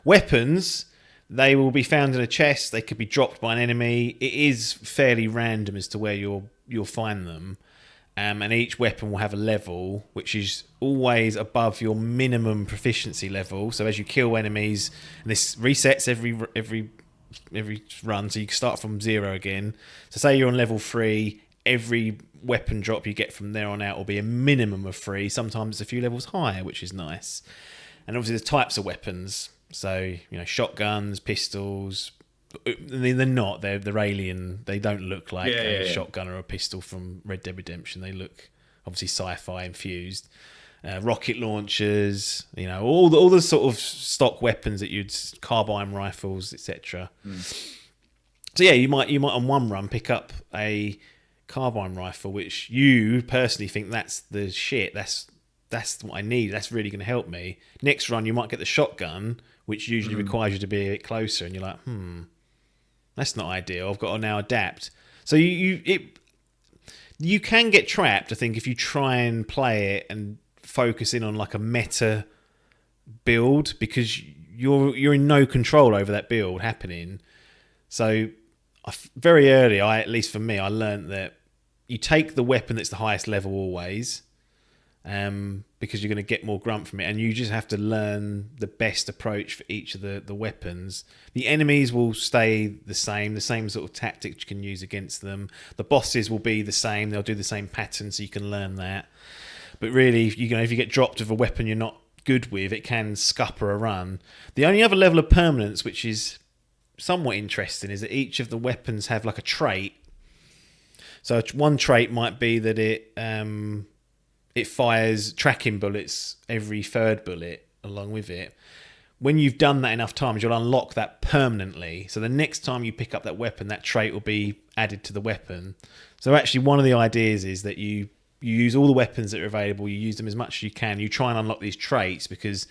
Weapons, they will be found in a chest. They could be dropped by an enemy. It is fairly random as to where you'll find them. And each weapon will have a level which is always above your minimum proficiency level. So as you kill enemies, and this resets every run, so you can start from 0 again. So say you're on level 3, every weapon drop you get from there on out will be a minimum of 3. Sometimes it's a few levels higher, which is nice. And obviously there's types of weapons. So, shotguns, pistols. They're not. They're alien. They don't look like a shotgun or a pistol from Red Dead Redemption. They look obviously sci-fi infused. Rocket launchers, all the sort of stock weapons that carbine rifles, etc. So yeah, you might on one run pick up a carbine rifle, which you personally think that's the shit. That's what I need. That's really going to help me. Next run, you might get the shotgun, which usually requires you to be a bit closer, and you're like, that's not ideal. I've got to now adapt. So you can get trapped, I think, if you try and play it and focus in on like a meta build, because you're in no control over that build happening. So very early, at least for me, I learned that you take the weapon that's the highest level always, because you're going to get more grunt from it, and you just have to learn the best approach for each of the weapons. The enemies will stay the same sort of tactics you can use against them. The bosses will be the same, they'll do the same pattern, so you can learn that. But really, if you get dropped with a weapon you're not good with, it can scupper a run. The only other level of permanence, which is somewhat interesting, is that each of the weapons have like a trait. So one trait might be that it fires tracking bullets every 3rd bullet along with it. When you've done that enough times, you'll unlock that permanently. So the next time you pick up that weapon, that trait will be added to the weapon. So actually one of the ideas is that you you use all the weapons that are available. You use them as much as you can. You try and unlock these traits, because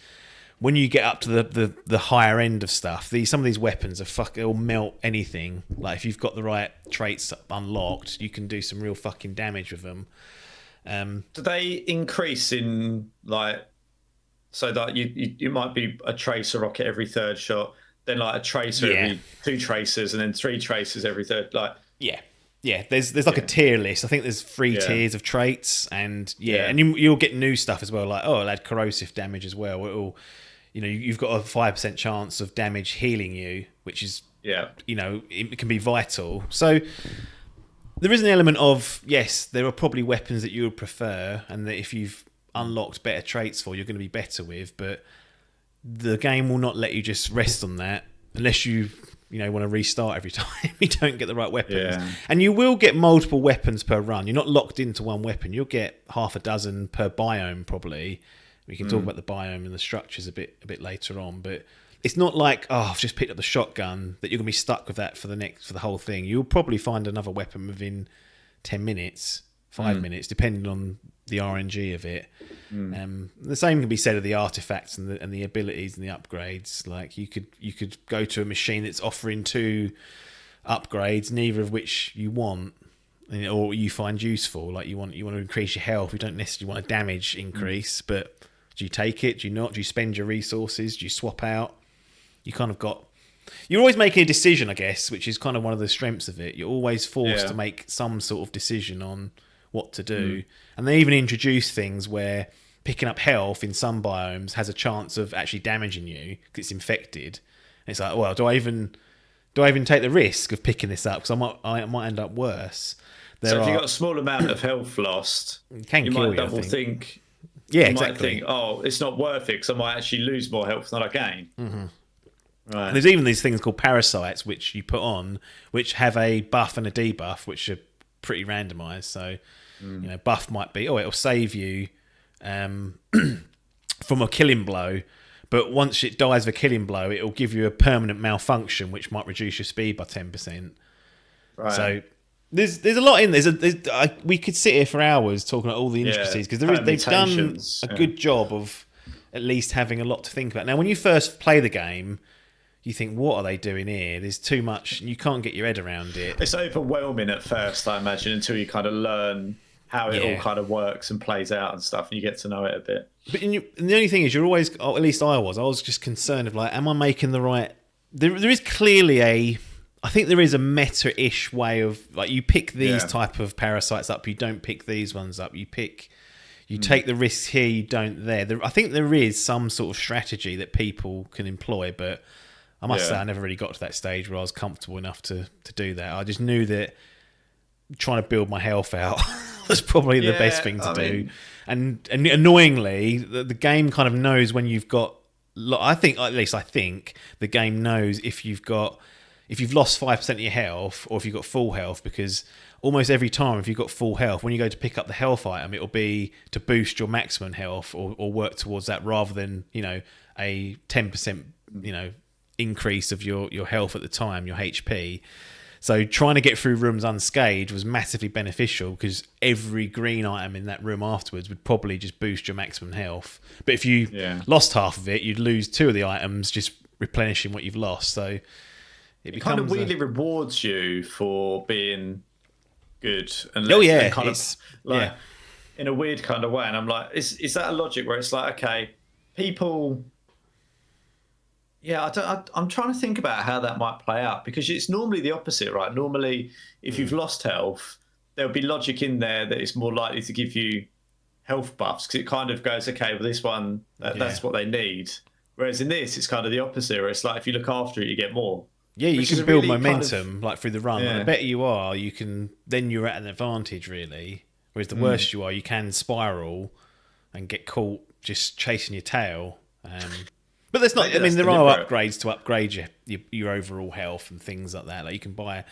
when you get up to the higher end of stuff, some of these weapons they'll melt anything. Like if you've got the right traits unlocked, you can do some real fucking damage with them. Do they increase in like, so that you might be a tracer rocket every third shot, then like a tracer every 2 tracers, and then 3 tracers every third, like yeah. There's like a tier list. I think there's 3 tiers of traits, and and you'll get new stuff as well. Like it'll add corrosive damage as well. It'll, you've got a 5% chance of damage healing you, which is it can be vital. So there is an element of, yes, there are probably weapons that you would prefer, and that if you've unlocked better traits for, you're going to be better with, but the game will not let you just rest on that unless you want to restart every time you don't get the right weapons. And you will get multiple weapons per run. You're not locked into one weapon. You'll get half a dozen per biome probably. We can talk about the biome and the structures a bit later on, but it's not like, I've just picked up the shotgun, that you're going to be stuck with that for the whole thing. You'll probably find another weapon within 10 minutes, 5 minutes, depending on the RNG of it. The same can be said of the artifacts and the abilities and the upgrades. Like you could go to a machine that's offering 2 upgrades, neither of which you want, or you find useful. Like you want to increase your health. You don't necessarily want a damage increase, but do you take it? Do you not? Do you spend your resources? Do you swap out? You're always making a decision, I guess, which is kind of one of the strengths of it. You're always forced to make some sort of decision on what to do. And they even introduce things where picking up health in some biomes has a chance of actually damaging you because it's infected. And it's like, well, do I even take the risk of picking this up? Because I might end up worse. So if you've got a small amount of health lost, you might double think. Yeah, you exactly. might think, it's not worth it because I might actually lose more health than I gain. Right. And there's even these things called parasites, which you put on, which have a buff and a debuff, which are pretty randomized. So, buff might be, it'll save you from a killing blow, but once it dies of a killing blow, it'll give you a permanent malfunction, which might reduce your speed by 10%. Right. So there's a lot in there. We could sit here for hours talking about all the intricacies, because they've done a good job of at least having a lot to think about. Now, when you first play the game, you think, what are they doing here? There's too much. You can't get your head around it. It's overwhelming at first, I imagine, until you kind of learn how it all kind of works and plays out and stuff, and you get to know it a bit. But and the only thing is, you're always, or at least I was just concerned of like, am I making the right... There is clearly I think there is a meta-ish way of, like, you pick these type of parasites up, you don't pick these ones up, you take the risks here, you don't there. I think there is some sort of strategy that people can employ, but I must say I never really got to that stage where I was comfortable enough to do that. I just knew that trying to build my health out was probably the best thing to do. And annoyingly, the game kind of knows when you've got... I think the game knows if you've lost 5% of your health, or if you've got full health, because almost every time if you've got full health, when you go to pick up the health item, it'll be to boost your maximum health or work towards that, rather than, a 10%, increase of your health at the time, your HP. So trying to get through rooms unscathed was massively beneficial, because every green item in that room afterwards would probably just boost your maximum health. But if you lost half of it, you'd lose 2 of the items, just replenishing what you've lost. So it kind of weirdly rewards you for being good, and in a weird kind of way. And I'm like, is that a logic where it's like, okay, people? Yeah, I'm trying to think about how that might play out, because it's normally the opposite, right? Normally, if you've lost health, there'll be logic in there that it's more likely to give you health buffs, because it kind of goes, okay, well, this one, that's what they need. Whereas in this, it's kind of the opposite, where it's like, if you look after it, you get more. Yeah, you can build momentum like through the run. Yeah. Like, the better you are, you're at an advantage, really. Whereas the worse you are, you can spiral and get caught just chasing your tail. But there's not. There are upgrades to upgrade your overall health and things like that. Like you can buy,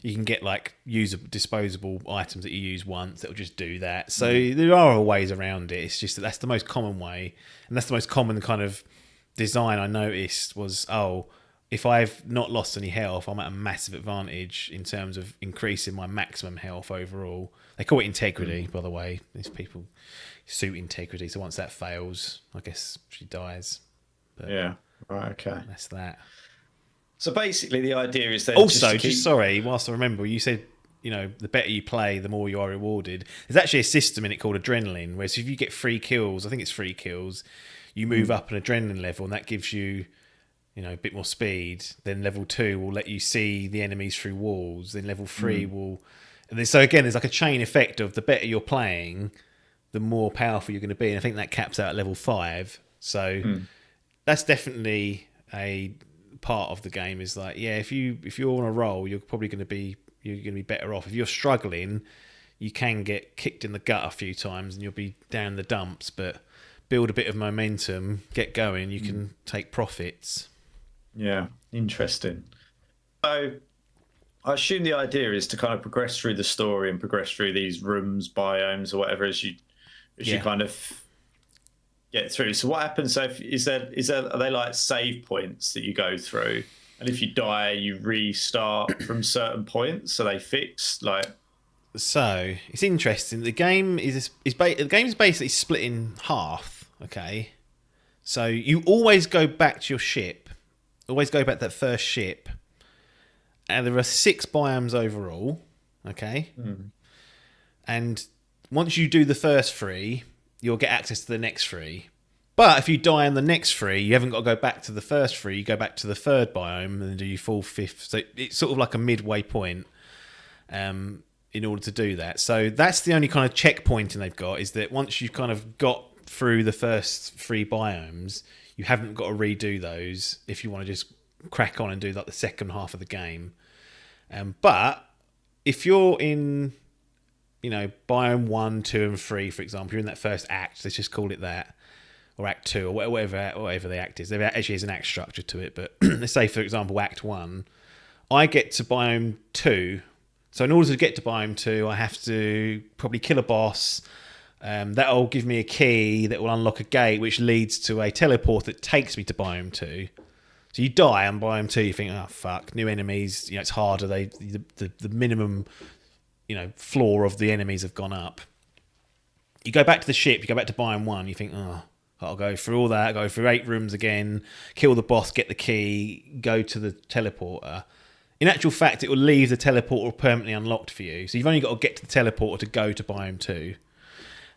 you can get like disposable items that you use once that'll just do that. So there are ways around it. It's just that's the most common way, and that's the most common kind of design I noticed was, if I've not lost any health, I'm at a massive advantage in terms of increasing my maximum health overall. They call it integrity, by the way. These people suit integrity. So once that fails, I guess she dies. But Yeah. Right. Okay. that's that. So basically, the idea is that Also, just sorry, whilst I remember, you said, the better you play, the more you are rewarded. There's actually a system in it called adrenaline, where if you get 3 kills, I think it's 3 kills, you move up an adrenaline level, and that gives you, a bit more speed. Then level 2 will let you see the enemies through walls. Then level 3 will... And then, so again, there's like a chain effect of the better you're playing, the more powerful you're going to be. And I think that caps out at level 5. So that's definitely a part of the game, is like, yeah, if you're on a roll, you're probably going to be better off. If you're struggling, you can get kicked in the gut a few times and you'll be down the dumps, but build a bit of momentum, get going, you can take profits. Yeah, interesting. So I assume the idea is to kind of progress through the story and progress through these rooms, biomes, or whatever as you kind of get through. So what happens? So are they like save points that you go through, and if you die, you restart from certain points? So they fix like. So it's interesting. The game is basically split in half. Okay, so you always go back to your ship, always go back to that first ship, and there are 6 biomes overall. Okay, and once you do the first 3, you'll get access to the next 3. But if you die on the next 3, you haven't got to go back to the first 3. You go back to the 3rd biome and then do your 4th, 5th. So it's sort of like a midway point in order to do that. So that's the only kind of checkpointing they've got, is that once you've kind of got through the first 3 biomes, you haven't got to redo those if you want to just crack on and do like the second half of the game. But if you're in, biome 1, 2, and 3, for example, you're in that first act, let's just call it that, or act 2, or whatever the act is. There actually is an act structure to it, but let's say, for example, act 1, I get to biome 2. So in order to get to biome 2, I have to probably kill a boss. That'll give me a key that will unlock a gate, which leads to a teleport that takes me to biome 2. So you die on biome 2, you think, oh fuck, new enemies, it's harder. The minimum, floor of the enemies have gone up. You go back to the ship, you go back to biome 1, you think, oh, I'll go through all that, go through 8 rooms again, kill the boss, get the key, go to the teleporter. In actual fact, it will leave the teleporter permanently unlocked for you. So you've only got to get to the teleporter to go to biome 2.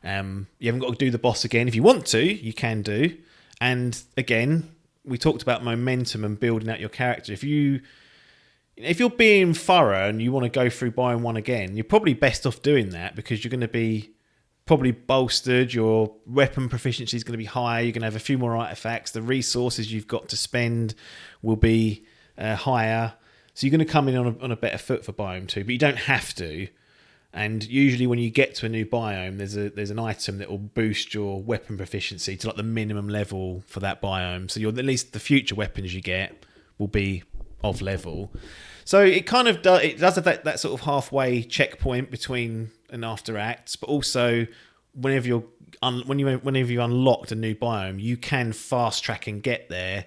You haven't got to do the boss again. If you want to, you can do. And again, we talked about momentum and building out your character. If you're being thorough and you want to go through biome 1 again, you're probably best off doing that, because you're going to be probably bolstered. Your weapon proficiency is going to be higher. You're going to have a few more artifacts. The resources you've got to spend will be higher. So you're going to come in on a better foot for biome 2, but you don't have to. And usually when you get to a new biome, there's an item that will boost your weapon proficiency to like the minimum level for that biome. So at least the future weapons you get will be of level. So it kind of does have that sort of halfway checkpoint between and after acts, but also whenever you unlocked a new biome, you can fast track and get there.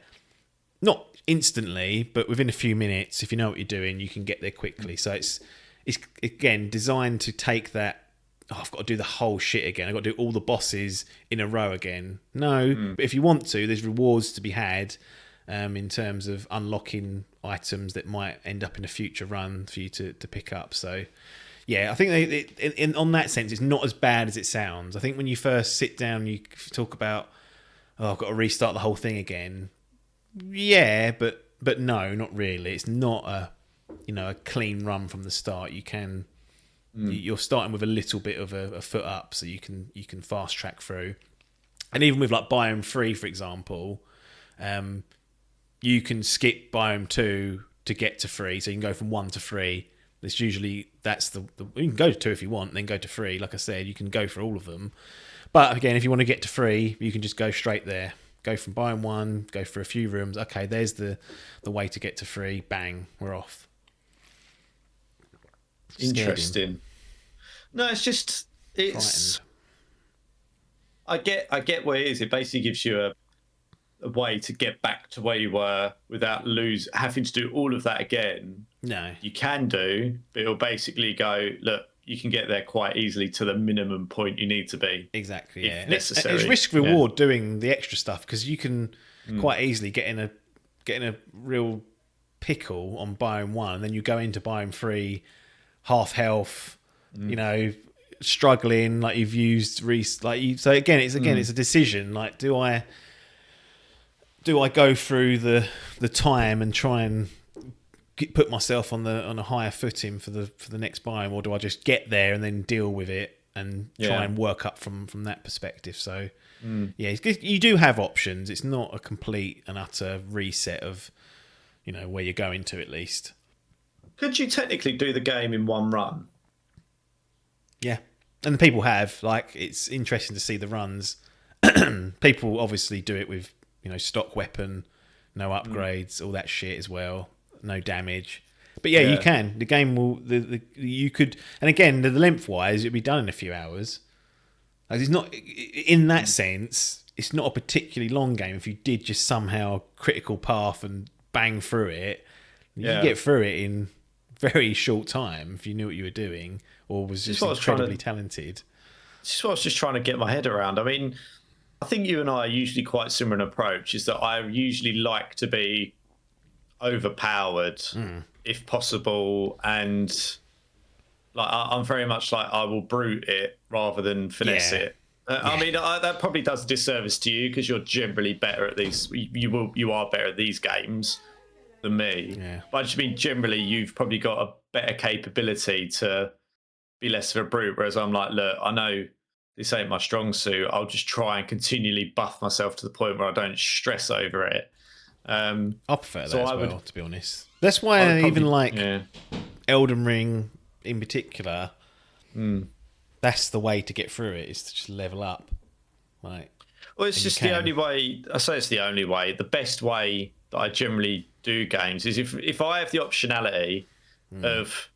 Not instantly, but within a few minutes. If you know what you're doing, you can get there quickly. So it's again designed to take that, I've got to do the whole shit again, I've got to do all the bosses in a row again. No, but if you want to, there's rewards to be had in terms of unlocking items that might end up in a future run for you to pick up. So yeah, I think on that sense, it's not as bad as it sounds. I think when you first sit down, you talk about, I've got to restart the whole thing again. Yeah, but no, not really. It's not a clean run from the start. You can you're starting with a little bit of a foot up, so you can fast track through. And even with like biome 3, for example, you can skip biome 2 to get to 3, so you can go from 1 to 3. It's usually you can go to 2 if you want, then go to 3. Like I said, you can go for all of them. But again, if you want to get to 3, you can just go straight there. Go from biome 1, go for a few rooms. Okay, there's the way to get to 3. Bang, we're off. Interesting. No, it's Frightened. I get what it is. It basically gives you a way to get back to where you were without having to do all of that again. No. You can do, but it'll basically go, look, you can get there quite easily to the minimum point you need to be. Exactly, yeah. If necessary. It's risk reward doing the extra stuff, because you can quite easily get in a real pickle on biome 1, and then you go into biome 3, half health, you know, struggling, like you've used so again it's a decision, like do I go through the time and try and put myself on a higher footing for the next biome, or do I just get there and then deal with it and try and work up from that perspective? So yeah, you do have options. It's not a complete and utter reset of, you know, where you're going to, at least. Could you technically do the game in one run? Yeah, and the people have, like, it's interesting to see the runs. People obviously do it with, you know, stock weapon, no upgrades, all that shit as well, no damage. But yeah, you can. The game will. You could, and again, the length wise, it'd be done in a few hours. Like, it's not, in that sense, it's not a particularly long game. If you did just somehow critical path and bang through it, you could get through it in very short time if you knew what you were doing or was just incredibly talented. This is what I was just trying to get my head around. I mean, I think you and I are usually quite similar in approach, is that I usually like to be overpowered if possible, and like I'm very much like I will brute it rather than finesse it. I mean, that probably does a disservice to you because you're generally better at these. You are better at these games than me. Yeah. But I just mean generally, you've probably got a better capability to be less of a brute. Whereas I'm like, look, I know this ain't my strong suit. I'll just try and continually buff myself to the point where I don't stress over it. I prefer that as well, to be honest. That's why I even like Elden Ring in particular. That's the way to get through it, is to just level up. Like, well, it's just the only way. I say it's the only way. The best way that I generally do games is if I have the optionality of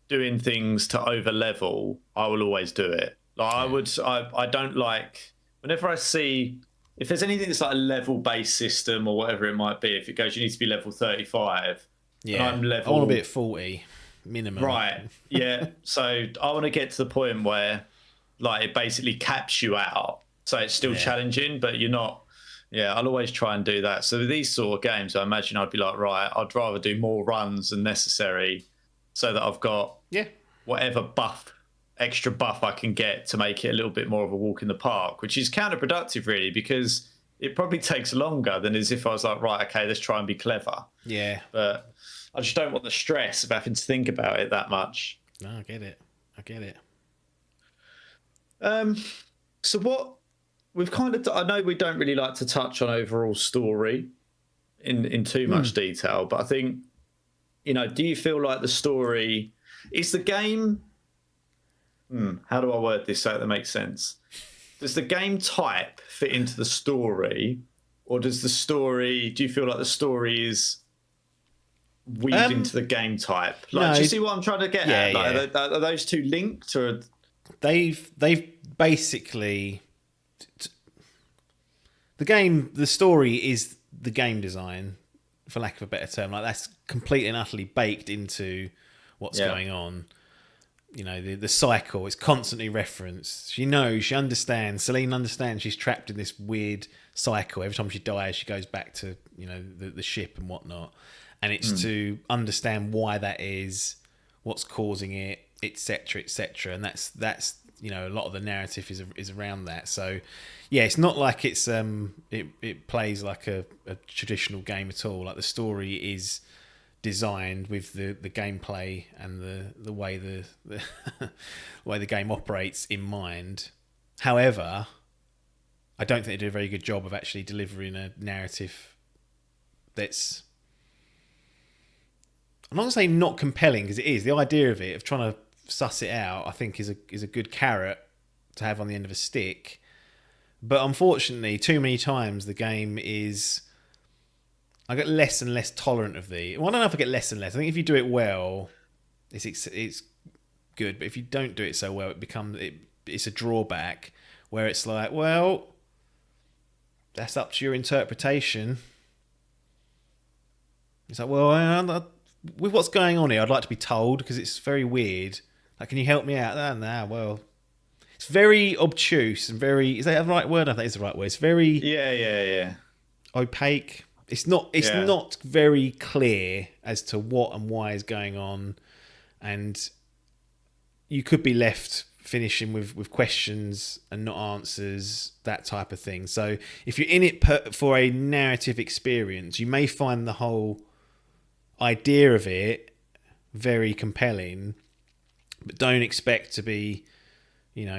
doing things to over level, I will always do it. Like I don't like, whenever I see, if there's anything that's like a level based system or whatever it might be, if it goes, you need to be level 35. Yeah, and I'm level, I want to be at 40 minimum. Right. Yeah. So I want to get to the point where, like, it basically caps you out. So it's still challenging, but you're not. Yeah, I'll always try and do that. So with these sort of games, I imagine I'd be like, right, I'd rather do more runs than necessary, so that I've got whatever extra buff I can get to make it a little bit more of a walk in the park, which is counterproductive, really, because it probably takes longer than as if I was like, right, okay, let's try and be clever. Yeah. But I just don't want the stress of having to think about it that much. No, I get it. So what we've kind of, I know we don't really like to touch on overall story in too much detail, but I think, you know, do you feel like the story is the game? How do I word this so that makes sense? Does the game type fit into the story, or do you feel like the story is weaved into the game type? Like, no, do you see what I'm trying to get at? Like, are those two linked, or they've basically the story is the game design, for lack of a better term. Like, that's completely and utterly baked into what's going on. You know, the cycle is constantly referenced. She knows, she understands. Celine understands she's trapped in this weird cycle. Every time she dies, she goes back to, you know, the ship and whatnot. And it's to understand why that is, what's causing it, etc., etc. And that's you know, a lot of the narrative is around that. So yeah, it's not like it's it plays like a traditional game at all. Like, the story is designed with the gameplay and the way the way the game operates in mind. However, I don't think they do a very good job of actually delivering a narrative that's, I'm not going to say not compelling, because it is. The idea of it, of trying to suss it out, I think is a good carrot to have on the end of a stick. But unfortunately, too many times the game is, I get less and less tolerant of the. Well, I don't know if I get less and less. I think if you do it well, it's good. But if you don't do it so well, it's a drawback, where it's like, well, that's up to your interpretation. It's like, well, with what's going on here, I'd like to be told because it's very weird. Like, can you help me out? Nah, well, it's very obtuse and very. Is that the right word? I think it's the right word. It's very Yeah. opaque. It's not very clear as to what and why is going on, and you could be left finishing with questions and not answers, that type of thing. So if you're in it for a narrative experience, you may find the whole idea of it very compelling, but don't expect to be,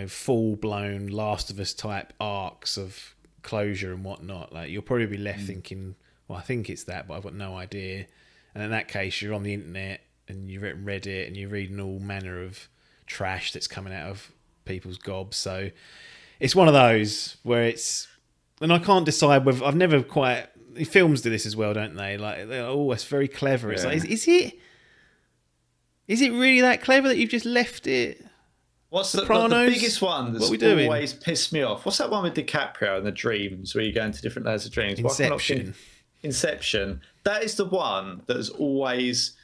full blown Last of Us type arcs of closure and whatnot. Like, you'll probably be left thinking, well, I think it's that, but I've got no idea. And in that case, you're on the internet and you've written Reddit and you're reading all manner of trash that's coming out of people's gobs. So it's one of those where and I can't decide whether I've never quite. Films do this as well, don't they? Like, it's very clever. It's like, is it really that clever that you've just left it? What's the Sopranos? biggest one that's always pissed me off? What's that one with DiCaprio and the dreams where you go into different layers of dreams? Inception. That is the one that is always.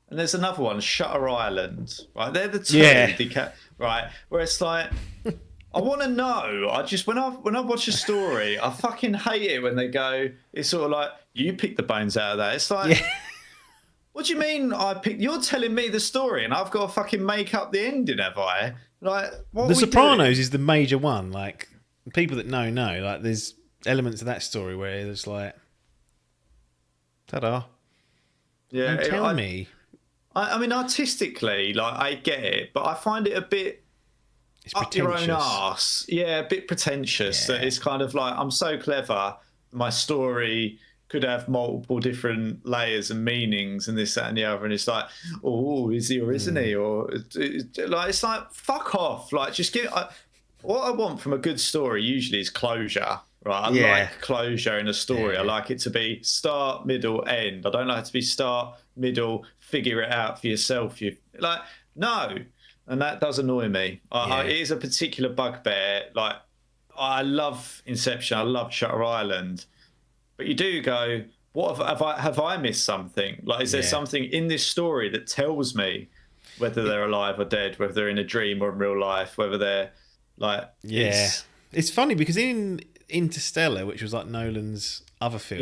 And there's another one, Shutter Island. Right, they're the two. Yeah. Right, where it's like, I want to know. I just when I watch a story, I fucking hate it when they go. It's sort of like, you pick the bones out of that. It's like, what do you mean? You're telling me the story, and I've got to fucking make up the ending, have I? Like, what? The Sopranos is the major one. Like, people that know. Like, there's elements of that story where it's like, ta-da. Yeah, Don't tell me. I mean, artistically, like, I get it, but I find it a bit up your own arse. Yeah, a bit pretentious. Yeah. That it's kind of like, I'm so clever, my story could have multiple different layers and meanings and this, that, and the other. And it's like, oh, is he or isn't he? Or like, it's like, fuck off. Like, just what I want from a good story usually is closure. Right, I like closure in a story. I like it to be start, middle, end. I don't like it to be start, middle, figure it out for yourself. No, and that does annoy me. It is a particular bugbear. Like, I love Inception, I love Shutter Island, but you do go, what have I missed something? Like, is there something in this story that tells me whether they're alive or dead, whether they're in a dream or in real life, whether they're like, It's funny because in Interstellar, which was like Nolan's other film,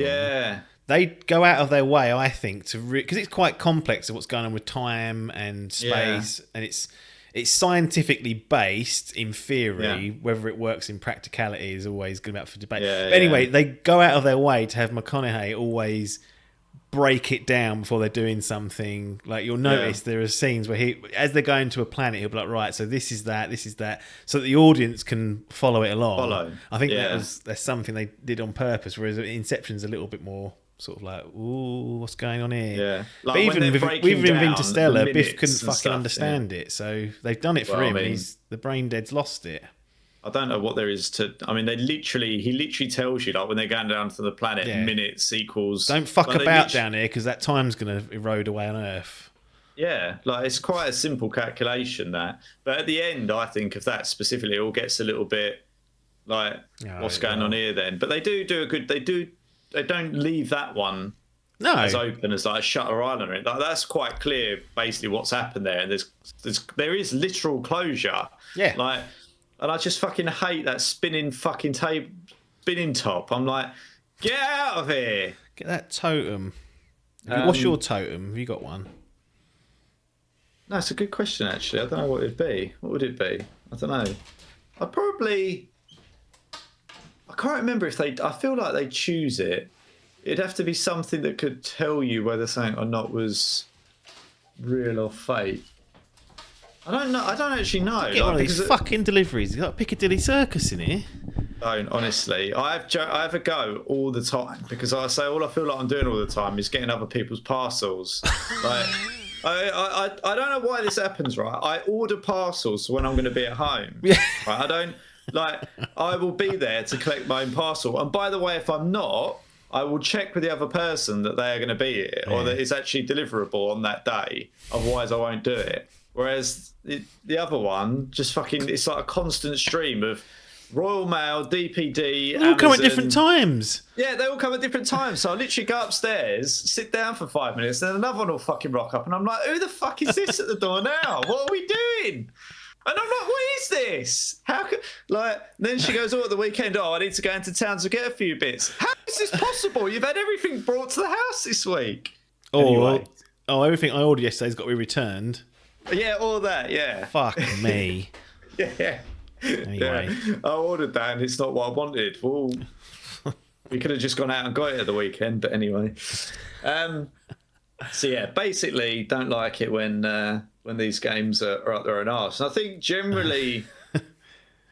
they go out of their way, I think, to because it's quite complex of what's going on with time and space, and it's scientifically based in theory. Whether it works in practicality is always good up for debate. But anyway, they go out of their way to have McConaughey always break it down before they're doing something. Like, you'll notice there are scenes where as they're going to a planet, he'll be like, right, so this is that, so that the audience can follow it along. I think that's something they did on purpose, whereas Inception's a little bit more sort of like, ooh, what's going on here? Yeah. Like, but even with Interstellar, Biff couldn't fucking stuff, understand it, so they've done it for him. I mean, the brain dead's lost it. I don't know what there is to. I mean, he literally tells you, like, when they're going down to the planet, minutes equals. Don't fuck about down here because that time's going to erode away on Earth. Yeah, like, it's quite a simple calculation, that. But at the end, I think of that specifically, it all gets a little bit like, what's going on here then? But they do a good. They don't leave that one as open as like a Shutter Island. Like, that's quite clear, basically, what's happened there. And there is literal closure. Yeah. Like. And I just fucking hate that spinning top. I'm like, get out of here. Get that totem. What's your totem? Have you got one? No, it's a good question, actually. I don't know what it'd be. What would it be? I don't know. I can't remember if I feel like they choose it. It'd have to be something that could tell you whether something or not was real or fake. I don't know. I don't actually know. Get one of these fucking deliveries. You got Piccadilly Circus in here. Don't, honestly. I have a go all the time because I say all I feel like I'm doing all the time is getting other people's parcels. Like, I don't know why this happens, right? I order parcels when I'm going to be at home. Yeah. Right? I will be there to collect my own parcel. And by the way, if I'm not, I will check with the other person that they are going to be here or that it's actually deliverable on that day. Otherwise, I won't do it. Whereas the other one, just fucking, it's like a constant stream of Royal Mail, DPD, They all come at Amazon. different times. Yeah, they all come at different times. So I literally go upstairs, sit down for 5 minutes, then another one will fucking rock up, and I'm like, who the fuck is this at the door now? What are we doing? And I'm like, what is this? How could then she goes, at the weekend, I need to go into town to get a few bits. How is this possible? You've had everything brought to the house this week. Anyway. Everything I ordered yesterday's got to be returned. Yeah, all that, yeah. Fuck me. Yeah. Anyway. Yeah. I ordered that and it's not what I wanted. Well, we could have just gone out and got it at the weekend, but anyway. So yeah, basically don't like it when these games are up their own arse. And I think generally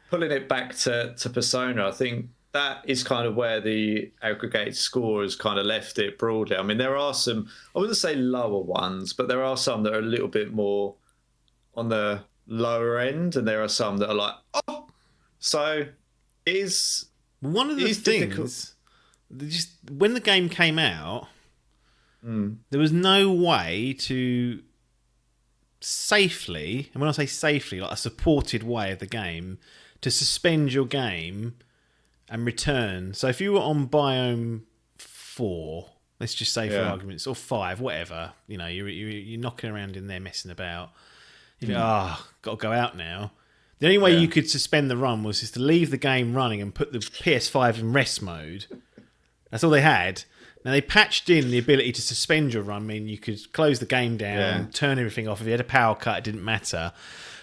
pulling it back to Persona, I think that is kind of where the aggregate score has kind of left it broadly. I mean, there are some, I wouldn't say lower ones, but there are some that are a little bit more on the lower end, and there are some that are like, oh, so is one of the things, just when the game came out, there was no way to safely, and when I say safely, like a supported way of the game, to suspend your game and return. So if you were on biome 4, let's just say for arguments, or 5, whatever, you know, you're knocking around in there messing about. You think, got to go out now. The only way you could suspend the run was just to leave the game running and put the PS5 in rest mode. That's all they had. Now, they patched in the ability to suspend your run, meaning you could close the game down, turn everything off. If you had a power cut, it didn't matter.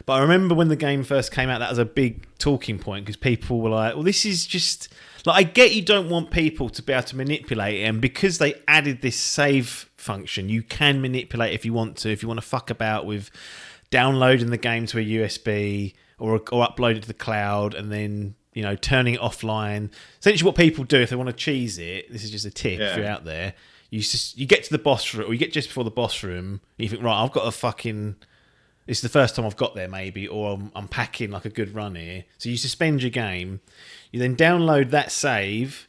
But I remember when the game first came out, that was a big talking point because people were like, well, this is just... Like, I get you don't want people to be able to manipulate it, and because they added this save function, you can manipulate if you want to. If you want to fuck about with downloading the game to a USB or upload it to the cloud and then, you know, turning it offline. Essentially what people do if they want to cheese it, this is just a tip if you're out there, you get to the boss room, or you get just before the boss room, and you think, right, I've got a fucking... It's the first time I've got there, maybe, or I'm packing like a good run here. So you suspend your game, you then download that save,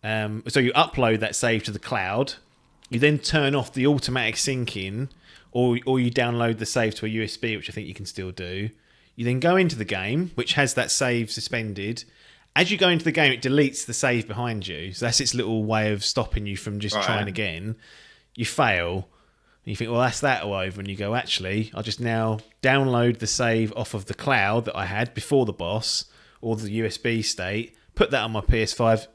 so you upload that save to the cloud, you then turn off the automatic syncing, or you download the save to a USB, which I think you can still do. You then go into the game, which has that save suspended. As you go into the game, it deletes the save behind you. So that's its little way of stopping you from just trying again. You fail. And you think, well, that's that all over. And you go, actually, I'll just now download the save off of the cloud that I had before the boss, or the USB state, put that on my PS5,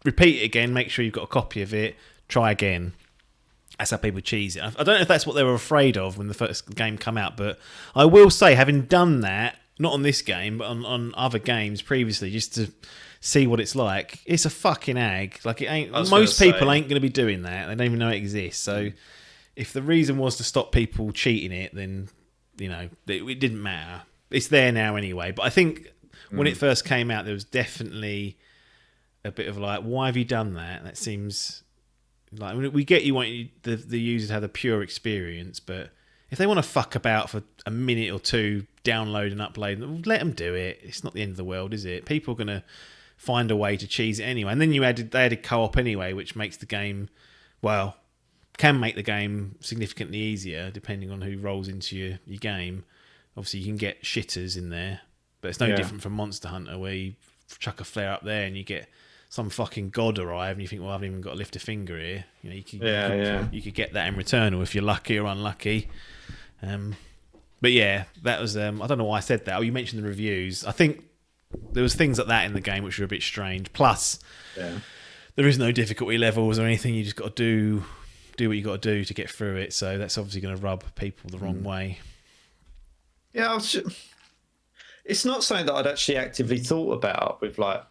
repeat it again, make sure you've got a copy of it, try again. That's how people cheese it. I don't know if that's what they were afraid of when the first game came out, but I will say, having done that, not on this game, but on other games previously, just to see what it's like, it's a fucking ag. Like, it ain't. Most people ain't going to be doing that. They don't even know it exists. So, if the reason was to stop people cheating it, then, you know, it didn't matter. It's there now anyway. But I think when it first came out, there was definitely a bit of like, why have you done that? That seems... Like, I mean, we get you want the user to have a pure experience, but if they want to fuck about for a minute or two, download and upload, let them do it. It's not the end of the world, is it? People are going to find a way to cheese it anyway. And then they added co-op anyway, which makes the game, well, can make the game significantly easier depending on who rolls into your game. Obviously, you can get shitters in there, but it's no different from Monster Hunter, where you chuck a flare up there and you get some fucking god arrive, and you think, well, I haven't even got to lift a finger here. You know, you could get that in Returnal if you're lucky or unlucky. But yeah, that was. I don't know why I said that. Oh, you mentioned the reviews. I think there was things like that in the game which were a bit strange. Plus, there is no difficulty levels or anything. You just got to do what you got to do to get through it. So that's obviously going to rub people the wrong way. Yeah, it's not something that I'd actually actively thought about with like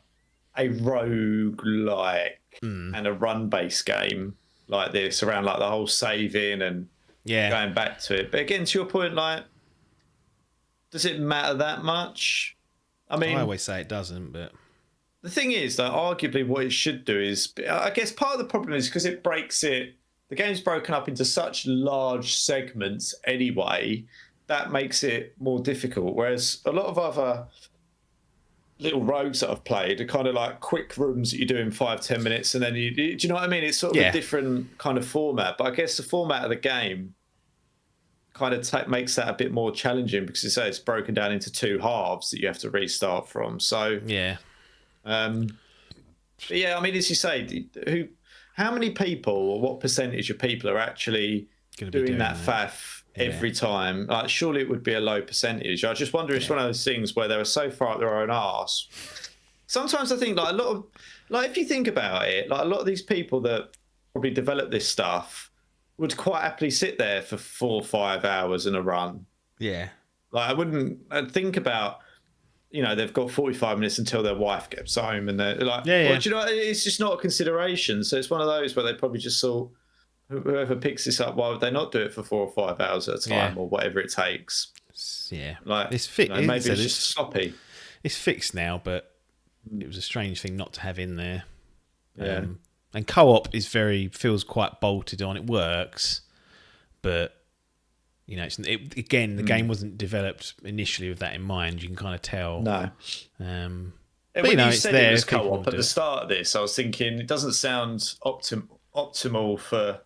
a roguelike and a run-based game like this, around like the whole saving and going back to it. But again, to your point, like, does it matter that much? I mean, I always say it doesn't, but the thing is that arguably what it should do is, I guess part of the problem is because it breaks it, the game's broken up into such large segments anyway, that makes it more difficult. Whereas a lot of other little rogues that I've played are kind of like quick rooms that you do in 5-10 minutes, and then do you know what I mean? It's sort of a different kind of format. But I guess the format of the game kind of makes that a bit more challenging because it's broken down into 2 halves that you have to restart from. So Yeah. But yeah, I mean, as you say, how many people or what percentage of people are actually doing that faff every time? Like, surely it would be a low percentage. I just wonder if it's one of those things where they're so far up their own arse. Sometimes I think, like, a lot of, like, if you think about it, like, a lot of these people that probably develop this stuff would quite happily sit there for 4 or 5 hours in a run. Yeah. Like, I'd think about, you know, they've got 45 minutes until their wife gets home, and they're like, well, do you know, it's just not a consideration. So it's one of those where they probably just thought, whoever picks this up, why would they not do it for 4 or 5 hours at a time, or whatever it takes? Yeah, like it's fixed. You know, maybe it's just sloppy. It's fixed now, but it was a strange thing not to have in there. Yeah. And co-op feels quite bolted on. It works, but you know, the game wasn't developed initially with that in mind. You can kind of tell. No. But when you know, you it's said there. It was co-op at the start of this, I was thinking it doesn't sound optimal for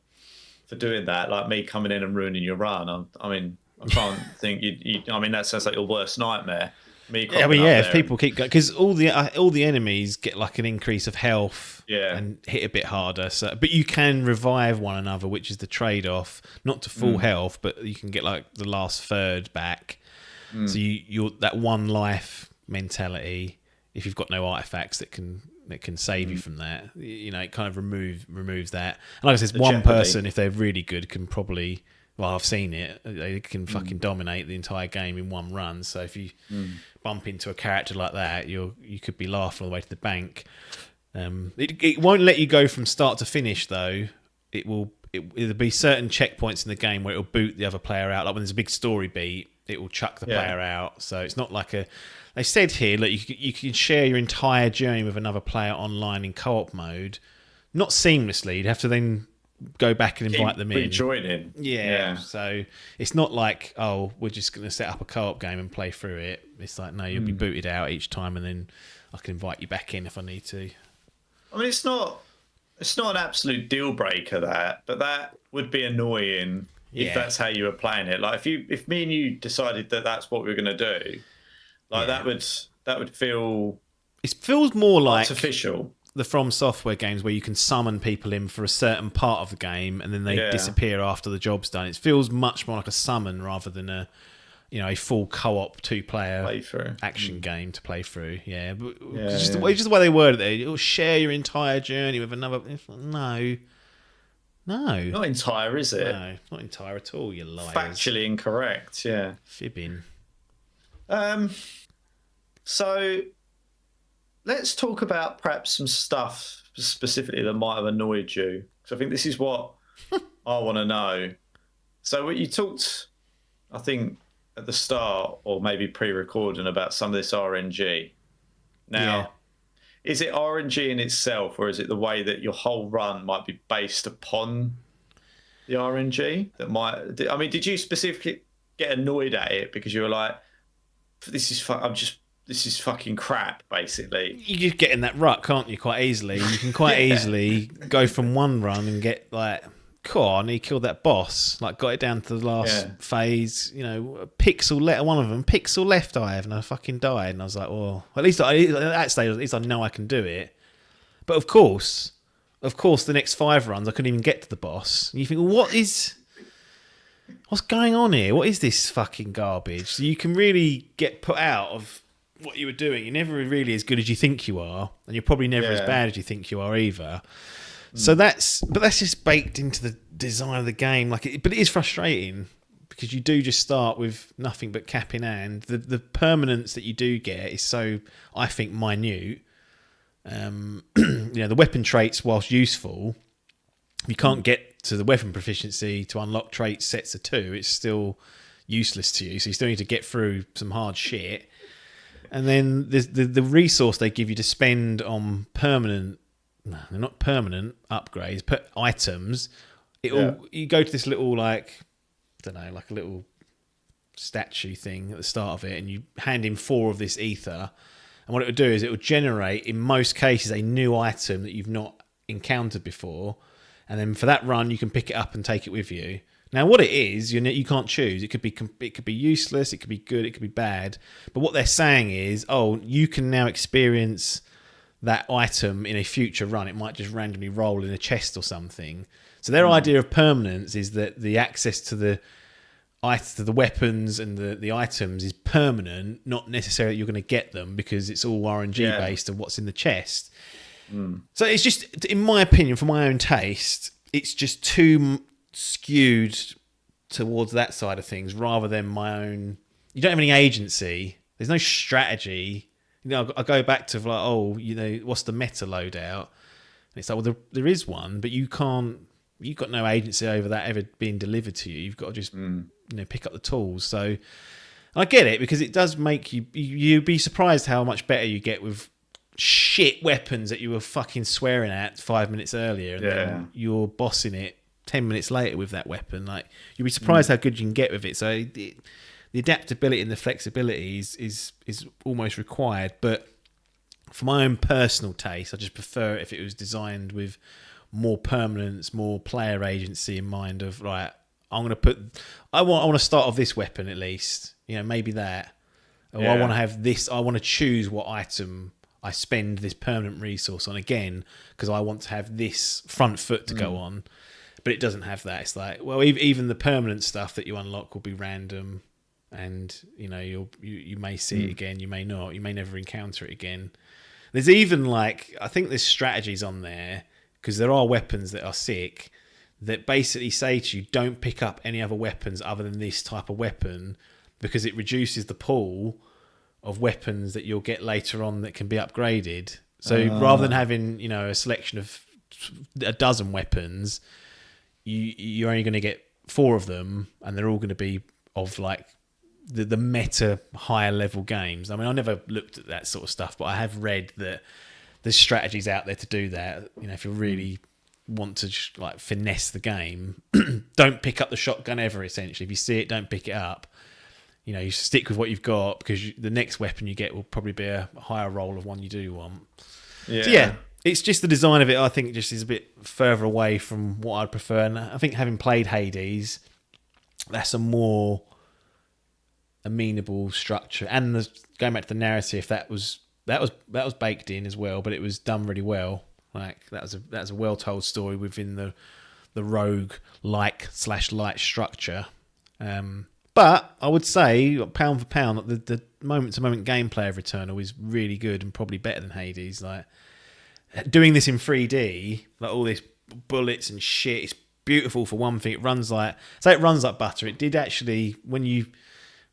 doing that. Like me coming in and ruining your run. I mean, I can't think you. I mean, that sounds like your worst nightmare. If people keep going, because all the enemies get like an increase of health, and hit a bit harder. So, but you can revive one another, which is the trade-off. Not to full health, but you can get like the last third back. So you're that one life mentality. If you've got no artifacts that can save you from that, you know, it kind of removes that. And like I said, one person, if they're really good, can probably. Well, I've seen it. They can fucking dominate the entire game in one run. So if you bump into a character like that, you could be laughing all the way to the bank. It won't let you go from start to finish though. There'll be certain checkpoints in the game where it'll boot the other player out. Like when there's a big story beat, it will chuck the player out. So it's not like They said here that you can share your entire journey with another player online in co-op mode, not seamlessly. You'd have to then go back and invite them in. Joining. Yeah. So it's not like, oh, we're just going to set up a co-op game and play through it. It's like, no, you'll be booted out each time, and then I can invite you back in if I need to. I mean, it's not an absolute deal breaker but that would be annoying if that's how you were playing it. Like if me and you decided that that's what we were going to do, like that would feel. It feels more like artificial. The From Software games where you can summon people in for a certain part of the game and then they disappear after the job's done. It feels much more like a summon rather than a full co-op 2-player playthrough action game to play through. Yeah, but just the way they worded it. It'll share your entire journey with another. No, not entire, is it? No, not entire at all. You liars. Factually incorrect. Yeah, fibbing. So. Let's talk about perhaps some stuff specifically that might have annoyed you. So I think this is what I want to know. So you talked, I think, at the start or maybe pre-recording about some of this RNG. Now, is it RNG in itself, or is it the way that your whole run might be based upon the RNG? Did you specifically get annoyed at it because you were like, this is fucking crap, basically. You just get in that rut, can't you, quite easily? You can quite easily go from one run and get like, I need to kill that boss. Like, got it down to the last phase, one of them, pixel left I have, and I fucking died. And I was like, well, at least at that stage, at least I know I can do it. But of course, the next 5 runs, I couldn't even get to the boss. And you think, well, what's going on here? What is this fucking garbage? So you can really get put out of what you were doing. You're never really as good as you think you are, and you're probably never as bad as you think you are either. So that's just baked into the design of the game. But it is frustrating because you do just start with nothing but cap in hand. The permanence that you do get is so, I think, minute. The weapon traits, whilst useful, you can't get to the weapon proficiency to unlock traits sets of 2. It's still useless to you. So you still need to get through some hard shit. And then the resource they give you to spend on permanent, no, they're not permanent upgrades, but items. You go to this little like a little statue thing at the start of it, and you hand in 4 of this ether. And what it would do is it would generate, in most cases, a new item that you've not encountered before. And then for that run, you can pick it up and take it with you. Now, what it is, you can't choose. It could be useless. It could be good. It could be bad. But what they're saying is, you can now experience that item in a future run. It might just randomly roll in a chest or something. So their idea of permanence is that the access to the weapons and the items is permanent, not necessarily you're going to get them because it's all RNG based of what's in the chest. So it's just, in my opinion, for my own taste, it's just too skewed towards that side of things rather than my own. You don't have any agency. There's no strategy. I go back to like, what's the meta loadout? And it's like, well, there is one, but you can't. You've got no agency over that ever being delivered to you. You've got to just pick up the tools. So I get it because it does make you'd be surprised how much better you get with shit weapons that you were fucking swearing at 5 minutes earlier, and then you're bossing it 10 minutes later with that weapon. Like, you'd be surprised how good you can get with it. So the adaptability and the flexibility is almost required. But for my own personal taste, I just prefer it if it was designed with more permanence, more player agency in mind of, right, I want to start off this weapon at least, maybe that, or I want to have this, I want to choose what item I spend this permanent resource on again because I want to have this front foot to go on. But it doesn't have that. It's like, well, even the permanent stuff that you unlock will be random, and you may see it again, you may not, you may never encounter it again. There's even I think there's strategies on there because there are weapons that are sick that basically say to you, don't pick up any other weapons other than this type of weapon because it reduces the pool of weapons that you'll get later on that can be upgraded. So rather than having a selection of a dozen weapons, you're only going to get 4 of them, and they're all going to be of the meta higher level games. I mean, I never looked at that sort of stuff, but I have read that there's strategies out there to do that. If you really want to finesse the game, don't pick up the shotgun ever. Essentially, if you see it, don't pick it up. You stick with what you've got because the next weapon you get will probably be a higher roll of one you do want. So it's just the design of it. I think just is a bit further away from what I'd prefer, and I think having played Hades, that's a more amenable structure. And going back to the narrative, that was baked in as well, but it was done really well. That was a well told story within the Roguelike / light structure. But I would say, pound for pound, the moment-to-moment gameplay of Returnal is really good and probably better than Hades. Doing this in 3D, all this bullets and shit, it's beautiful for one thing. It runs like butter. It did actually, when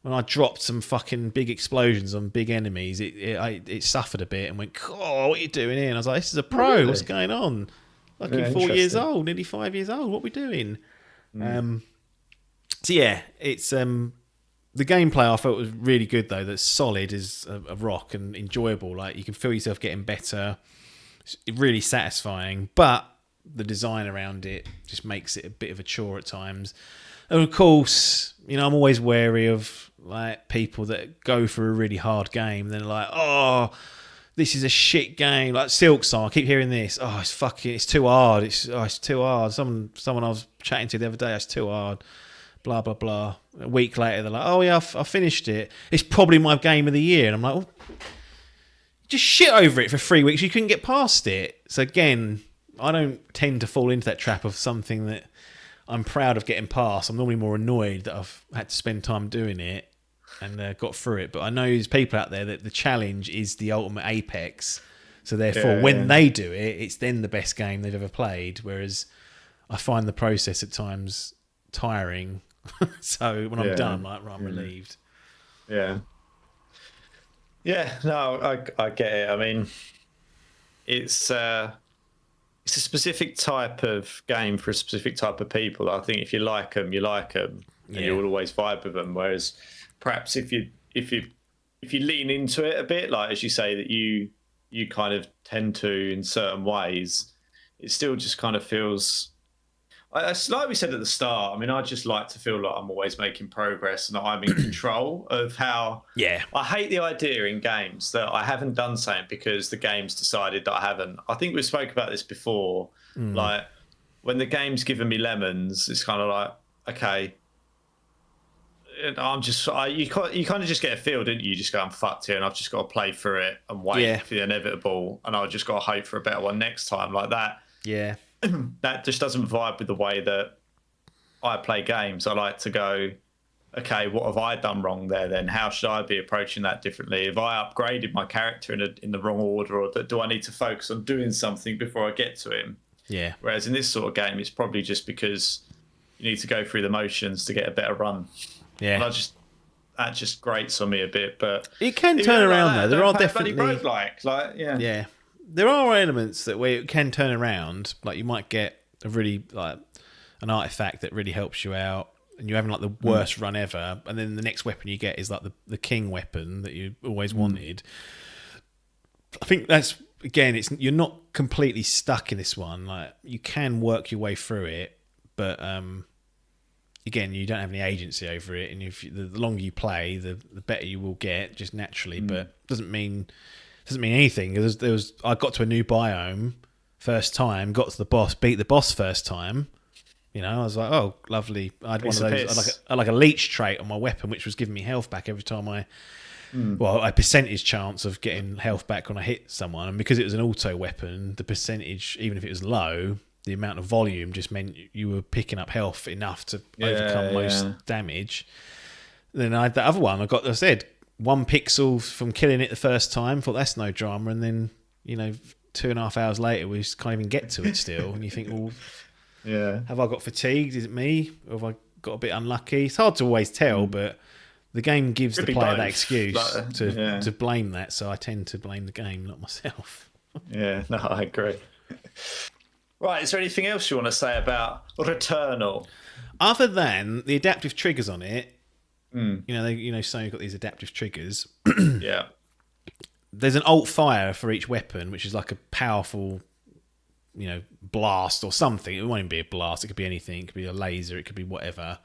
I dropped some fucking big explosions on big enemies, it suffered a bit and went, oh, what are you doing here? And I was like, this is a pro. Really? What's going on? Fucking 4 years old, nearly 5 years old. What are we doing? So yeah, it's the gameplay I felt was really good though. That's solid as a rock and enjoyable. You can feel yourself getting better. It's really satisfying, but the design around it just makes it a bit of a chore at times. And of course, I'm always wary of people that go for a really hard game. They're like, oh, this is a shit game. Like Silksong, I keep hearing this. Oh, it's too hard. It's too hard. Someone I was chatting to the other day, it's too hard. Blah, blah, blah. A week later, they're like, oh, yeah, I finished it. It's probably my game of the year. And I'm like, well, just shit over it for 3 weeks. You couldn't get past it. So again, I don't tend to fall into that trap of something that I'm proud of getting past. I'm normally more annoyed that I've had to spend time doing it and got through it. But I know there's people out there that the challenge is the ultimate apex. So therefore, when they do it, it's then the best game they've ever played. Whereas I find the process at times tiring. So when I'm done, I'm like, right, I'm relieved. Yeah. Yeah, no, I get it. I mean, it's a specific type of game for a specific type of people. I think if you like them, you like them, and you'll always vibe with them. Whereas perhaps if you lean into it a bit, as you say, that you kind of tend to in certain ways, it still just kind of feels. Like we said at the start, I mean, I just like to feel like I'm always making progress and that I'm in control of how. Yeah. I hate the idea in games that I haven't done something because the game's decided that I haven't. I think we spoke about this before. Like when the game's given me lemons, it's kind of like, okay, you kind of just get a feel, didn't you? You just go, I'm fucked here, and I've just got to play through it and wait for the inevitable, and I've just got to hope for a better one next time, like that. Yeah, that just doesn't vibe with the way that I play games. I like to go, okay, what have I done wrong there? Then how should I be approaching that differently? Have I upgraded my character in the wrong order, or do I need to focus on doing something before I get to him? Yeah. Whereas in this sort of game, it's probably just because you need to go through the motions to get a better run. Yeah. And that just grates on me a bit, but it can turn around though. There are definitely roguelike, there are elements that where it can turn around. Like you might get a really an artifact that really helps you out, and you're having like the worst run ever, and then the next weapon you get is like the king weapon that you always wanted. I think that's again, you're not completely stuck in this one. Like you can work your way through it, but again, you don't have any agency over it, and the longer you play, the better you will get just naturally. But doesn't mean anything. I got to a new biome first time, got to the boss, beat the boss first time. You know, I was like, oh, lovely. I had one of those, like a leech trait on my weapon, which was giving me health back every time a percentage chance of getting health back when I hit someone. And because it was an auto weapon, the percentage, even if it was low, the amount of volume just meant you were picking up health enough to overcome most damage. Then I had the other one. I said 1 pixel from killing it the first time. Thought that's no drama. And then 2.5 hours later, we just can't even get to it still. And you think, well, have I got fatigued? Is it me, or have I got a bit unlucky? It's hard to always tell, but the game gives the player that excuse to blame that. So I tend to blame the game, not myself. Yeah, no, I agree. Right, is there anything else you want to say about Returnal? Other than the adaptive triggers on it, Sony got these adaptive triggers. Yeah. There's an alt fire for each weapon, which is like a powerful, blast or something. It won't even be a blast. It could be anything. It could be a laser. It could be whatever.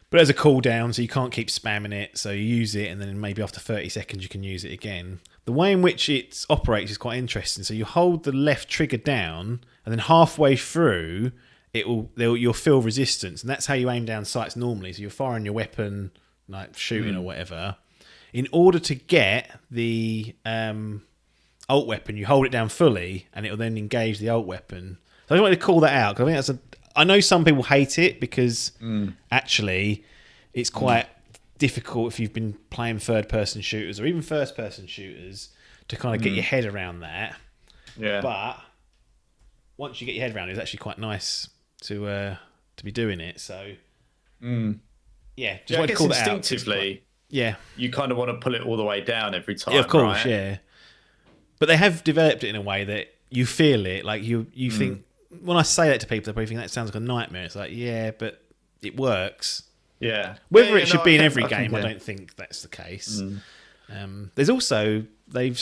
But there's a cooldown, so you can't keep spamming it. So you use it, and then maybe after 30 seconds you can use it again. The way in which it operates is quite interesting. So you hold the left trigger down, and then halfway through, you'll feel resistance, and that's how you aim down sights normally. So you're firing your weapon, like shooting or whatever. In order to get the alt weapon, you hold it down fully, and it will then engage the alt weapon. So I just wanted to call that out, because I think I know some people hate it because actually it's quite difficult if you've been playing third-person shooters or even first-person shooters to kind of get your head around that. Yeah. But once you get your head around it, it's actually quite nice to be doing it. So yeah, just wanted to call that out. Instinctively, yeah, you kind of want to pull it all the way down every time. Yeah, of course, right? yeah. But they have developed it in a way that you feel it. Like you think, when I say that to people, they probably think that sounds like a nightmare. It's like, yeah, but it works. Yeah. Whether it should be in every game, I don't think that's the case. There's also, they've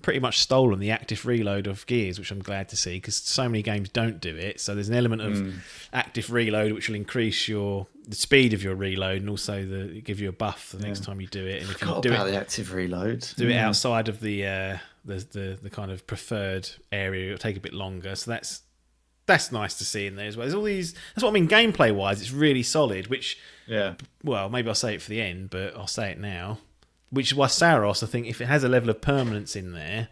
pretty much stolen the active reload of Gears, which I'm glad to see, because so many games don't do it. So there's an element of active reload which will increase the speed of your reload, and also give you a buff the next time you do it. And if you do the active reload, do it outside of the kind of preferred area, it'll take a bit longer. So that's nice to see in there as well. There's all these. That's what I mean. Gameplay wise, it's really solid. Which, well, maybe I'll say it for the end, but I'll say it now. Which is why Saros, I think, if it has a level of permanence in there,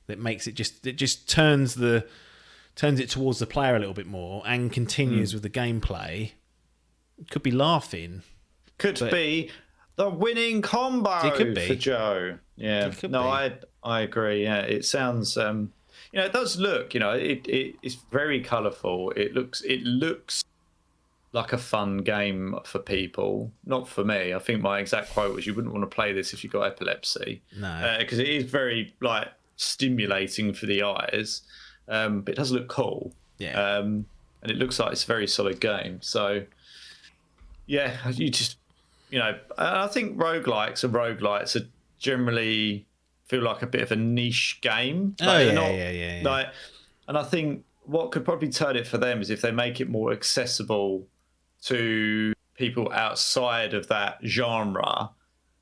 that makes it just turns it towards the player a little bit more and continues with the gameplay. Could be laughing. Could be the winning combo. It could be for Joe. Yeah. No, I agree. Yeah, it sounds. It does look. It's very colourful. It looks like a fun game for people. Not for me. I think my exact quote was, "You wouldn't want to play this if you got epilepsy." No, because it is very stimulating for the eyes. But it does look cool. Yeah. And it looks like it's a very solid game. So, yeah, you just, I think roguelikes and roguelites are generally feel like a bit of a niche game. Yeah. And I think what could probably turn it for them is if they make it more accessible to people outside of that genre,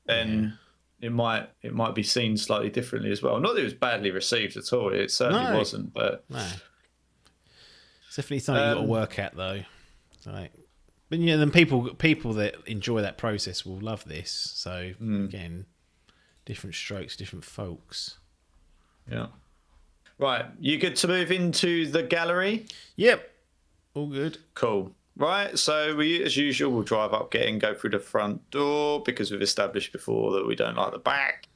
then it might be seen slightly differently as well. Not that it was badly received at all. It certainly wasn't, but no. It's definitely something you've got to work at, though. But yeah, then people that enjoy that process will love this. So again, different strokes, different folks. Yeah. Right, you good to move into the gallery? Yep, all good. Cool. Right, so we, as usual, we'll drive up, go through the front door because we've established before that we don't like the back.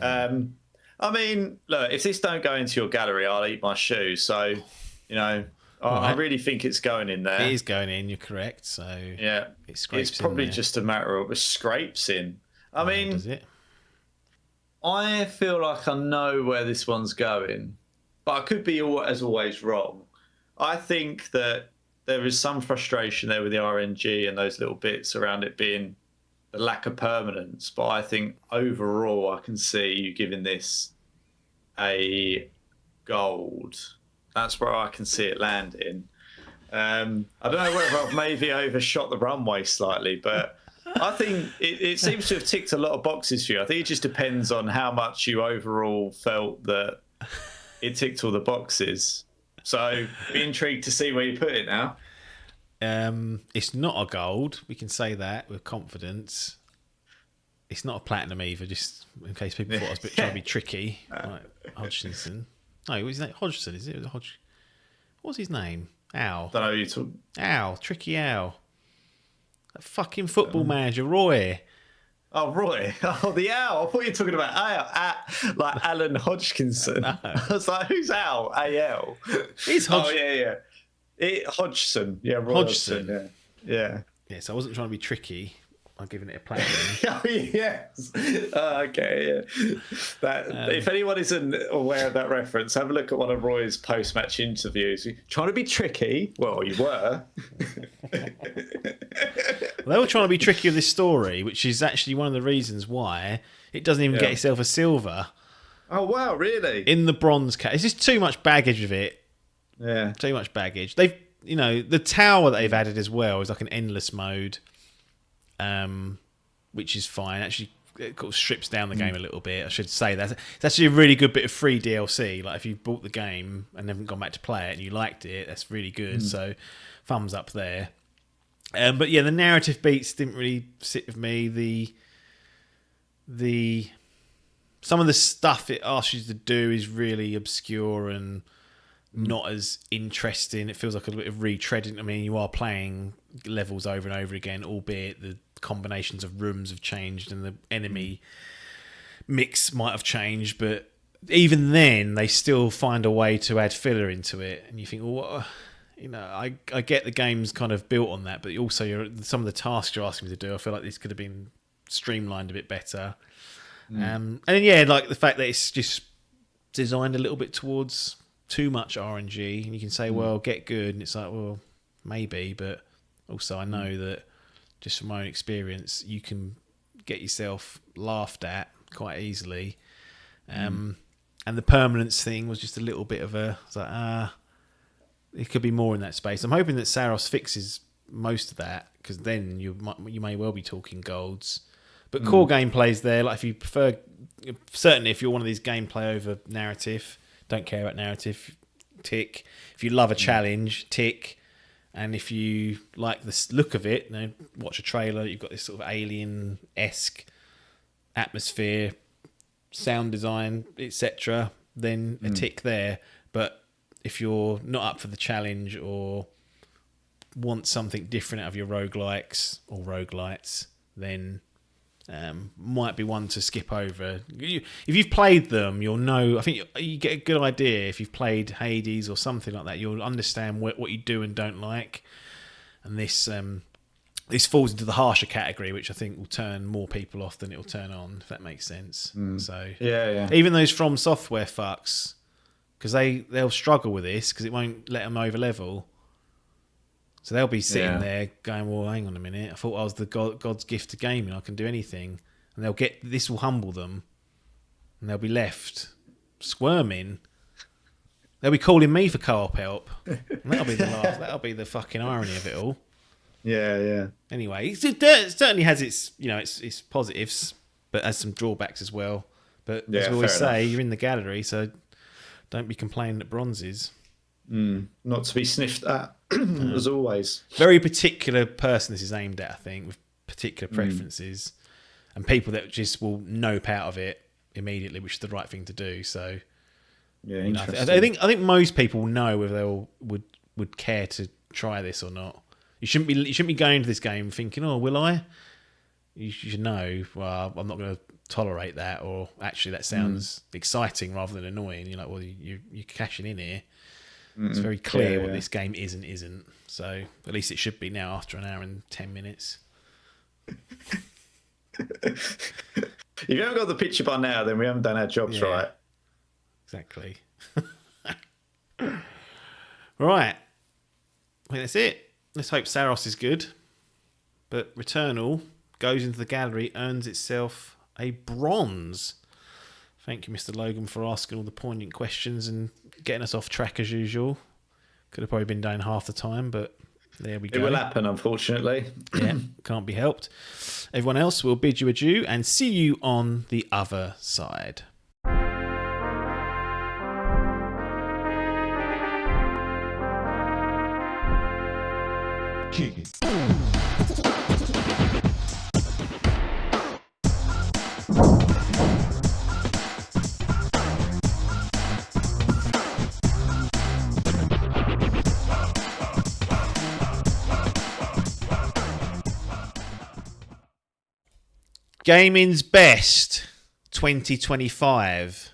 I mean, look, if this don't go into your gallery, I'll eat my shoe. So, you know, I really think it's going in there. It is going in. You're correct. So yeah, it's probably just a matter of scrapes in. I mean, does it? I feel like I know where this one's going, but I could be as always wrong. I think that there is some frustration there with the RNG and those little bits around it being the lack of permanence. But I think overall, I can see you giving this a gold. That's where I can see it landing. I don't know whether I've maybe overshot the runway slightly, but I think it seems to have ticked a lot of boxes for you. I think it just depends on how much you overall felt that it ticked all the boxes. So be intrigued to see where you put it now. It's not a gold. We can say that with confidence. It's not a platinum either, just in case people thought I was trying to be tricky. Like Hodgkinson. No, what was his name? Hodgson, is it? What's his name? Al. Don't know who you talk. Al. Tricky Al. That fucking football manager, Roy. Oh, Roy. Oh, the Al. I thought you were talking about Al. Like Alan Hodgkinson. No. I was like, who's Al? A-L. He's Hodgson. Oh, yeah. Hodgson. Yeah, Roy Hodgson. Yeah. Yeah, so I wasn't trying to be tricky. I'm giving it a platinum. Oh, yes. Okay, yeah. If anyone isn't aware of that reference, have a look at one of Roy's post-match interviews. Trying to be tricky? Well, you were. They were trying to be tricky with this story, which is actually one of the reasons why it doesn't even get itself a silver. Oh, wow, really? In the bronze cat. It's just too much baggage with it. Yeah. Too much baggage. They've, the tower that they've added as well is like an endless mode. Which is fine. Actually, it kind of strips down the game a little bit. I should say that it's actually a really good bit of free DLC. Like if you bought the game and haven't gone back to play it and you liked it, that's really good. So, thumbs up there. But yeah, the narrative beats didn't really sit with me. The some of the stuff it asks you to do is really obscure and not as interesting. It feels like a bit of retreading. I mean, you are playing levels over and over again, albeit the combinations of rooms have changed and the enemy mix might have changed, but even then they still find a way to add filler into it, and you think, well, I get the game's kind of built on that, but also some of the tasks you're asking me to do, I feel like this could have been streamlined a bit better. And yeah, like the fact that it's just designed a little bit towards too much RNG, and you can say, well, get good, and it's like, well, maybe, but also I know that just from my own experience, you can get yourself laughed at quite easily. And the permanence thing was just a little bit of it could be more in that space. I'm hoping that Saros fixes most of that, because then you may well be talking golds. But core gameplay's there. Like if you prefer, certainly if you're one of these gameplay over narrative, don't care about narrative, tick. If you love a challenge, tick. And if you like the look of it, watch a trailer, you've got this sort of alien-esque atmosphere, sound design, etc., then a tick there. But if you're not up for the challenge or want something different out of your roguelikes or roguelites, then might be one to skip over. If you've played them, you'll know. I think you get a good idea if you've played Hades or something like that. You'll understand what you do and don't like. And this falls into the harsher category, which I think will turn more people off than it will turn on, if that makes sense. So yeah, even those From Software fucks, because they'll struggle with this because it won't let them over level. So they'll be sitting there going, well, hang on a minute. I thought I was the God's gift to gaming. I can do anything. And this will humble them. And they'll be left squirming. They'll be calling me for co-op help. And that'll be the laugh. That'll be the fucking irony of it all. Yeah. Anyway, it certainly has its positives, but has some drawbacks as well. But as we always say, you're in the gallery, so don't be complaining at bronzes. Not to be sniffed at, as always. Very particular person this is aimed at, I think, with particular preferences, and people that just will nope out of it immediately, which is the right thing to do. So, Yeah, you know, interesting. I think most people know whether they would care to try this or not. You shouldn't be going to this game thinking, "Oh, will I?" You should know. Well, I'm not going to tolerate that, or actually, that sounds exciting rather than annoying. You're like, well, you're cashing in here. It's very clear what this game is and isn't. So at least it should be now after an hour and 10 minutes. If you haven't got the picture by now, then we haven't done our jobs right. Exactly. Right. I think that's it. Let's hope Saros is good. But Returnal goes into the gallery, earns itself a bronze. Thank you, Mr. Logan, for asking all the poignant questions and getting us off track as usual. Could have probably been done half the time, but there we go. It will happen, unfortunately. Yeah, can't be helped. Everyone else will bid you adieu and see you on the other side. Gaming's Best 2025.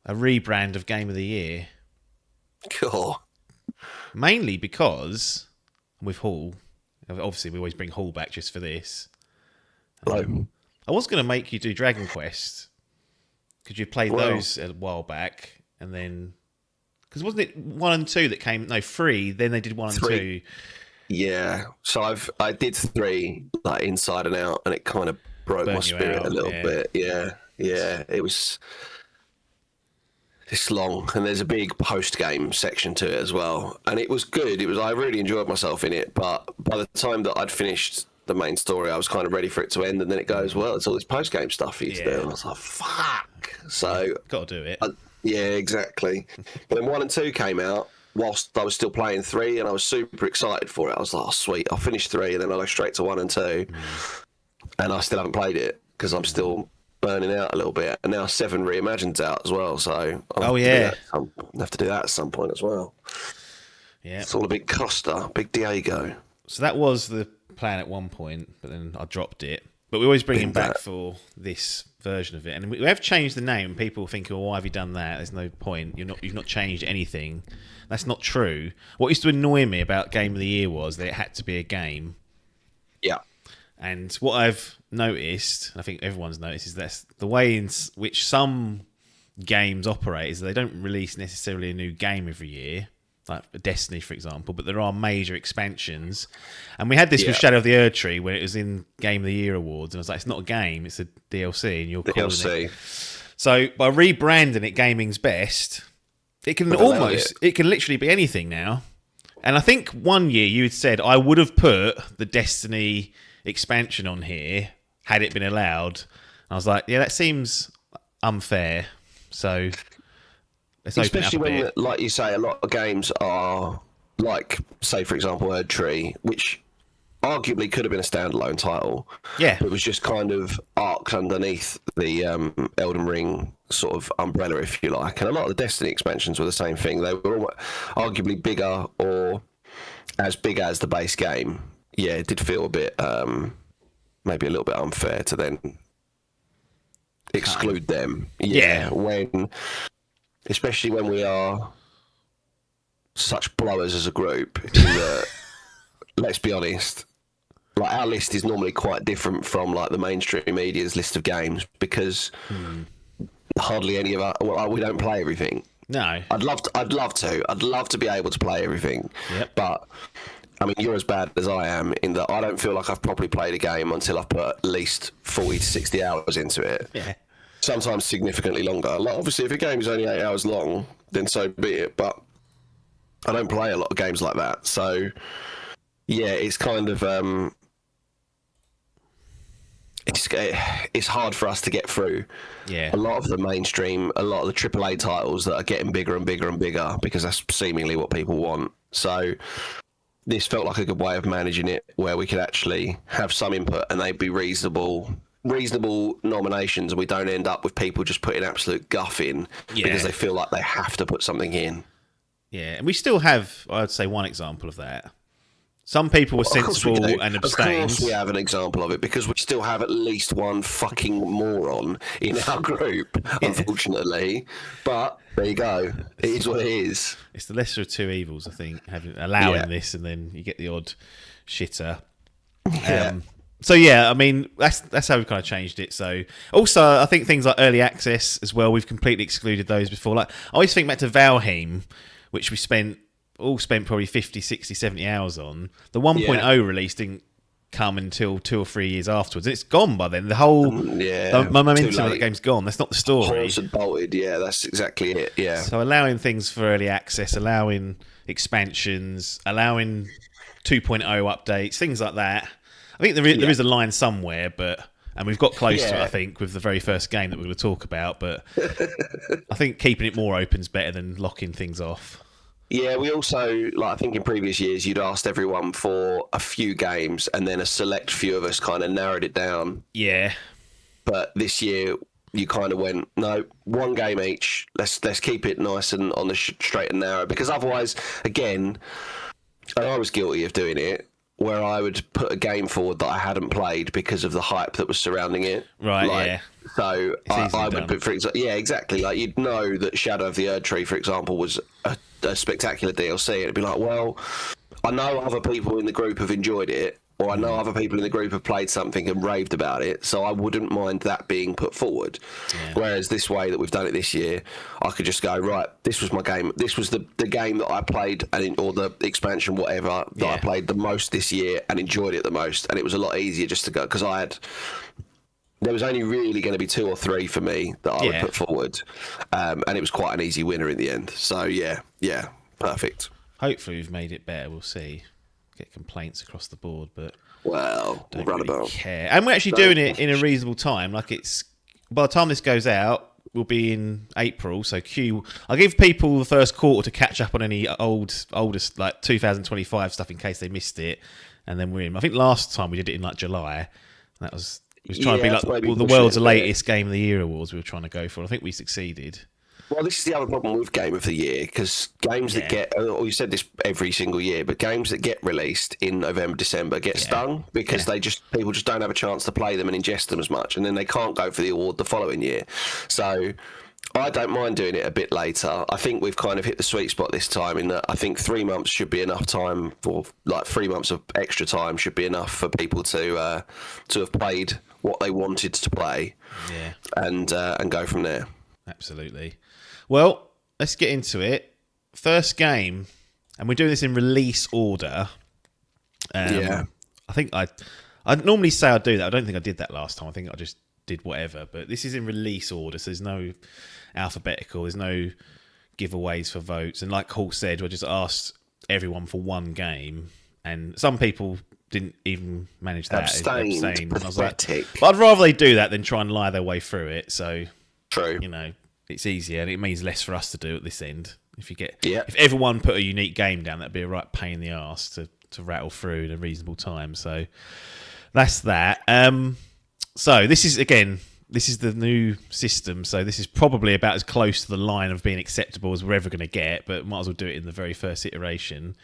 A rebrand of Game of the Year. Cool. Mainly because, with Hall, obviously we always bring Hall back just for this. Hello. I was going to make you do Dragon Quest, because you played those a while back, and then... Because wasn't it 1 and 2 that came... No, 3, then they did 1 and 2. Yeah. So I did 3 like inside and out, and it kind of broke my spirit a little bit. Yeah. It's long, and there's a big post-game section to it as well, and it was good. I really enjoyed myself in it, but by the time that I'd finished the main story, I was kind of ready for it to end, and then it goes, well, it's all this post-game stuff for you to do, and I was like, fuck. So got to do it. Yeah, exactly. But then 1 and 2 came out whilst I was still playing 3, and I was super excited for it. I was like, oh, sweet, I'll finish 3, and then I'll go straight to 1 and 2, and I still haven't played it because I'm still burning out a little bit, and now 7 Reimagined's out as well, so I'll have to do that at some point as well. Yeah, it's all a big Costa, big Diego. So that was the plan at one point, but then I dropped it. But we always bring him back for this version of it, and we have changed the name. People think, "Oh, why have you done that? There's no point. You've not changed anything." That's not true. What used to annoy me about Game of the Year was that it had to be a game. Yeah. And what I've noticed, I think everyone's noticed, is that the way in which some games operate is they don't release necessarily a new game every year, like Destiny, for example, but there are major expansions. And we had this with Shadow of the Erd Tree when it was in Game of the Year Awards, and I was like, it's not a game, it's a DLC, and you're calling it. So by rebranding it Gaming's Best, it can literally be anything now. And I think one year you had said, I would have put the Destiny expansion on here had it been allowed. I was like, yeah, that seems unfair. So let's especially open it up a bit. When, like you say, a lot of games are like, say for example, Erd Tree, which arguably could have been a standalone title. Yeah, but it was just kind of arced underneath the Elden Ring sort of umbrella, if you like. And a lot of the Destiny expansions were the same thing. They were all arguably bigger or as big as the base game. Yeah, it did feel a bit, maybe a little bit unfair to then exclude them. Yeah, especially when we are such blowers as a group. Let's be honest, like our list is normally quite different from like the mainstream media's list of games because hardly any of us. Well, we don't play everything. No, I'd love to be able to play everything. Yep. But I mean, you're as bad as I am in that I don't feel like I've properly played a game until I've put at least 40 to 60 hours into it. Yeah. Sometimes significantly longer. Like, obviously, if a game is only 8 hours long, then so be it. But I don't play a lot of games like that. So, yeah, it's kind of... it's hard for us to get through. Yeah. A lot of the mainstream, a lot of the AAA titles that are getting bigger and bigger and bigger because that's seemingly what people want. So this felt like a good way of managing it, where we could actually have some input and they'd be reasonable nominations, and we don't end up with people just putting absolute guff in because they feel like they have to put something in. Yeah, and we still have, I'd say, one example of that. Some people were sensible and abstained. Of course we have an example of it, because we still have at least one fucking moron in our group, unfortunately. But there you go. It is what it is. It's the lesser of two evils, I think, allowing this, and then you get the odd shitter. Yeah. So yeah, I mean that's how we've kind of changed it. So also, I think things like early access as well, we've completely excluded those before. Like I always think back to Valheim, which we spent probably 50, 60, 70 hours on. The 1.0 release didn't come until 2 or 3 years afterwards. And it's gone by then. The whole the momentum of the game's gone. That's not the story. Horns had bolted. Yeah, that's exactly it. Yeah. So allowing things for early access, allowing expansions, allowing 2.0 updates, things like that. I think there is a line somewhere, and we've got close to it, I think, with the very first game that we're going to talk about. But I think keeping it more open is better than locking things off. Yeah, we also, I think in previous years, you'd asked everyone for a few games, and then a select few of us kind of narrowed it down. Yeah. But this year, you kind of went, no, one game each. Let's keep it nice and on the straight and narrow, because otherwise, again, and I was guilty of doing it, where I would put a game forward that I hadn't played because of the hype that was surrounding it. Right, yeah. So I would put, for example, yeah, exactly. Like, you'd know that Shadow of the Erd Tree, for example, was a spectacular DLC. It'd be like, well, I know other people in the group have enjoyed it, or I know other people in the group have played something and raved about it, so I wouldn't mind that being put forward. Yeah. Whereas this way that we've done it this year, I could just go, right, this was my game. This was the game that I played, or the expansion, whatever, that I played the most this year and enjoyed it the most. And it was a lot easier just to go, because there was only really going to be 2 or 3 for me that I would put forward. And it was quite an easy winner in the end. So, yeah, perfect. Hopefully we've made it better. We'll see. Get complaints across the board, but we'll run about. Care. And we're actually doing it in a reasonable time. Like, it's by the time this goes out, we'll be in April. So I'll give people the first quarter to catch up on any oldest like 2025 stuff in case they missed it, and then we're in. I think last time we did it in like July. That was trying to be like the world's latest Game of the Year awards we were trying to go for. I think we succeeded. Well, this is the other problem with Game of the Year, because games that get, or you said this every single year, but games that get released in November, December get stung because people just don't have a chance to play them and ingest them as much, and then they can't go for the award the following year. So I don't mind doing it a bit later. I think we've kind of hit the sweet spot this time, in that I think 3 months should be enough time, or like 3 months of extra time should be enough for people to have played what they wanted to play, and go from there. Absolutely. Well, let's get into it. First game, and we're doing this in release order. I think I'd normally say I'd do that. I don't think I did that last time. I think I just did whatever. But this is in release order, so there's no alphabetical. There's no giveaways for votes. And like Hall said, I just asked everyone for one game, and some people didn't even manage that. Abstained. And I was like, but I'd rather they do that than try and lie their way through it. So, true. It's easier, and it means less for us to do at this end. If everyone put a unique game down, that'd be a right pain in the arse to rattle through in a reasonable time. So that's that. So this is the new system. So this is probably about as close to the line of being acceptable as we're ever going to get, but might as well do it in the very first iteration.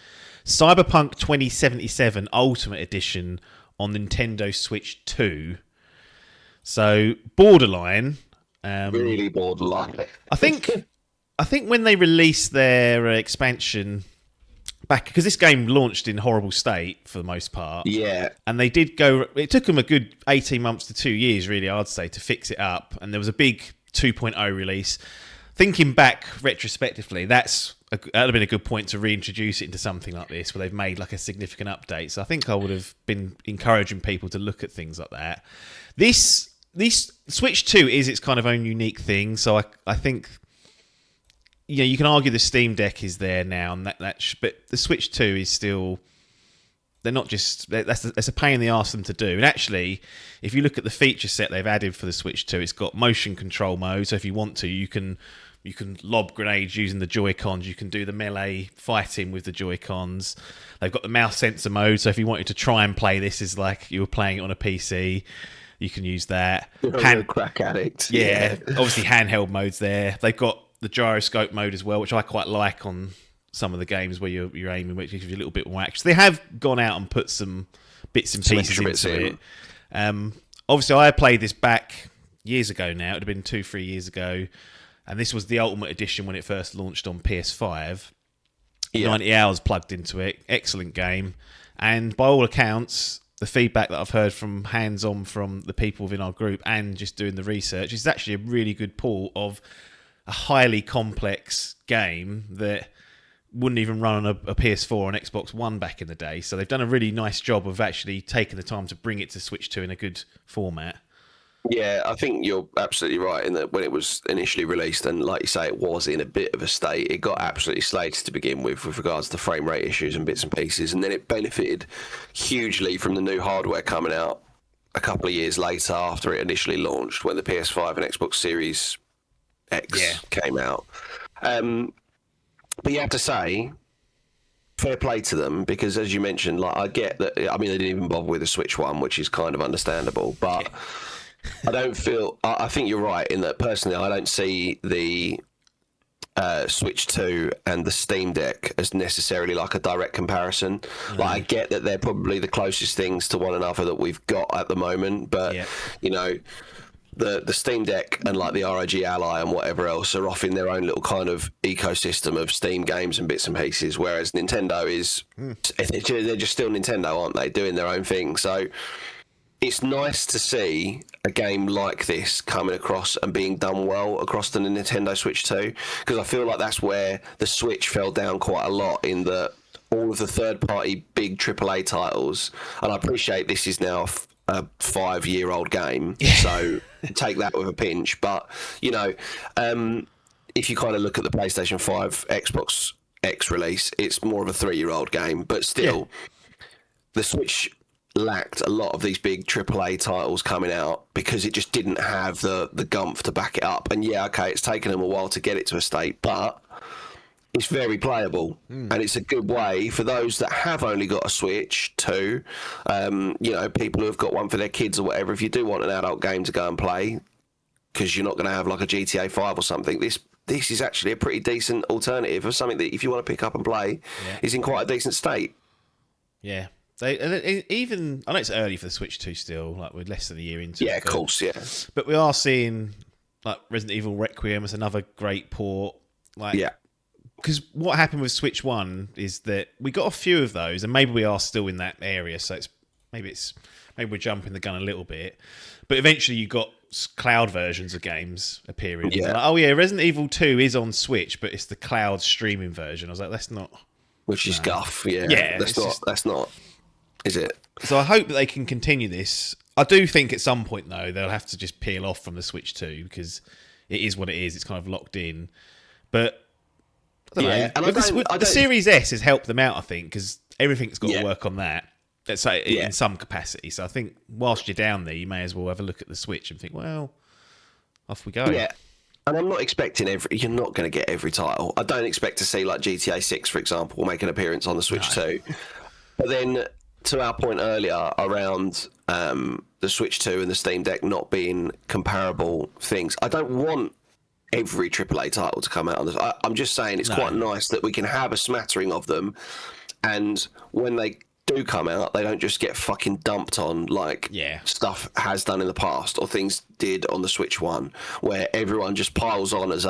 Cyberpunk 2077 Ultimate Edition on Nintendo Switch 2. So borderline. Really borderline. I think when they released their expansion back, because this game launched in horrible state for the most part. Yeah. And they did go. It took them a good 18 months to 2 years, really, I'd say, to fix it up. And there was a big 2.0 release. Thinking back retrospectively, that'd have been a good point to reintroduce it into something like this, where they've made like a significant update. So I think I would have been encouraging people to look at things like that. This Switch 2 is its kind of own unique thing, so I think you can argue the Steam Deck is there now, and but the Switch 2 is still they're not just that's a pain in the arse for them to do. And actually, if you look at the feature set they've added for the Switch 2, it's got motion control mode. So if you want to, you can lob grenades using the Joy-Cons. You can do the melee fighting with the Joy-Cons. They've got the mouse sensor mode. So if you wanted to try and play this as like you were playing it on a PC, you can use that. You're a crack addict. Yeah, obviously handheld mode's there. They've got the gyroscope mode as well, which I quite like on some of the games where you're aiming, which gives you a little bit more action. They have gone out and put some bits and pieces into it. Obviously, I played this back years ago now. It would have been 2-3 years ago. And this was the Ultimate Edition when it first launched on PS5. 90 hours plugged into it. Excellent game. And by all accounts, the feedback that I've heard from hands-on from the people within our group and just doing the research is actually a really good port of a highly complex game that wouldn't even run on a PS4 or an Xbox One back in the day. So they've done a really nice job of actually taking the time to bring it to Switch 2 in a good format. Yeah, I think you're absolutely right in that when it was initially released, and like you say, it was in a bit of a state. It got absolutely slated to begin with regards to frame rate issues and bits and pieces, and then it benefited hugely from the new hardware coming out a couple of years later after it initially launched, when the PS5 and Xbox Series X came out. But you have to say, fair play to them, because as you mentioned, like I get that. I mean, they didn't even bother with the Switch one, which is kind of understandable. But I don't feel. I think you're right in that. Personally, I don't see the Switch 2 and the Steam Deck as necessarily like a direct comparison. Like I get that they're probably the closest things to one another that we've got at the moment, but you know. The Steam Deck and like the ROG Ally and whatever else are off in their own little kind of ecosystem of Steam games and bits and pieces, whereas Nintendo is they're just still Nintendo, aren't they, doing their own thing. So it's nice to see a game like this coming across and being done well across the Nintendo Switch 2, because I feel like that's where the Switch fell down quite a lot, in that all of the third-party big AAA titles, and I appreciate this is now a 5-year-old game, so take that with a pinch. But you know, if you kind of look at the PlayStation 5 Xbox X release, it's more of a 3-year-old game, but still, the Switch lacked a lot of these big AAA titles coming out because it just didn't have the gumph to back it up. And yeah, okay, it's taken them a while to get it to a state, but it's very playable, and it's a good way for those that have only got a Switch 2, you know, people who have got one for their kids or whatever. If you do want an adult game to go and play, because you're not going to have like a GTA 5 or something, this is actually a pretty decent alternative of something that if you want to pick up and play, is in quite a decent state. Yeah. Even I know it's early for the Switch 2 still, like we're less than a year into it. Yeah, of course, yeah. But we are seeing like Resident Evil Requiem as another great port. Like, because what happened with Switch 1 is that we got a few of those, and maybe we are still in that area, so maybe we're jumping the gun a little bit. But eventually you got cloud versions of games appearing. Yeah. Like, oh yeah, Resident Evil 2 is on Switch, but it's the cloud streaming version. I was like, that's not... Which is guff, yeah. That's not, is it? So I hope that they can continue this. I do think at some point, though, they'll have to just peel off from the Switch 2, because it is what it is. It's kind of locked in. But I don't know. And the Series S has helped them out, I think, because everything's got to work on that. Let's say in some capacity. So I think whilst you're down there, you may as well have a look at the Switch and think, well, off we go. Yeah. And I'm not expecting you're not going to get every title. I don't expect to see like GTA 6, for example, make an appearance on the Switch 2. But then, to our point earlier around the Switch 2 and the Steam Deck not being comparable things, I don't want every AAA title to come out on this. I'm just saying it's quite nice that we can have a smattering of them, and when they do come out, they don't just get fucking dumped on like stuff has done in the past, or things did on the Switch 1, where everyone just piles on as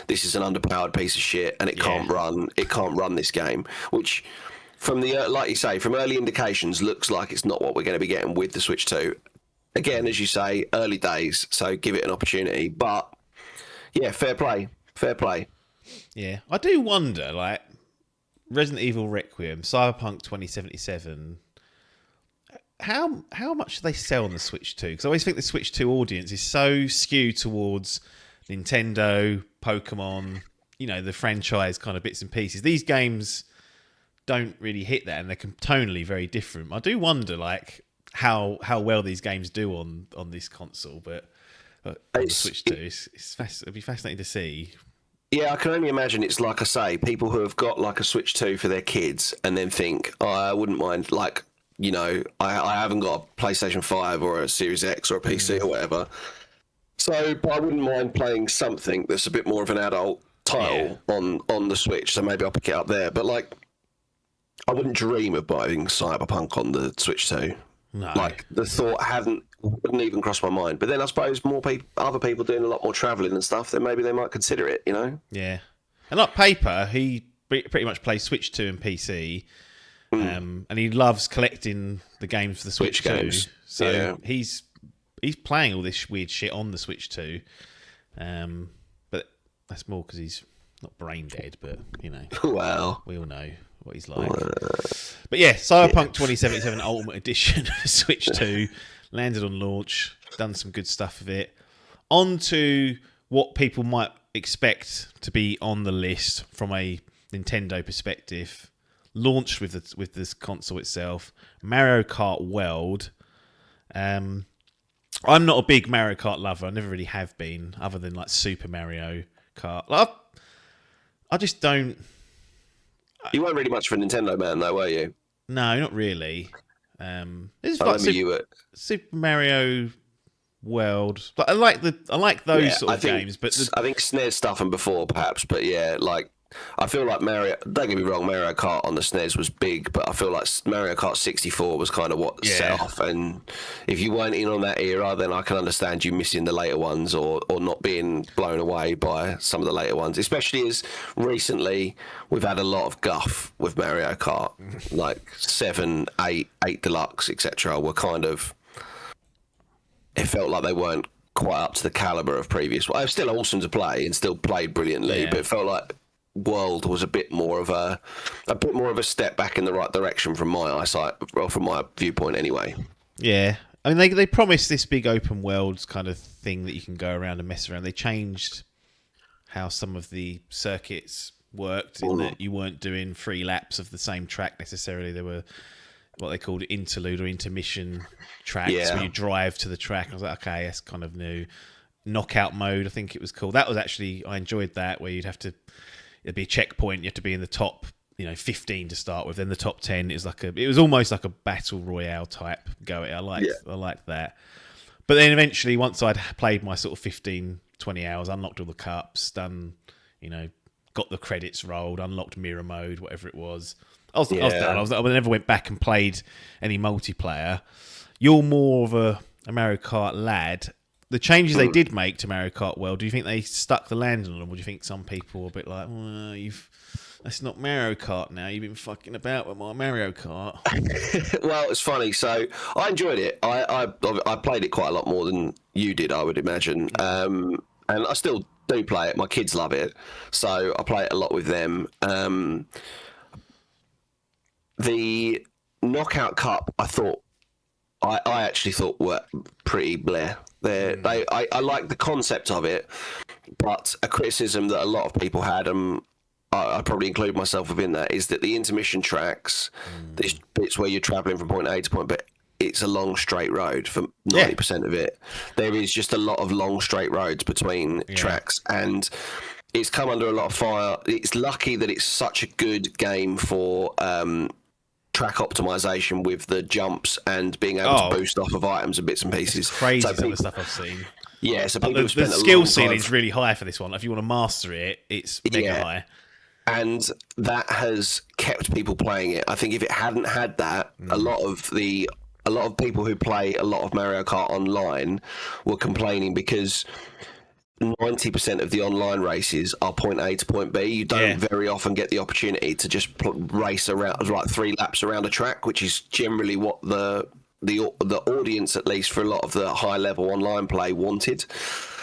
this is an underpowered piece of shit and it can't run this game, which from the like you say, from early indications looks like it's not what we're going to be getting with the Switch 2. Again, as you say, early days, so give it an opportunity. But yeah, fair play. Yeah, I do wonder, like, Resident Evil Requiem, Cyberpunk 2077, how much do they sell on the Switch 2? Because I always think the Switch 2 audience is so skewed towards Nintendo, Pokemon, you know, the franchise kind of bits and pieces. These games don't really hit that, and they're tonally very different. I do wonder, like, how well these games do on this console, but on the Switch 2, it'd be fascinating to see. Yeah, I can only imagine it's like I say, people who have got like a Switch 2 for their kids and then think, oh, I wouldn't mind, like, you know, I haven't got a PlayStation 5 or a Series X or a PC or whatever. So, but I wouldn't mind playing something that's a bit more of an adult title on the Switch, so maybe I'll pick it up there. But, like, I wouldn't dream of buying Cyberpunk on the Switch 2. No. Like, the thought wouldn't even cross my mind. But then I suppose other people doing a lot more travelling and stuff, then maybe they might consider it, you know? Yeah. And like Paper, he pretty much plays Switch 2 and PC. And he loves collecting the games for the Switch 2. games. So Yeah. he's playing all this weird shit on the Switch 2. But that's more because he's not brain dead, but, you know. Wow. We all know what he's like. But yeah, Cyberpunk 2077 Ultimate Edition for Switch 2 landed on launch, done some good stuff with it. On to what people might expect to be on the list from a Nintendo perspective. Launched with this console itself, Mario Kart World. I'm not a big Mario Kart lover. I never really have been, other than like Super Mario Kart. Like, I just don't. You weren't really much of a Nintendo man, though, were you? No, not really. It's I like remember you were. Super Mario World. Like, I like those sort of games, but I think SNES stuff and before perhaps, but yeah, like I feel like Mario. Don't get me wrong, Mario Kart on the SNES was big, but I feel like Mario Kart 64 was kind of what set off. And if you weren't in on that era, then I can understand you missing the later ones or not being blown away by some of the later ones. Especially as recently we've had a lot of guff with Mario Kart, like 7, 8 Deluxe, etc. Were kind of. It felt like they weren't quite up to the caliber of previous. Well, it was still awesome to play and still played brilliantly, but it felt like World was a bit more of a step back in the right direction from my eyesight, well, from my viewpoint anyway. Yeah, I mean they promised this big open world kind of thing that you can go around and mess around. They changed how some of the circuits worked in that you weren't doing 3 laps of the same track necessarily. There were what they called interlude or intermission tracks where you drive to the track. I was like, okay, that's kind of new. Knockout mode, I think it was called. That was actually, I enjoyed that, where it'd be a checkpoint. You have to be in the top, 15 to start with. Then the top 10 is it was almost like a battle royale type go. I liked that. But then eventually, once I'd played my sort of 15, 20 hours, unlocked all the cups, done, got the credits rolled, unlocked mirror mode, whatever it was. I was done. I never went back and played any multiplayer. You're more of a Mario Kart lad. The changes they did make to Mario Kart World, do you think they stuck the landing on them, or do you think some people were a bit like, well, that's not Mario Kart now, you've been fucking about with my Mario Kart? Well, it's funny. So I enjoyed it. I played it quite a lot more than you did, I would imagine. And I still do play it. My kids love it. So I play it a lot with them. The Knockout Cup, I actually thought were pretty bleh. I like the concept of it, but a criticism that a lot of people had, I probably include myself within that, is that the intermission tracks, these bits where you're travelling from point A to point B, it's a long straight road for 90% of it. There is just a lot of long straight roads between tracks, and it's come under a lot of fire. It's lucky that it's such a good game for track optimization with the jumps and being able to boost off of items and bits and pieces. It's crazy some of the stuff I've seen. Yeah, so people have the spent skill a long time. ceiling is really high for this one. If you want to master it, it's mega high. And that has kept people playing it. I think if it hadn't had that, a lot of people who play a lot of Mario Kart online were complaining because 90% of the online races are point A to point B. You don't very often get the opportunity to just race around like 3 laps around a track, which is generally what the audience, at least for a lot of the high level online play, wanted.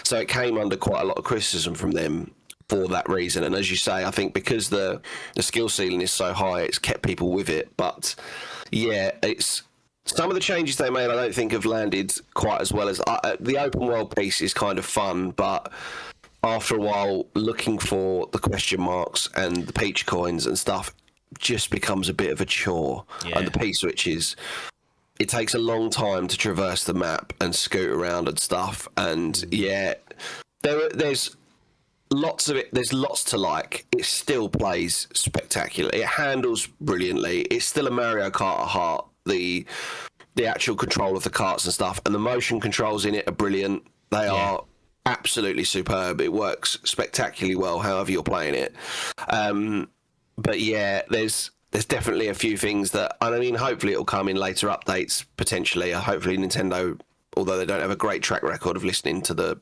So it came under quite a lot of criticism from them for that reason. And as you say, I think because the skill ceiling is so high, it's kept people with it. But yeah, it's some of the changes they made, I don't think have landed quite as well as the open world piece is kind of fun, but after a while, looking for the question marks and the peach coins and stuff just becomes a bit of a chore. And the P-switches, it takes a long time to traverse the map and scoot around and stuff. And there's lots of it. There's lots to like. It still plays spectacular. It handles brilliantly. It's still a Mario Kart at heart. The actual control of the carts and stuff, and the motion controls in it are brilliant. They are absolutely superb. It works spectacularly well, however you're playing it. But yeah, there's definitely a few things that, I mean, hopefully it'll come in later updates potentially. Hopefully Nintendo, although they don't have a great track record of listening to the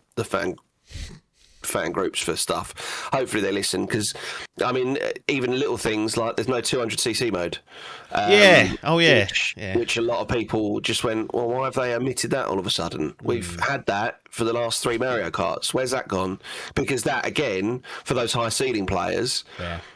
fan groups for stuff, hopefully they listen, because I mean, even little things like there's no 200cc mode, which a lot of people just went, well, why have they omitted that all of a sudden? We've had that for the last 3 Mario Karts. Where's that gone? Because that, again, for those high ceiling players,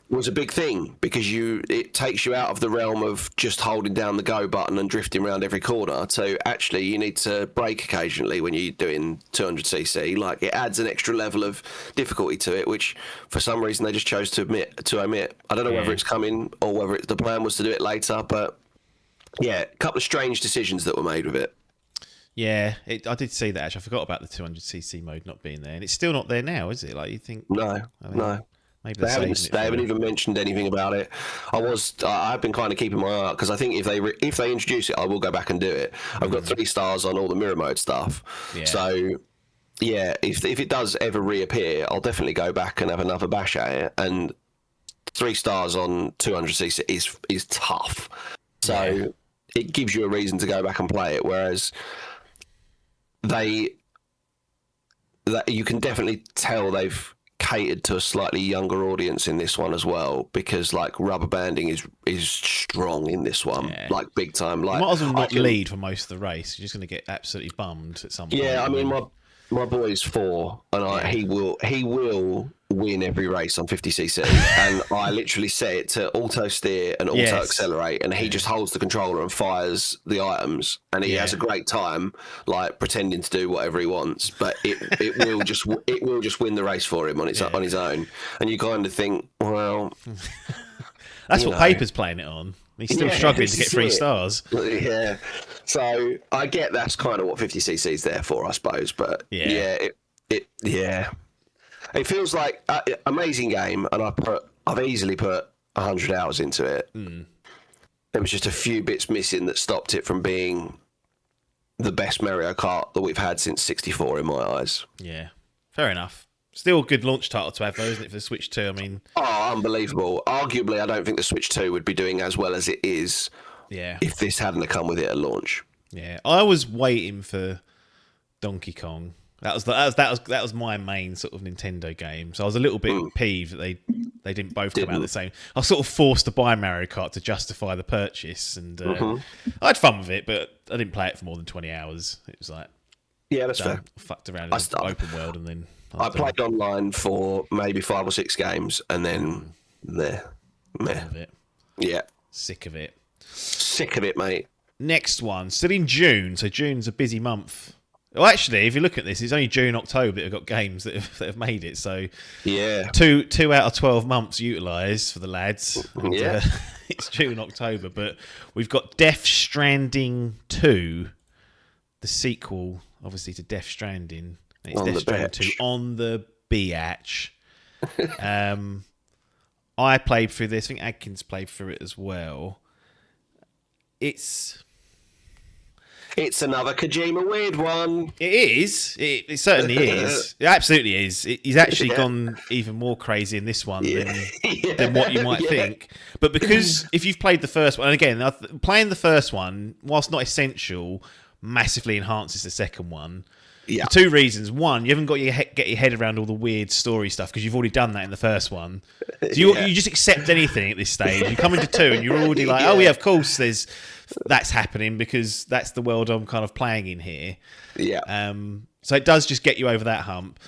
was a big thing, because it takes you out of the realm of just holding down the go button and drifting around every corner to actually you need to brake occasionally when you're doing 200cc. Like, it adds an extra level of difficulty to it, which for some reason they just chose to omit. I don't know whether it's coming or whether the plan was to do it later, but yeah, a couple of strange decisions that were made with it. Yeah, I did see that actually. I forgot about the 200cc mode not being there, and it's still not there now, is it? Like, you think? No. Maybe They haven't even mentioned anything about it. I've been kind of keeping my eye out, because I think if they introduce it, I will go back and do it. I've got 3 stars on all the mirror mode stuff. Yeah. So yeah, if it does ever reappear, I'll definitely go back and have another bash at it. And 3 stars on 200cc is tough. So it gives you a reason to go back and play it. Whereas you can definitely tell they've catered to a slightly younger audience in this one as well, because like rubber banding is strong in this one, like big time. Like, you might as well not lead for most of the race. You're just going to get absolutely bummed at some point. Yeah, I mean, my boy's 4, and he will win every race on 50cc, and I literally set it to auto steer and auto accelerate, and he just holds the controller and fires the items, and he has a great time, like pretending to do whatever he wants, but it will just win the race for him on its own, and you kind of think, well, that's what Paper's playing it on. He's still struggling to get 3 stars. Yeah. So I get that's kind of what 50cc is there for, I suppose. But it feels like an amazing game, and I've easily put 100 hours into it. There was just a few bits missing that stopped it from being the best Mario Kart that we've had since 64 in my eyes. Yeah, fair enough. Still a good launch title to have, though, isn't it, for the Switch 2? I mean... Oh, unbelievable. Arguably, I don't think the Switch 2 would be doing as well as it is if this hadn't come with it at launch. Yeah, I was waiting for Donkey Kong. That was my main sort of Nintendo game. So I was a little bit peeved that they didn't both come out the same. I was sort of forced to buy Mario Kart to justify the purchase, and I had fun with it, but I didn't play it for more than 20 hours. It was like... Yeah, that's fair. I fucked around in the open world, and then... I played online for maybe 5 or 6 games, and then Yeah. Sick of it. Sick of it, mate. Next one, still in June, so June's a busy month. Well, actually, if you look at this, it's only June, October that have got games that have made it. So yeah, 2 out of 12 months utilised for the lads. And, it's June, October, but we've got Death Stranding 2, the sequel, obviously, to Death Stranding. It's Death Stranding 2 on the biatch. I played through this. I think Adkins played through it as well. It's another Kojima weird one. It is. It certainly is. It absolutely is. He's actually gone even more crazy in this one than what you might think. But because if you've played the first one, and again, playing the first one, whilst not essential, massively enhances the second one. Yeah. For 2 reasons. One, you haven't got get your head around all the weird story stuff because you've already done that in the first one. So you just accept anything at this stage. You come into 2 and you're already like, oh yeah, of course that's happening because that's the world I'm kind of playing in here. Yeah. So it does just get you over that hump.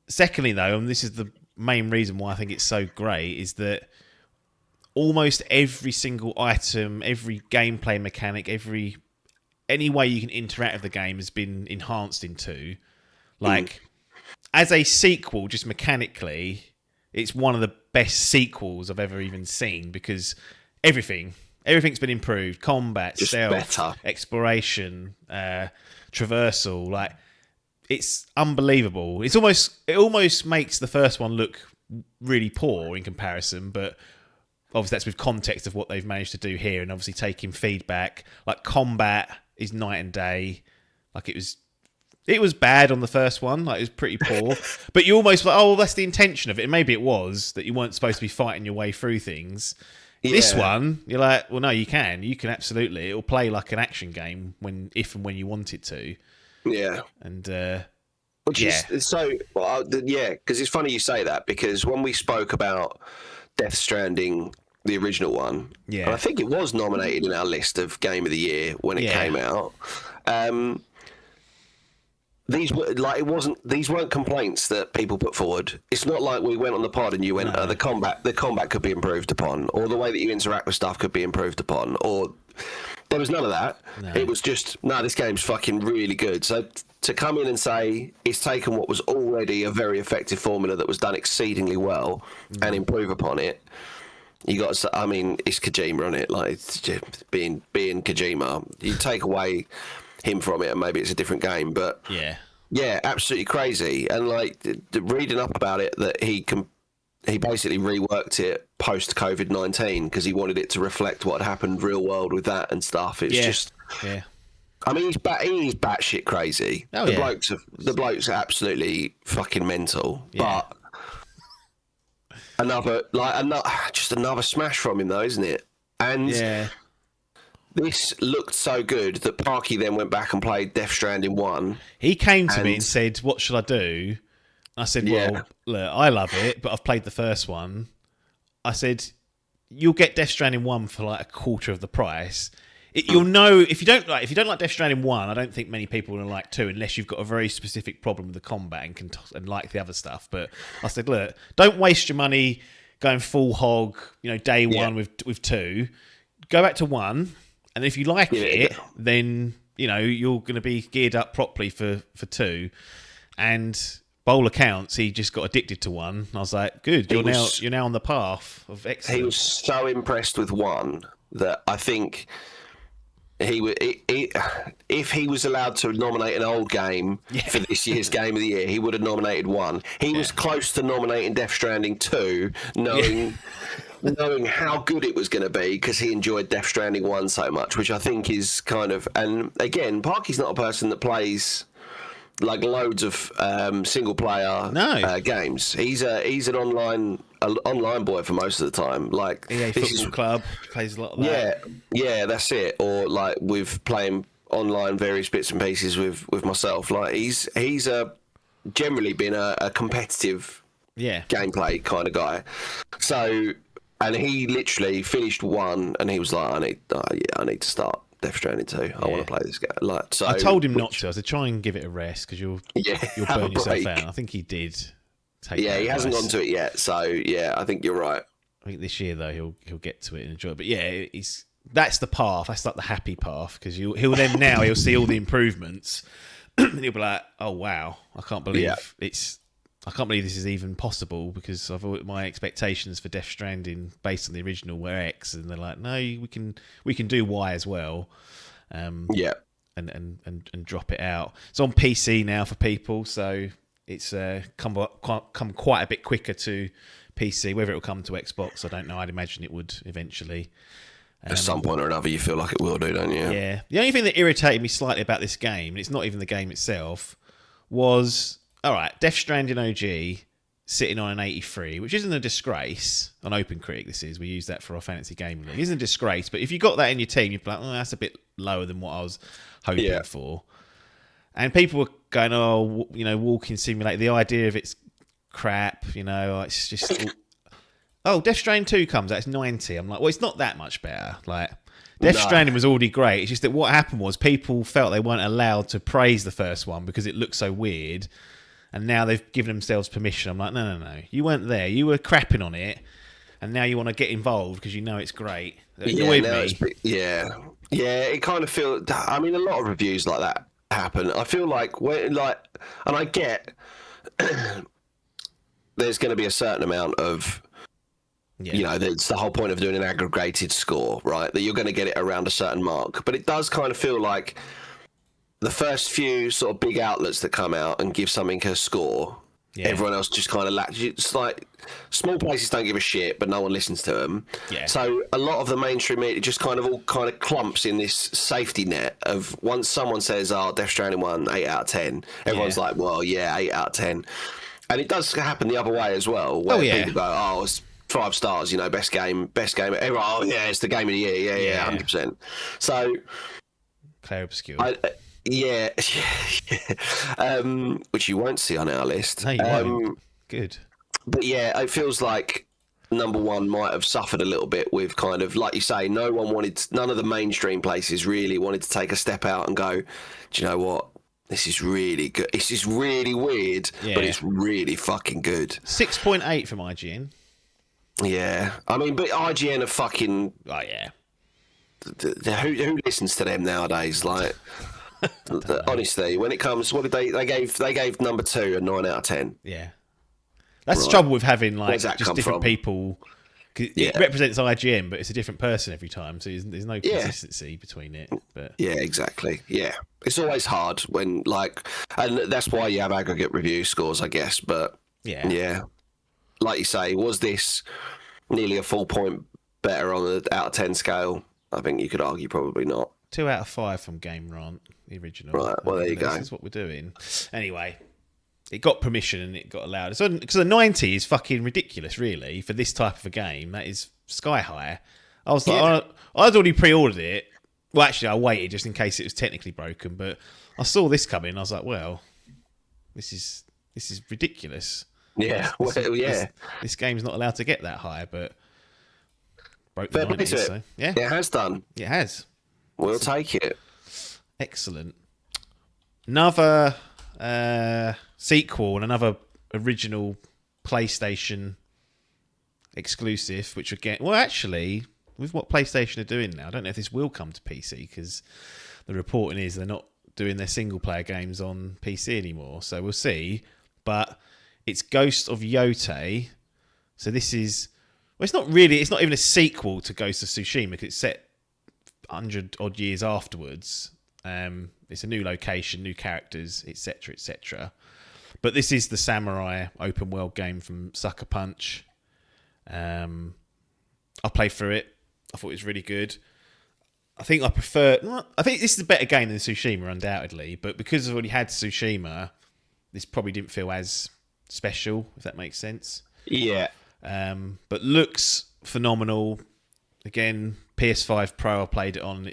Secondly, though, and this is the main reason why I think it's so great, is that almost every single item, every gameplay mechanic, any way you can interact with the game has been enhanced in 2. Like, as a sequel, just mechanically, it's one of the best sequels I've ever even seen, because everything's been improved. Combat, Just stealth, better. exploration, traversal. Like, it's unbelievable. It almost makes the first one look really poor in comparison, but obviously that's with context of what they've managed to do here, and obviously taking feedback. Like, combat is night and day. Like, it was bad on the first one. Like, it was pretty poor. But you almost like, oh, that's the intention of it. And maybe it was that you weren't supposed to be fighting your way through things. Yeah. This one, you're like, well, no, you can. You can absolutely. It'll play like an action game if and when you want it to. Yeah. And Which is so, because it's funny you say that, because when we spoke about Death Stranding, the original one, Yeah. and I think it was nominated in our list of Game of the Year when it came out. These weren't complaints that people put forward. It's not like we went on the pod and you went, the combat could be improved upon, or the way that you interact with stuff could be improved upon, or there was none of that. No. It was just, this game's fucking really good. So to come in and say it's taken what was already a very effective formula that was done exceedingly well and improve upon it, you got to say, I mean, it's Kojima on it. Like, it's just being Kojima, you take away him from it and maybe it's a different game, but yeah, absolutely crazy. And like reading up about it, that he basically reworked it post COVID-19 because he wanted it to reflect what had happened real world with that and stuff. It's just, I mean, he's batshit crazy. Oh, the blokes are absolutely fucking mental. But another smash from him though, isn't it? And this looked so good that Parky then went back and played Death Stranding 1. He came to me and said, what should I do? I said, well, look, I love it, but I've played the first one. I said, you'll get Death Stranding 1 for like a quarter of the price. You'll know, if you don't like Death Stranding 1, I don't think many people will like 2 unless you've got a very specific problem with the combat and like the other stuff. But I said, look, don't waste your money going full hog, day one with 2. Go back to 1. And if you like it, then, you're going to be geared up properly for 2. And by all accounts, he just got addicted to 1. And I was like, good, you're now on the path of excellence. He was so impressed with 1 that I think if he was allowed to nominate an old game for this year's Game of the Year, he would have nominated 1. He was close to nominating Death Stranding 2, knowing how good it was going to be because he enjoyed Death Stranding 1 so much, which I think is kind of... And again, Parky's not a person that plays like loads of single player games. He's an online boy for most of the time. Like EA Football Club plays a lot of that. Yeah, that's it. Or like with playing online various bits and pieces with myself. Like he's generally been a competitive gameplay kind of guy. So... And he literally finished 1, and he was like, "I need to start Death Stranding 2. I want to play this game." Like, so I told him not to. I said, "Try and give it a rest because you'll burn yourself out." I think he did. He hasn't gone to it yet. So I think you're right. I think this year though he'll get to it and enjoy it. But that's the path. That's like the happy path because he'll see all the improvements, and he'll be like, "Oh wow, I can't believe I can't believe this is even possible because my expectations for Death Stranding based on the original were X, and they're like, no, we can do Y as well, and drop it out. It's on PC now for people, so it's come quite a bit quicker to PC. Whether it will come to Xbox, I don't know. I'd imagine it would eventually. At some point or another, you feel like it will do, don't you? Yeah. The only thing that irritated me slightly about this game, and it's not even the game itself, was... All right, Death Stranding OG sitting on an 83, which isn't a disgrace. On OpenCritic, this is. We use that for our fantasy gaming league. It isn't a disgrace, but if you got that in your team, you'd be like, oh, that's a bit lower than what I was hoping for. And people were going, Walking Simulator, the idea of it's crap, it's just... Death Stranding 2 comes out, it's 90. I'm like, well, it's not that much better. Like... Death Stranding was already great. It's just that what happened was people felt they weren't allowed to praise the first one because it looked so weird. And now they've given themselves permission. I'm like, no. You weren't there. You were crapping on it. And now you want to get involved because you know it's great. It annoyed me. It kind of feels... I mean, a lot of reviews like that happen. I feel like... And I get... there's going to be a certain amount of Yeah. You know, it's the whole point of doing an aggregated score, right? That you're going to get it around a certain mark. But it does kind of feel like the first few sort of big outlets that come out and give something a score, everyone else just kind of lacks. It's like small places don't give a shit, but no one listens to them. Yeah. So a lot of the mainstream media just kind of all kind of clumps in this safety net of once someone says, "Oh, Death Stranding 1, 8 out of 10," everyone's like, "Well, yeah, 8 out of 10." And it does happen the other way as well, where people go, "Oh, it's 5 stars, you know, best game." Everyone, "Oh, yeah, it's the game of the year." Yeah, 100%. So, Claire Obscure. Yeah, which you won't see on our list. No, you won't. Good. But yeah, it feels like number one might have suffered a little bit with kind of, like you say, none of the mainstream places really wanted to take a step out and go, do you know what? This is really good. This is really weird, but it's really fucking good. 6.8 from IGN. Yeah, I mean, but IGN are fucking. Oh yeah. Who listens to them nowadays? Like. Honestly, when it comes, what did they gave number 2 a 9 out of 10. Yeah, that's the trouble with having like that just come different from? people. It represents IGN, but it's a different person every time, so there's no consistency between it. But yeah, exactly. Yeah, it's always hard when and that's why you have aggregate review scores, I guess. But yeah, like you say, was this nearly a full point better on the out of 10 scale? I think you could argue probably not. 2 out of 5 from Game Rant, the original. Right, well, there you go. This is what we're doing. Anyway, it got permission and it got allowed. Because the 90 is fucking ridiculous, really, for this type of a game. That is sky high. I was like, I'd already pre-ordered it. Well, actually, I waited just in case it was technically broken, but I saw this coming and I was like, well, this is ridiculous. Yeah, This game's not allowed to get that high, but broke the 90s, so yeah. It has done. It has. We'll take it. Excellent. Another sequel and another original PlayStation exclusive, which again, well, actually, with what PlayStation are doing now, I don't know if this will come to PC because the reporting is they're not doing their single player games on PC anymore. So we'll see. But it's Ghost of Yotei. So this is, well, it's not even a sequel to Ghost of Tsushima because it's set 100 odd years afterwards. It's a new location, new characters, etc., etc. But this is the samurai open world game from Sucker Punch. I played through it. I thought it was really good. I think this is a better game than Tsushima, undoubtedly. But because I've already had Tsushima, this probably didn't feel as special, if that makes sense. Yeah. But looks phenomenal. Again, PS5 Pro, I played it on.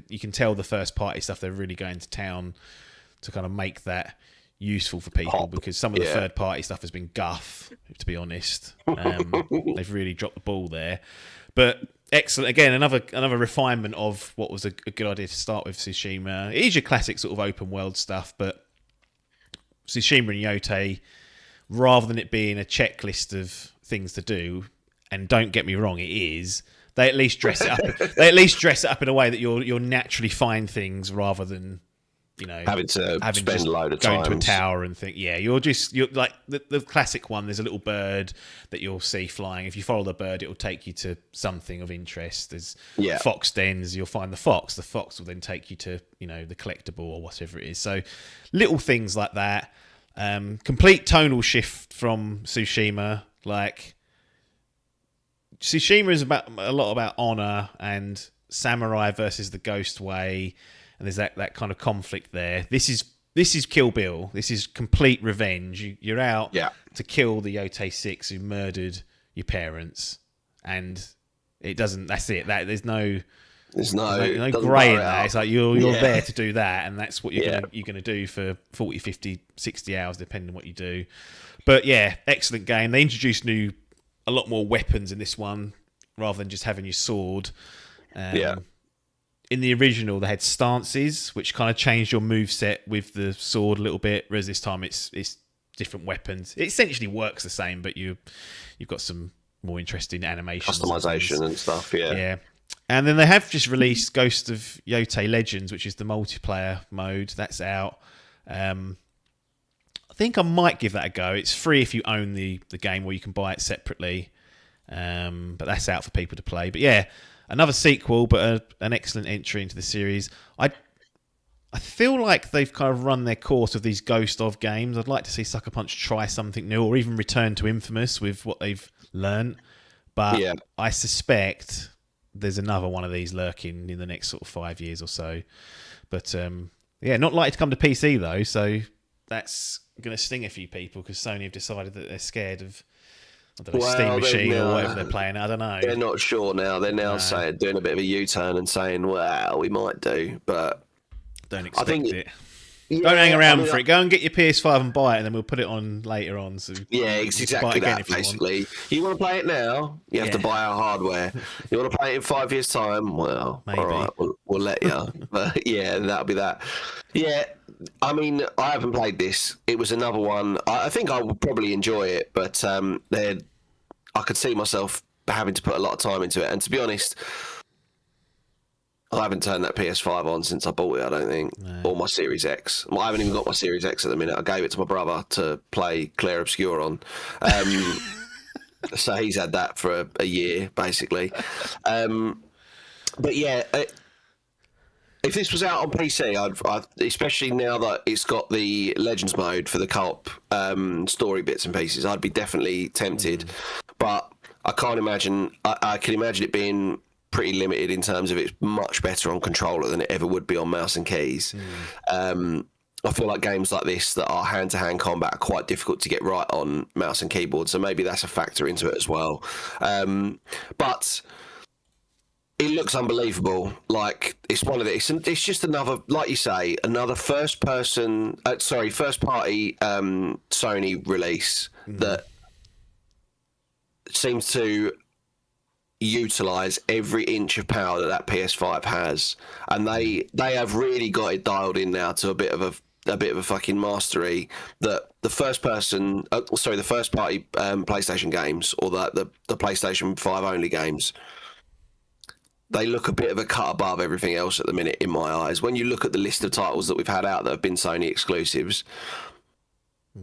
You can tell the first party stuff, they're really going to town to kind of make that useful for people because some of the third party stuff has been guff, to be honest. They've really dropped the ball there. But excellent. Again, another refinement of what was a good idea to start with Tsushima. It is your classic sort of open world stuff, but Tsushima and Yotei, rather than it being a checklist of things to do, and don't get me wrong, it is. They at least dress it up. They at least dress it up in a way that you'll naturally find things rather than, you know, having to spend a load of time going to a tower and think. Yeah, you're like the classic one. There's a little bird that you'll see flying. If you follow the bird, it will take you to something of interest. There's fox dens. You'll find the fox. The fox will then take you to, you know, the collectible or whatever it is. So little things like that. Complete tonal shift from Tsushima. Like, Tsushima is a lot about honor and samurai versus the ghost way, and there's that kind of conflict there. This is Kill Bill. This is complete revenge. You're out to kill the Yotei 6 who murdered your parents, and it doesn't. That's it. There's no grey in that. It's like you're there to do that, and that's what you're gonna do for 40, 50, 60 hours, depending on what you do. But yeah, excellent game. They introduced a lot more weapons in this one rather than just having your sword. In the original, they had stances, which kind of changed your moveset with the sword a little bit, whereas this time it's different weapons. It essentially works the same, but you've got some more interesting animations. Customization and stuff, Yeah. And then they have just released Ghost of Yotei Legends, which is the multiplayer mode. That's out. I think I might give that a go. It's free if you own the game, or you can buy it separately. But that's out for people to play. But yeah, another sequel, but an excellent entry into the series. I feel like they've kind of run their course with these Ghost of games. I'd like to see Sucker Punch try something new, or even return to Infamous with what they've learned. But Yeah. I suspect there's another one of these lurking in the next sort of 5 years or so. But yeah, not likely to come to PC though, so that's going to sting a few people because Sony have decided that they're scared of, I don't know, Steam Machine or whatever they're playing. I don't know. They're not sure now. They're now doing a bit of a U-turn and saying, well, we might do, but Don't expect it. Yeah, Don't hang around for it. Go and get your PS5 and buy it, and then we'll put it on later on. So yeah, it's exactly that, basically. You want to play it now, you have to buy our hardware. You want to play it in 5 years' time? Well, Maybe. all right, we'll let you. But yeah, that'll be that. Yeah, I mean, I haven't played this. It was another one. I think I would probably enjoy it, but I could see myself having to put a lot of time into it. And to be honest, I haven't turned that PS5 on since I bought it, I don't think. No. Or my Series X. I haven't even got my Series X at the minute. I gave it to my brother to play Clair Obscur on. So he's had that for a year, basically. But yeah, if this was out on PC, I'd especially now that it's got the Legends mode for the co-op story bits and pieces, I'd be definitely tempted. But I can't imagine... I can imagine it being pretty limited in terms of it's much better on controller than it ever would be on mouse and keys. I feel like games like this that are hand-to-hand combat are quite difficult to get right on mouse and keyboard, so maybe that's a factor into it as well. But it looks unbelievable. Like, it's one of the, it's just another, like you say, another first party Sony release that seems to utilize every inch of power that PS5 has, and they have really got it dialed in now to a bit of a fucking mastery that the first party PlayStation games, or the PlayStation 5 only games, they look a bit of a cut above everything else at the minute in my eyes. When you look at the list of titles that we've had out that have been Sony exclusives,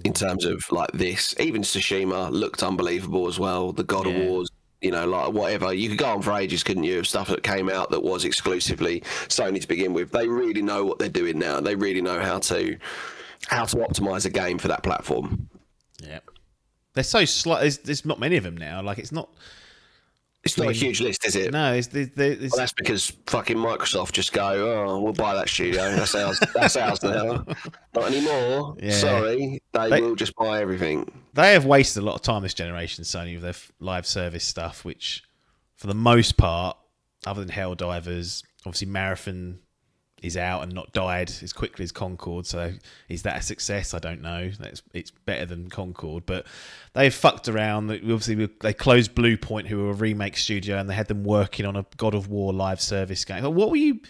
in terms of like this, even Tsushima looked unbelievable as well. The God of Wars, you know, like whatever. You could go on for ages, couldn't you, of stuff that came out that was exclusively Sony to begin with. They really know what they're doing now. They really know how to optimize a game for that platform. Yeah, they're so slight. There's not many of them now. Like it's not a huge list, is it? No, it's well, that's because fucking Microsoft just go, oh, we'll buy that studio. That's ours. That's ours now. Not anymore. Yeah. Sorry, they will just buy everything. They have wasted a lot of time this generation, Sony, with their live service stuff, which, for the most part, other than Helldivers, obviously Marathon is out and not died as quickly as Concord. So is that a success? I don't know. It's better than Concord, but they've fucked around. Obviously, they closed Bluepoint, who were a remake studio, and they had them working on a God of War live service game. What were you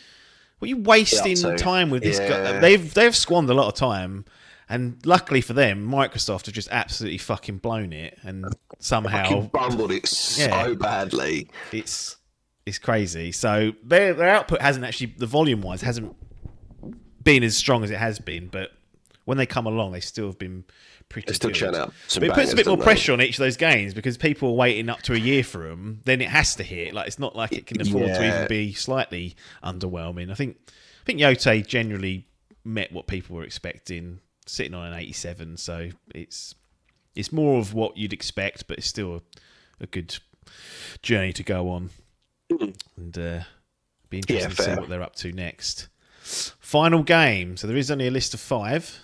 wasting time with this guy? They've squandered a lot of time. And luckily for them, Microsoft have just absolutely fucking blown it, and somehow bumbled it so badly. It's crazy. So their output hasn't actually, the volume wise, hasn't been as strong as it has been. But when they come along, they still have been pretty. They still churn out some bangers. It puts a bit more pressure on each of those games because people are waiting up to a year for them. Then it has to hit. Like it's not like it can afford to even be slightly underwhelming. I think Yote generally met what people were expecting, sitting on an 87, so it's more of what you'd expect, but it's still a good journey to go on, and be interesting to see what they're up to next. Final game. So there is only a list of 5,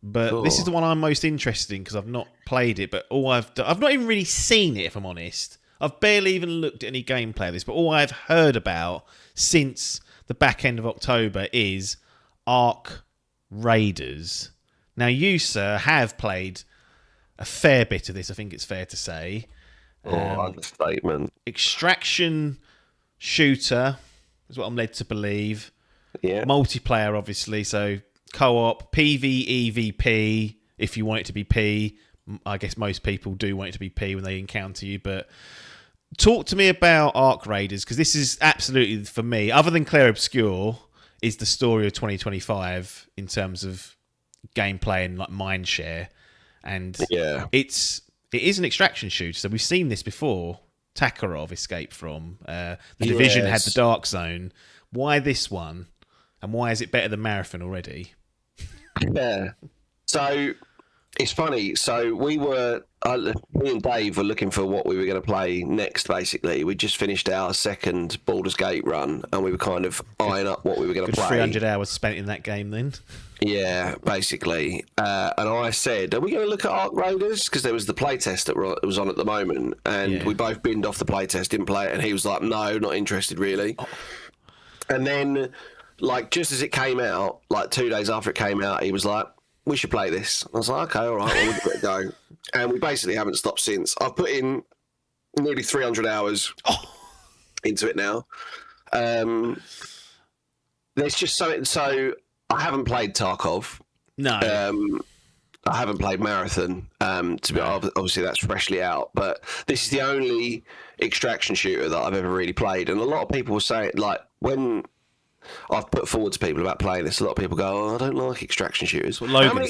but this is the one I'm most interested in because I've not played it, but I've not even really seen it, if I'm honest. I've barely even looked at any gameplay of this, but all I've heard about since the back end of October is Ark Raiders. Now, you, sir, have played a fair bit of this, I think it's fair to say. Understatement. Extraction shooter is what I'm led to believe. Yeah. Multiplayer, obviously, so co-op, PvEVP, if you want it to be P. I guess most people do want it to be P when they encounter you, but talk to me about Ark Raiders, because this is absolutely, for me, other than Clair Obscur, is the story of 2025 in terms of gameplay and like mind share, and it's it is an extraction shooter. So we've seen this before. Takarov escaped from. The Division had the Dark Zone. Why this one? And why is it better than Marathon already? Yeah. So it's funny. So me and Dave were looking for what we were going to play next, basically. We just finished our second Baldur's Gate run, and we were kind of eyeing up what we were going to play. 300 hours spent in that game then. Yeah, basically. And I said, are we going to look at Ark Raiders? Because there was the playtest that was on at the moment, and we both binned off the playtest, didn't play it, and he was like, no, not interested really. Oh. And then, like, just as it came out, like 2 days after it came out, he was like, we should play this. I was like, okay, all right, well, we'll give it a go. And we basically haven't stopped since. I've put in nearly 300 hours into it now. There's just something. So I haven't played Tarkov. No. I haven't played Marathon. To be obviously that's freshly out, but this is the only extraction shooter that I've ever really played. And a lot of people were saying, like, when I've put forward to people about playing this, a lot of people go, oh, I don't like extraction shooters. Well, how many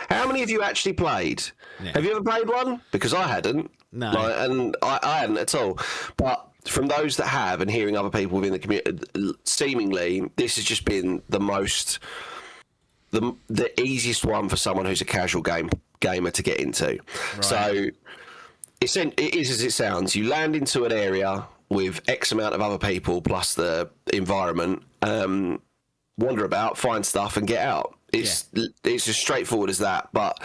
how many have you actually played? Yeah. Have you ever played one? Because I hadn't. No. And I hadn't at all. But from those that have, and hearing other people within the community, seemingly this has just been the most, the easiest one for someone who's a casual gamer to get into. Right. So it is as it sounds. You land into an area with X amount of other people plus the environment, wander about, find stuff, and get out. It's as straightforward as that. But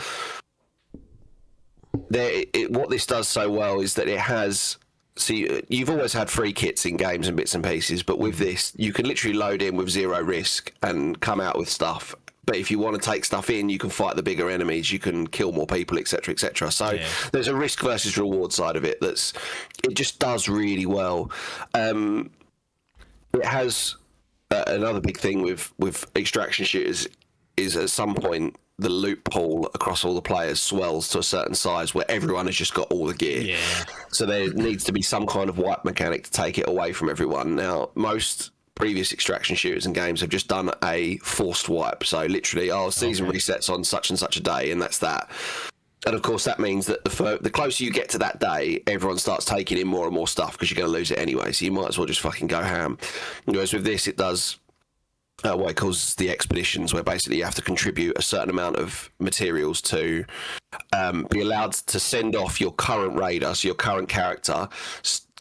what this does so well is that it has. See, you've always had free kits in games and bits and pieces, but with this, you can literally load in with zero risk and come out with stuff. But if you want to take stuff in, you can fight the bigger enemies, you can kill more people, etc., etc. So there's a risk versus reward side of it it just does really well. It has another big thing with extraction shooters is at some point the loot pool across all the players swells to a certain size where everyone has just got all the gear. Yeah. So there needs to be some kind of wipe mechanic to take it away from everyone. Now, most previous extraction shooters and games have just done a forced wipe. So literally, season resets on such and such a day, and that's that. And of course, that means that the closer you get to that day, everyone starts taking in more and more stuff because you're going to lose it anyway. So you might as well just fucking go ham. Whereas with this, it does what it calls the expeditions, where basically you have to contribute a certain amount of materials to be allowed to send off your current raider, so your current character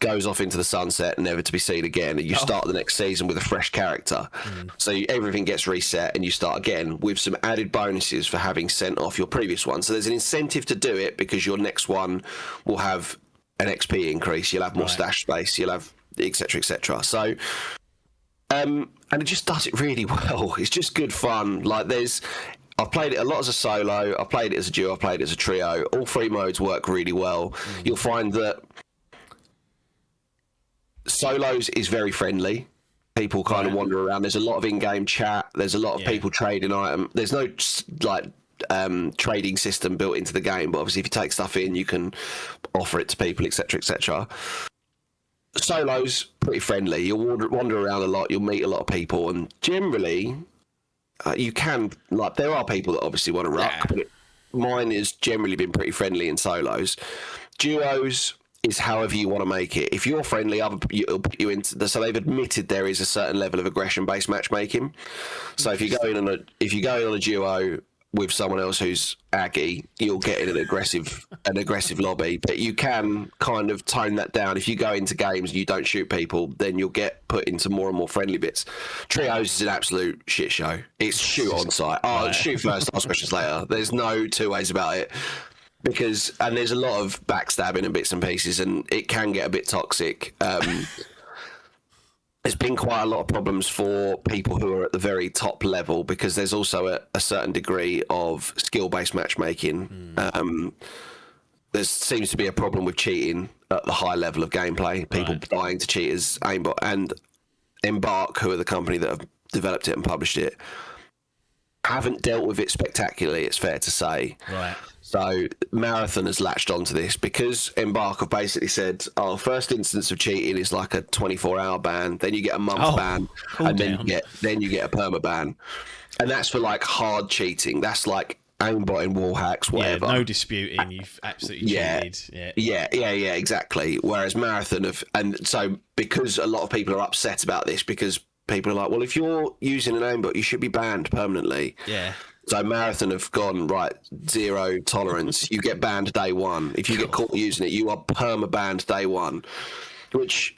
goes off into the sunset, never to be seen again, and you start the next season with a fresh character. So everything gets reset and you start again with some added bonuses for having sent off your previous one. So there's an incentive to do it because your next one will have an XP increase, you'll have more stash space, you'll have etc etc. So and it just does it really well. It's just good fun. Like I've played it a lot as a solo, I've played it as a duo, I've played it as a trio. All three modes work really well. You'll find that solos is very friendly. People kind of wander around. There's a lot of in-game chat. There's a lot of people trading items. There's no trading system built into the game, but obviously if you take stuff in, you can offer it to people, etc., etc. Solos pretty friendly. You'll wander around a lot. You'll meet a lot of people, and generally, you can there are people that obviously want to ruck, but mine has generally been pretty friendly in solos. Duos is however you want to make it. If you're friendly, it'll put you into so they've admitted there is a certain level of aggression-based matchmaking. So if you go in on a duo with someone else who's aggy, you'll get in an aggressive lobby. But you can kind of tone that down. If you go into games and you don't shoot people, then you'll get put into more and more friendly bits. Trios is an absolute shit show. It's shoot on sight. Shoot first, ask questions later. There's no two ways about it. And there's a lot of backstabbing and bits and pieces, and it can get a bit toxic. There's been quite a lot of problems for people who are at the very top level because there's also a certain degree of skill-based matchmaking. There seems to be a problem with cheating at the high level of gameplay. People dying to cheaters, aimbot, and Embark, who are the company that have developed it and published it, haven't dealt with it spectacularly, it's fair to say. Right. So Marathon has latched onto this because Embark have basically said, first instance of cheating is like a 24-hour ban, then you get a month ban, and then you get a perma ban. And that's for like hard cheating. That's like aimbotting, wall hacks, whatever. Yeah, no disputing. You've absolutely cheated. Yeah. Yeah, exactly. Whereas Marathon and so because a lot of people are upset about this because people are like, well, if you're using an aimbot, you should be banned permanently. Yeah. So Marathon have gone, right, 0 tolerance. You get banned day one. If you get caught using it, you are perma-banned day one, which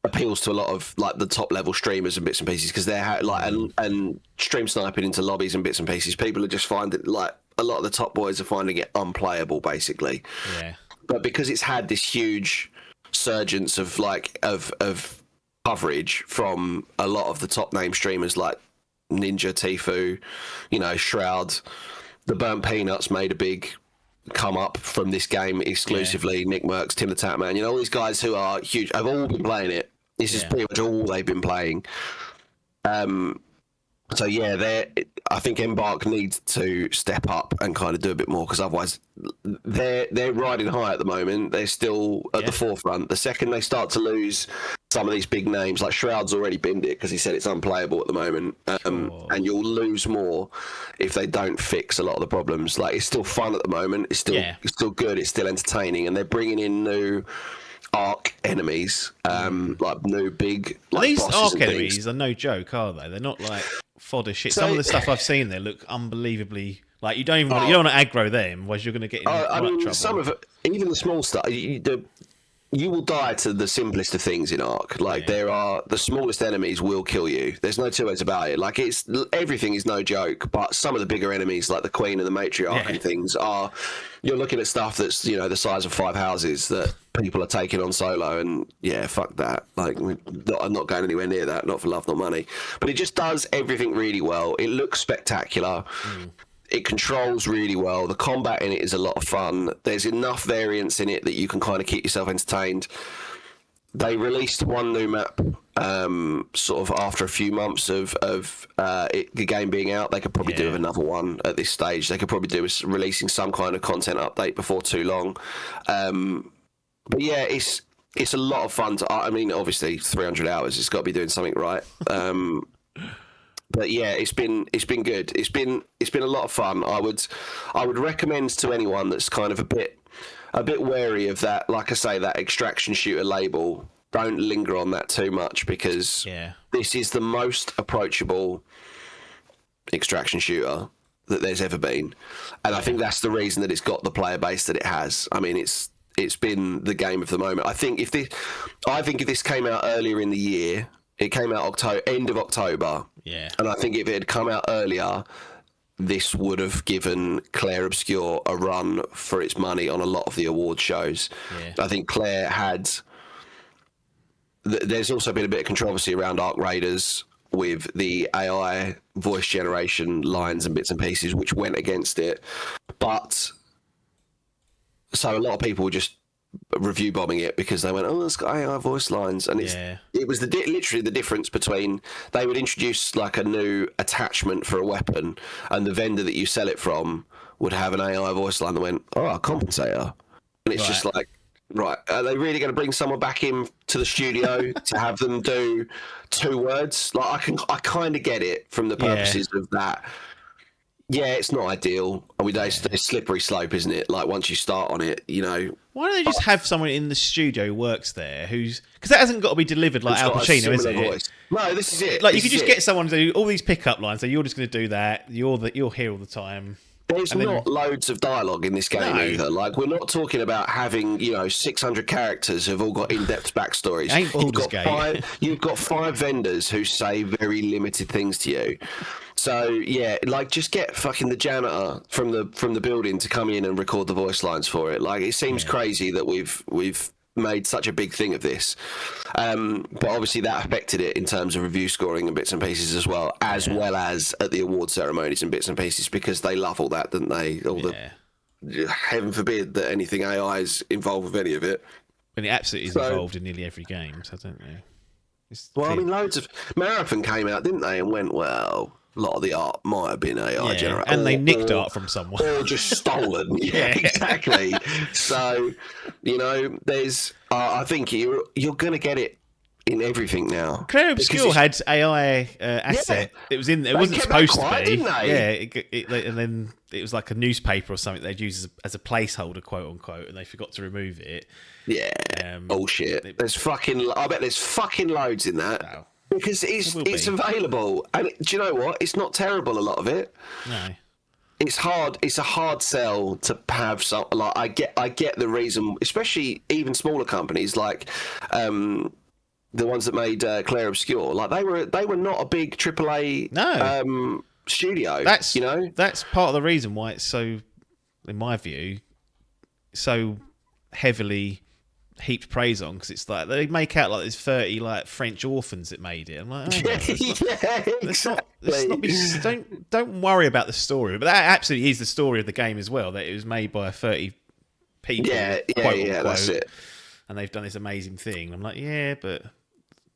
appeals to a lot of like the top level streamers and bits and pieces because they're like and stream sniping into lobbies and bits and pieces. People are just finding like a lot of the top boys are finding it unplayable basically. Yeah. But because it's had this huge surgence of like of coverage from a lot of the top name streamers like Ninja, Tfue, you know, Shroud, the Burnt Peanuts made a big come up from this game exclusively. Nick Merckx, Tim the Tatman, you know, all these guys who are huge have all been playing it. This is pretty much all they've been playing. So yeah, I think Embark needs to step up and kind of do a bit more because otherwise they're riding high at the moment. They're still at the forefront. The second they start to lose some of these big names, like Shroud's already binned it because he said it's unplayable at the moment, and you'll lose more if they don't fix a lot of the problems. Like it's still fun at the moment. It's still good. It's still entertaining, and they're bringing in new arc enemies, like new big. Like, these bosses arc and enemies things. are no joke, are they? They're not like fodder shit. Some of the stuff I've seen there look unbelievably like you don't want to aggro them, otherwise you're going to get in trouble. Some of it, even the small stuff, you will die to the simplest of things in Ark. Like there are the smallest enemies will kill you. There's no two ways about it. Like everything is no joke, but some of the bigger enemies, like the Queen and the Matriarch and things, you're looking at stuff that's the size of 5 houses that people are taking on solo, and fuck that. Like I'm not going anywhere near that, not for love nor money. But it just does everything really well. It looks spectacular. It controls really well. The combat in it is a lot of fun. There's enough variance in it that you can kind of keep yourself entertained. They released one new map sort of after a few months of the game being out. They could probably do with another one at this stage. They could probably do with releasing some kind of content update before too long. But yeah, it's a lot of fun. I mean, obviously 300 hours. It's got to be doing something right. But yeah, it's been good. It's been a lot of fun. I would recommend to anyone that's kind of a bit wary of that, like I say, that extraction shooter label. Don't linger on that too much because this is the most approachable extraction shooter that there's ever been, and I think that's the reason that it's got the player base that it has. I mean, it's been the game of the moment. I think if this came out earlier in the year. It came out end of October. Yeah. And I think if it had come out earlier, this would have given Claire Obscure a run for its money on a lot of the award shows. Yeah. I think Claire had... There's also been a bit of controversy around Ark Raiders with the AI voice generation lines and bits and pieces, which went against it. But... So a lot of people were just review bombing it because they went, it's got AI voice lines, and it was literally the difference between they would introduce like a new attachment for a weapon, and the vendor that you sell it from would have an AI voice line that went, a compensator, and it's just like, right, are they really going to bring someone back in to the studio to have them do 2 words? Like I kind of get it from the purposes of that. Yeah, it's not ideal. It's a slippery slope, isn't it? Like once you start on it, Why don't they just have someone in the studio who works there because that hasn't got to be delivered like Al Pacino, is it? Voice. No, this is it. Like you could just get someone to do all these pickup lines. So you're just going to do that. You're here all the time. There's not loads of dialogue in this game either. Like we're not talking about having 600 characters who've all got in-depth backstories. Ain't Baldur's Gate. You've got 5 vendors who say very limited things to you. So yeah, like just get fucking the janitor from the building to come in and record the voice lines for it. Like it seems crazy that we've made such a big thing of this, but obviously that affected it in terms of review scoring and bits and pieces as well as at the award ceremonies and bits and pieces because they love all that, don't they? Heaven forbid that anything AI is involved with any of it. But it absolutely is involved in nearly every game. So I don't know. I mean, loads of Marathon came out, didn't they? And went well. A lot of the art might have been AI generated. And they nicked art from someone. Or just stolen. Exactly. So, there's... I think you're going to get it in everything now. Clair Obscure had AI asset. Yeah. It was in. It They wasn't kept that supposed quiet, to be. didn't they? Yeah, and then it was like a newspaper or something they'd use as a placeholder, quote unquote, and they forgot to remove it. Yeah, bullshit. There's fucking. I bet there's fucking loads in that. No. Because it's available, and do you know what? It's not terrible. A lot of it. No. It's hard. It's a hard sell to have some. Like I get the reason, especially even smaller companies like the ones that made Clair Obscure. Like they were not a big AAA studio. That's you know that's part of the reason why it's so, in my view, so heavily heaped praise on, because it's like they make out like there's 30 like French orphans that made it. I'm like, don't worry about the story, but that absolutely is the story of the game as well. That it was made by 30 people. Yeah, that's it. And they've done this amazing thing. I'm like, yeah, but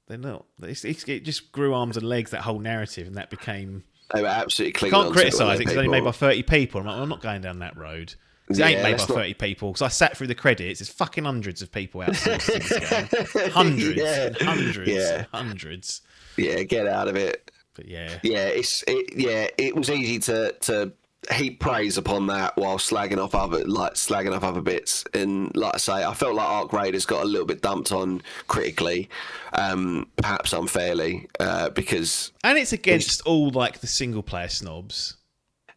they're not. It just grew arms and legs, that whole narrative, and that became. They were absolutely clinging on Can't to it, criticise it because it's only people. made by 30 people. I'm like, well, I'm not going down that road. It ain't made by 30 people, because I sat through the credits. There's fucking hundreds of people outsourced in this game. Hundreds and hundreds and hundreds. Yeah, get out of it. But yeah. It was easy to heap praise upon that while slagging off other bits. And like I say, I felt like Arc Raiders got a little bit dumped on critically, perhaps unfairly, because. And it's against all like the single player snobs.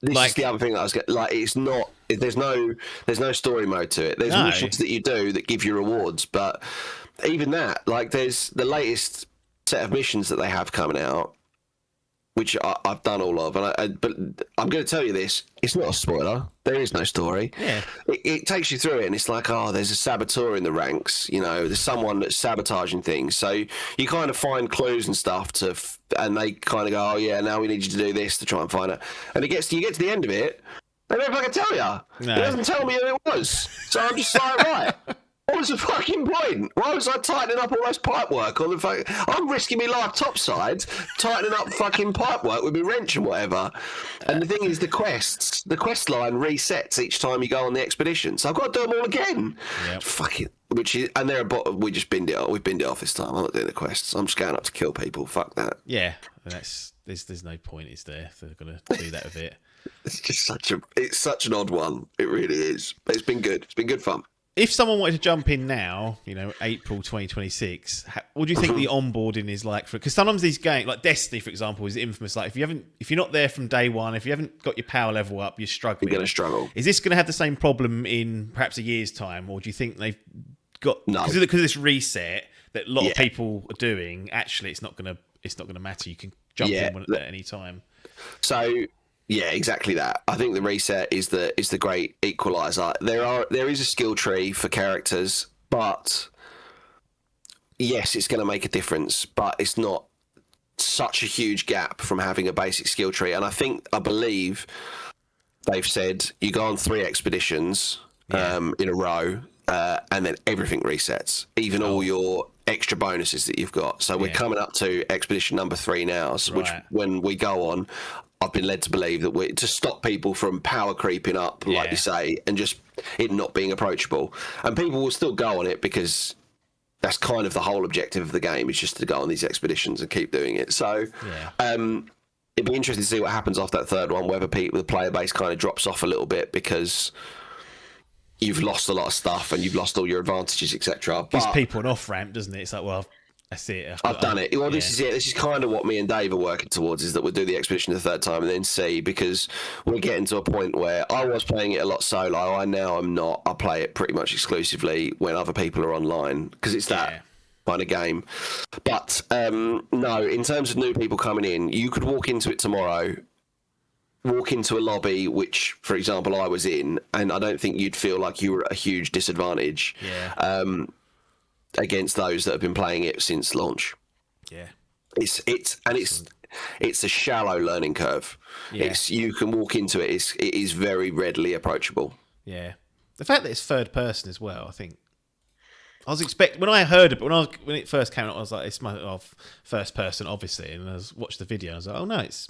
This is the other thing that I was getting. Like, it's not. There's no story mode to it. There's missions that you do that give you rewards, but even that, like, there's the latest set of missions that they have coming out, which I've done all of, but I'm going to tell you this: it's not a spoiler. There is no story. Yeah, it takes you through it, and it's like, oh, there's a saboteur in the ranks. You know, there's someone that's sabotaging things. So you kind of find clues and stuff and they kind of go, oh yeah, now we need you to do this to try and find it. And you get to the end of it, they don't fucking tell you. No. It doesn't tell me who it was. So I'm just like, right. What was the fucking point? Why was I tightening up all those pipe work on the fucking... I'm risking my life topside, tightening up fucking pipe work with my wrench and whatever. And the thing is, the quest line resets each time you go on the expedition. So I've got to do them all again. Yep. Fucking... And they're we just binned it off. We binned it off this time. I'm not doing the quests. I'm just going up to kill people. Fuck that. Yeah. There's no point, is there? They're going to do that with it. It's just it's such an odd one. It really is. But it's been good. It's been good fun. If someone wanted to jump in now, April 2026, what do you think the onboarding is like for? Because sometimes these games, like Destiny, for example, is infamous. Like if you're not there from day one, if you haven't got your power level up, you're struggling. You're going to struggle. Is this going to have the same problem in perhaps a year's time, or do you think they've got because of this reset that a lot of people are doing? Actually, it's not going to matter. You can jump in at any time. So. Yeah, exactly that. I think the reset is the great equalizer. There is a skill tree for characters, but yes, it's going to make a difference. But it's not such a huge gap from having a basic skill tree. And I believe they've said you go on 3 expeditions in a row, and then everything resets, even all your extra bonuses that you've got. So we're coming up to expedition number 3 now, which when we go on. I've been led to believe that to stop people from power creeping up, like you say, and just it not being approachable. And people will still go on it because that's kind of the whole objective of the game, is just to go on these expeditions and keep doing it. So it'd be interesting to see what happens after that 3rd one, whether the player base kind of drops off a little bit because you've lost a lot of stuff and you've lost all your advantages, etc. Gives people an off-ramp, doesn't it? It's like, well, that's it. I've done it. Well, this is it. This is kind of what me and Dave are working towards, is that we'll do the expedition the 3rd time and then see, because we're getting to a point where I was playing it a lot solo. I now am not. I play it pretty much exclusively when other people are online, because it's that kind of game. But no, in terms of new people coming in, you could walk into it tomorrow, walk into a lobby, which, for example, I was in, and I don't think you'd feel like you were at a huge disadvantage. Against those that have been playing it since launch. Yeah. It's a shallow learning curve. Yeah. You can walk into it. It is very readily approachable. Yeah. The fact that it's 3rd person as well, I think. I was expecting when I heard it, when it first came out, I was like, it's my 1st person, obviously, and I watched the video. I was like, oh no, it's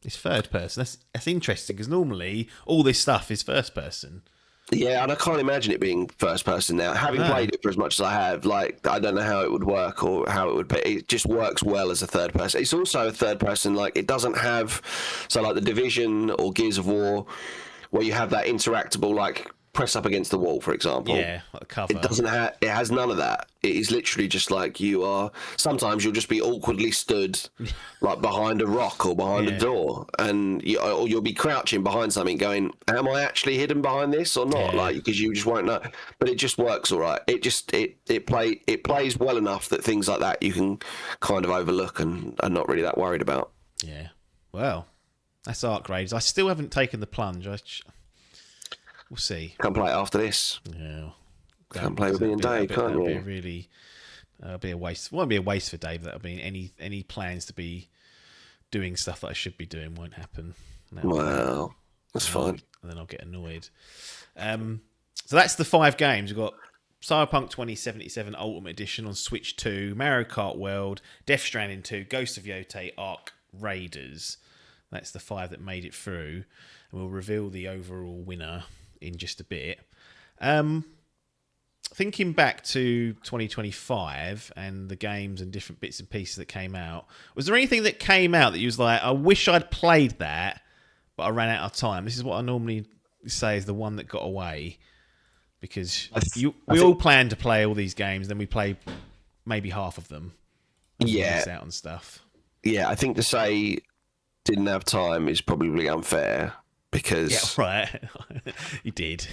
3rd person. That's interesting, because normally all this stuff is 1st person. Yeah, and I can't imagine it being first person now. Having No. played it for as much as I have, like, I don't know how it would work or how it would be. It just works well as a third person. It's also a third person, like, it doesn't have, so like the Division or Gears of War, where you have that interactable, like, press up against the wall, for example. Yeah, like a cover. It doesn't have. It has none of that. It is literally just like you are. Sometimes you'll just be awkwardly stood, like behind a rock or behind Yeah. a door, and or you'll be crouching behind something, going, "Am I actually hidden behind this or not?" Yeah. Like because you just won't know. But it just works all right. It plays well enough that things like that you can kind of overlook and are not really that worried about. Yeah. Well, that's Arc Raiders. I still haven't taken the plunge. We'll see. Come play it after this. Yeah. Come play with me and Dave, can't That'll be you? a really be a waste. It won't be a waste for Dave. That'll be any plans to be doing stuff that I should be doing won't happen. Wow, that's fine. And then I'll get annoyed. So that's the 5 games. We've got Cyberpunk 2077 Ultimate Edition on Switch 2, Mario Kart World, Death Stranding 2, Ghost of Yotei, Arc Raiders. That's the 5 that made it through. And we'll reveal the overall winner in just a bit. Thinking back to 2025 and the games and different bits and pieces that came out, was there anything that came out that you was like, I wish I'd played that, but I ran out of time? This is what I normally say is the one that got away, because we all plan to play all these games, then we play maybe half of them. Yeah, miss out on stuff. Yeah, I think to say didn't have time is probably unfair. Because yeah, right, you did.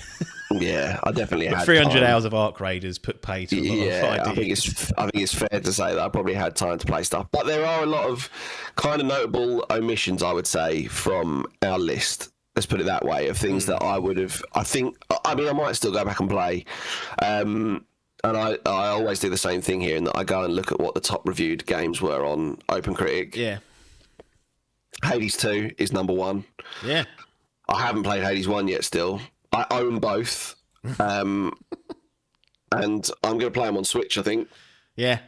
Yeah, I definitely had 300 time. hours of Arc Raiders put pay to a lot of ideas. I think it's fair to say that I probably had time to play stuff, but there are a lot of kind of notable omissions, I would say, from our list. Let's put it that way, of things that I would have. I might still go back and play, and I always do the same thing here, in that I go and look at what the top reviewed games were on OpenCritic. Yeah, Hades 2 is number 1. Yeah. I haven't played Hades 1 yet still. I own both. And I'm going to play them on Switch, I think. Yeah.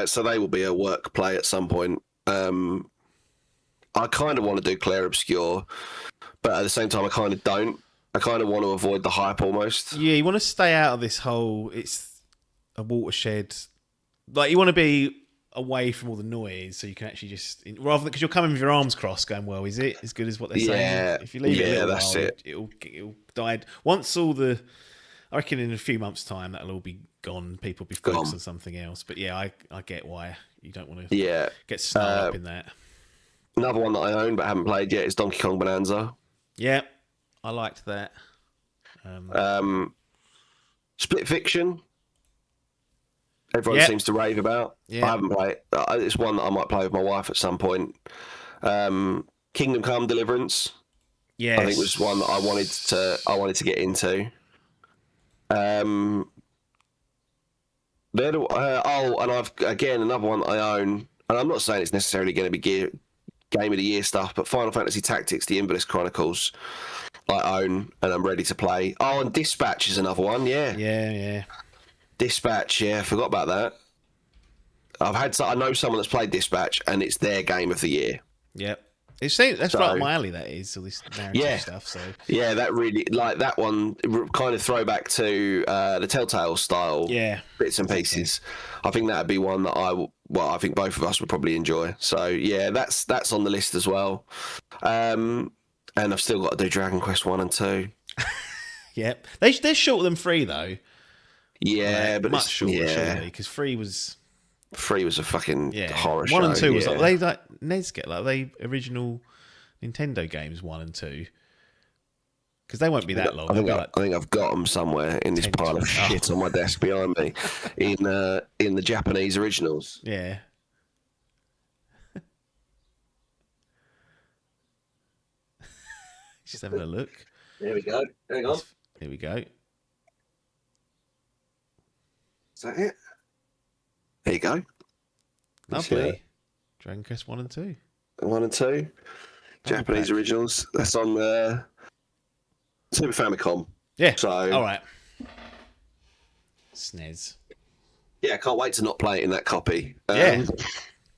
So they will be a work play at some point. I kind of want to do Claire Obscure, but at the same time, I kind of don't. I kind of want to avoid the hype almost. Yeah, you want to stay out of this whole, it's a watershed. Like, you want to be away from all the noise, so you can actually just, rather because you're coming with your arms crossed, going, "Well, is it as good as what they're saying?" If you leave it a little that's while, it. It'll die. Once all the, I reckon in a few months' time that'll all be gone. People will be focused on something else. But yeah, I get why you don't want to get stuck up in that. Another one that I own but haven't played yet is Donkey Kong Bonanza. Yeah, I liked that. Split Fiction. Everyone seems to rave about. Yeah. I haven't played. It's one that I might play with my wife at some point. Kingdom Come Deliverance. Yes. I think was one that I wanted to get into. And I've again another one that I own, and I'm not saying it's necessarily going to be Game of the Year stuff, but Final Fantasy Tactics: The Invalid Chronicles, I own and I'm ready to play. Oh, and Dispatch is another one. Yeah. Dispatch, forgot about that. I know someone that's played Dispatch, and it's their game of the year. Yep. That's right up my alley. That is all this narrative stuff. So yeah, that really like that one. Kind of throwback to the Telltale style. Bits and pieces. I think that'd be one that I think both of us would probably enjoy. So yeah, that's on the list as well. And I've still got to do Dragon Quest 1 and 2. Yep. They're shorter than 3 though. Yeah, but much shorter, surely, because 3 was a fucking horror 1 and 2 show. was like Nesget, like they original Nintendo games 1 and 2, because they won't be that long. I think I've got them somewhere in this pile of shit on my desk behind me, in the Japanese originals. Yeah. Just having a look. There we go. Hang on. Here we go. Is that it? There you go. Lovely. Dragon Quest 1 and 2. 1 and 2. Japanese originals. That's on Super Famicom. Yeah. So, all right. SNES. Yeah, I can't wait to not play it in that copy. Yeah,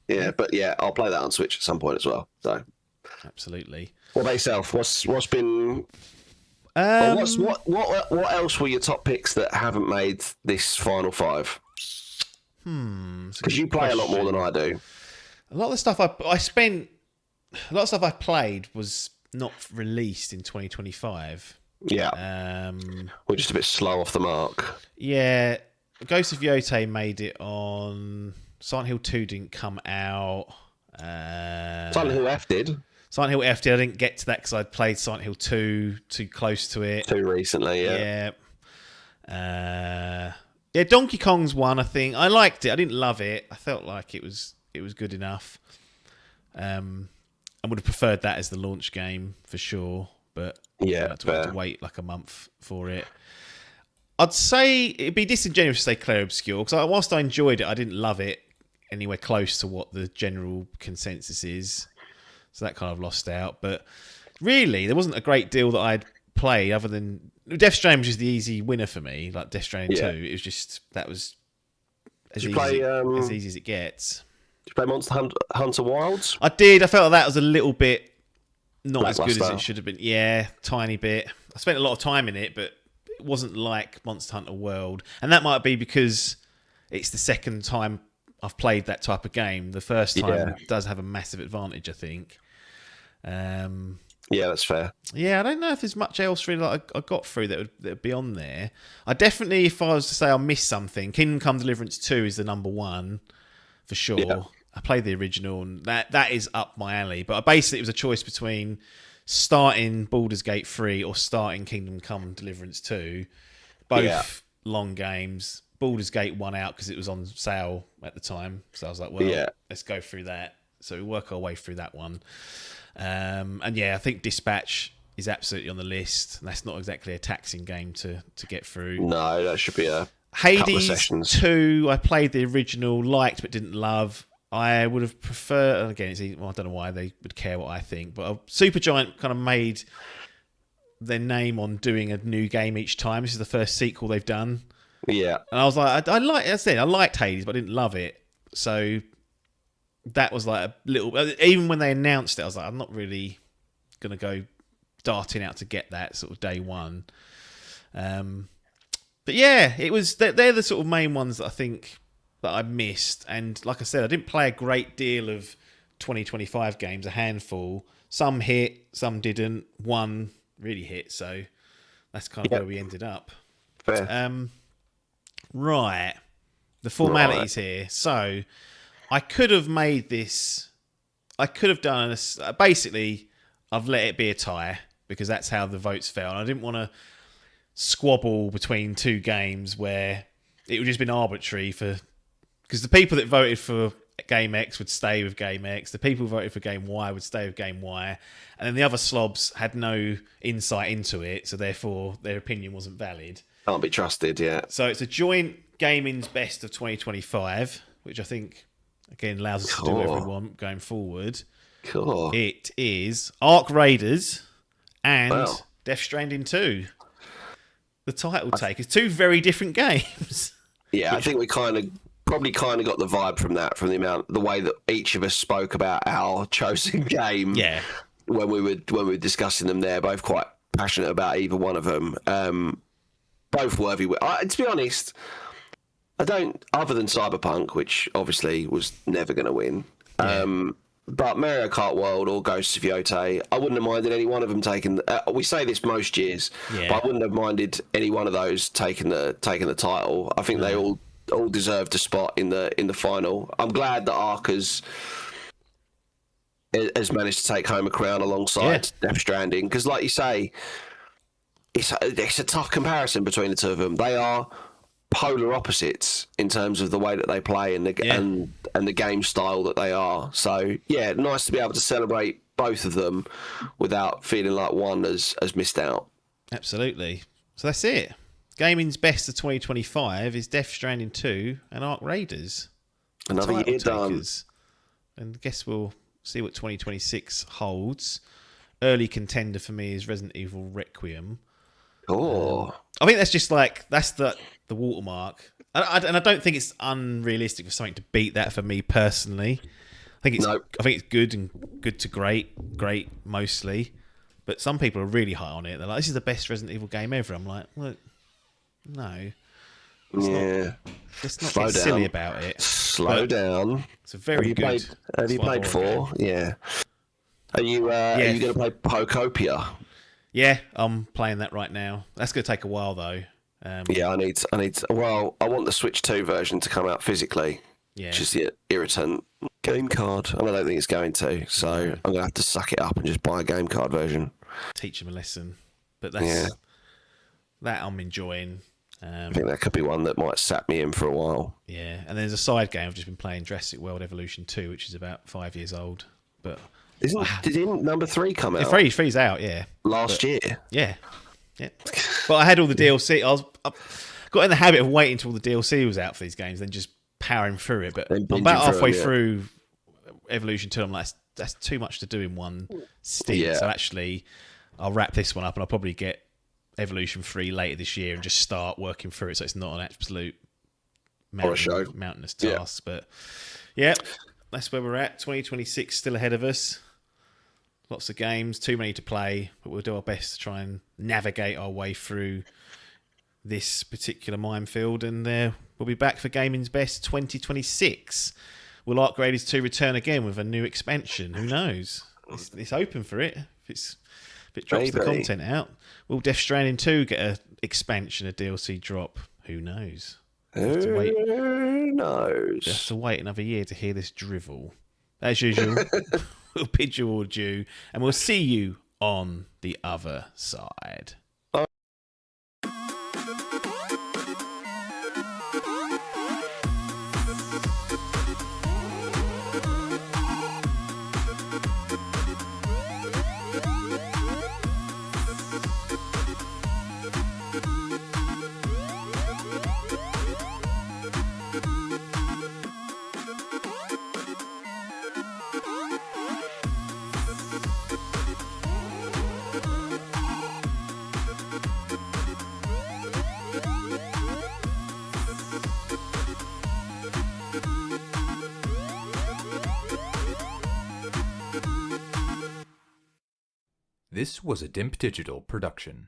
but yeah, I'll play that on Switch at some point as well. So, absolutely. what about yourself? What's been Well, what else were your top picks that haven't made this final five? Because you play a lot more than I do. A lot of the stuff a lot of stuff I played was not released in 2025. Yeah. We're just a bit slow off the mark. Yeah, Ghost of Yotei made it on. Silent Hill 2 didn't come out. Silent Hill F did. Silent Hill F did. I didn't get to that because I'd played Silent Hill 2 too close to it. Too recently, yeah. Yeah, Donkey Kong's one, I think. I liked it. I didn't love it. I felt like it was good enough. I would have preferred that as the launch game for sure, but yeah, I had to wait like a month for it. I'd say it'd be disingenuous to say Claire Obscure, because whilst I enjoyed it, I didn't love it anywhere close to what the general consensus is. So that kind of lost out. But really, there wasn't a great deal that I'd play other than Death Stranding was just the easy winner for me. Like Death Stranding 2, it was just that was as easy as it gets. Did you play Monster Hunter Wilds? I did. I felt like that was a little bit not as good as Lackluster. it should have been. Yeah, tiny bit. I spent a lot of time in it, but it wasn't like Monster Hunter World. And that might be because it's the second time I've played that type of game. The first time does have a massive advantage, I think. Yeah, that's fair. Yeah, I don't know if there's much else really that I got through that would be on there. I definitely, if I was to say I missed something, Kingdom Come Deliverance 2 is the number one for sure. Yeah. I played the original, and that is up my alley. But basically, it was a choice between starting Baldur's Gate 3 or starting Kingdom Come Deliverance 2. Both long games. Baldur's Gate won out because it was on sale at the time. So I was like, well, let's go through that. So we work our way through that one. And yeah, I think Dispatch is absolutely on the list. That's not exactly a taxing game to get through. No, that should be a Hades couple of sessions. 2, I played the original, liked but didn't love. I would have preferred, and again, I don't know why they would care what I think, but Supergiant kind of made their name on doing a new game each time. This is the first sequel they've done. Yeah. And I was like, I liked Hades, but I didn't love it. So that was like a little, even when they announced it, I was like, I'm not really going to go darting out to get that sort of day one. But yeah, they're the sort of main ones that I think that I missed. And like I said, I didn't play a great deal of 2025 games, a handful. Some hit, some didn't. One really hit, so that's kind of where we ended up. Fair. Right. The formalities here. So I could have made this. I could have done this. Basically, I've let it be a tie because that's how the votes fell. And I didn't want to squabble between two games where it would just been arbitrary because the people that voted for Game X would stay with Game X. The people who voted for Game Y would stay with Game Y. And then the other slobs had no insight into it, so therefore their opinion wasn't valid. Can't be trusted, yeah. So it's a joint Gaming's Best of 2025, which I think, again, allows us to do whatever we want going forward. Cool. It is Ark Raiders and Death Stranding 2. The title take is two very different games. Yeah, I think we probably got the vibe from that, from the way that each of us spoke about our chosen game. Yeah. When we were discussing them, there, both quite passionate about either one of them. Both worthy. To be honest, I don't. Other than Cyberpunk, which obviously was never going to win. Yeah. But Mario Kart World or Ghosts of Yotei, I wouldn't have minded any one of them taking. We say this most years, but I wouldn't have minded any one of those taking the title. I think they all deserved a spot in the final. I'm glad that Ark has managed to take home a crown alongside Death Stranding, because, like you say, it's a tough comparison between the two of them. They are polar opposites in terms of the way that they play and the game style that they are. So yeah, nice to be able to celebrate both of them without feeling like one has missed out. Absolutely. So that's it. Gaming's Best of 2025 is Death Stranding 2 and Ark Raiders. Another year done. And I guess we'll see what 2026 holds. Early contender for me is Resident Evil Requiem. Oh. I think that's just that's the watermark. And I don't think it's unrealistic for something to beat that for me personally. I think it's good and good to great mostly. But some people are really high on it. They're like, "This is the best Resident Evil game ever." I'm like, "Look, no, Yeah. let's not Slow get silly down. about it." Slow But down. It's a very good. Have you played horror 4? game. Yeah. Are you going to play Pokopia? Yeah, I'm playing that right now. That's going to take a while though. Yeah, I need. Well, I want the Switch 2 version to come out physically. Yeah. Just the irritant game card, and I don't think it's going to. So I'm going to have to suck it up and just buy a game card version. Teach them a lesson. But that's that I'm enjoying. I think that could be one that might sap me in for a while. Yeah, and there's a side game I've just been playing, Jurassic World Evolution 2, which is about 5 years old. But Didn't number 3 come out? Three's out, yeah. Last year. Yeah. But I had all the DLC. I got in the habit of waiting until the DLC was out for these games, then just powering through it. But I'm about halfway through Evolution 2. I'm like, that's too much to do in one stint. Yeah. So actually, I'll wrap this one up and I'll probably get Evolution 3 later this year and just start working through it so it's not an absolute mountainous task. But yeah, that's where we're at. 2026 still ahead of us. Lots of games, too many to play, but we'll do our best to try and navigate our way through this particular minefield. And we'll be back for Gaming's Best 2026. Will Arc Raiders 2 return again with a new expansion? Who knows? It's open for it. If it drops the content out. Will Death Stranding 2 get an expansion, a DLC drop? Who knows? Who knows? Just to wait another year to hear this drivel. As usual, we'll bid you all adieu, and we'll see you on the other side. This was a Dimp Digital production.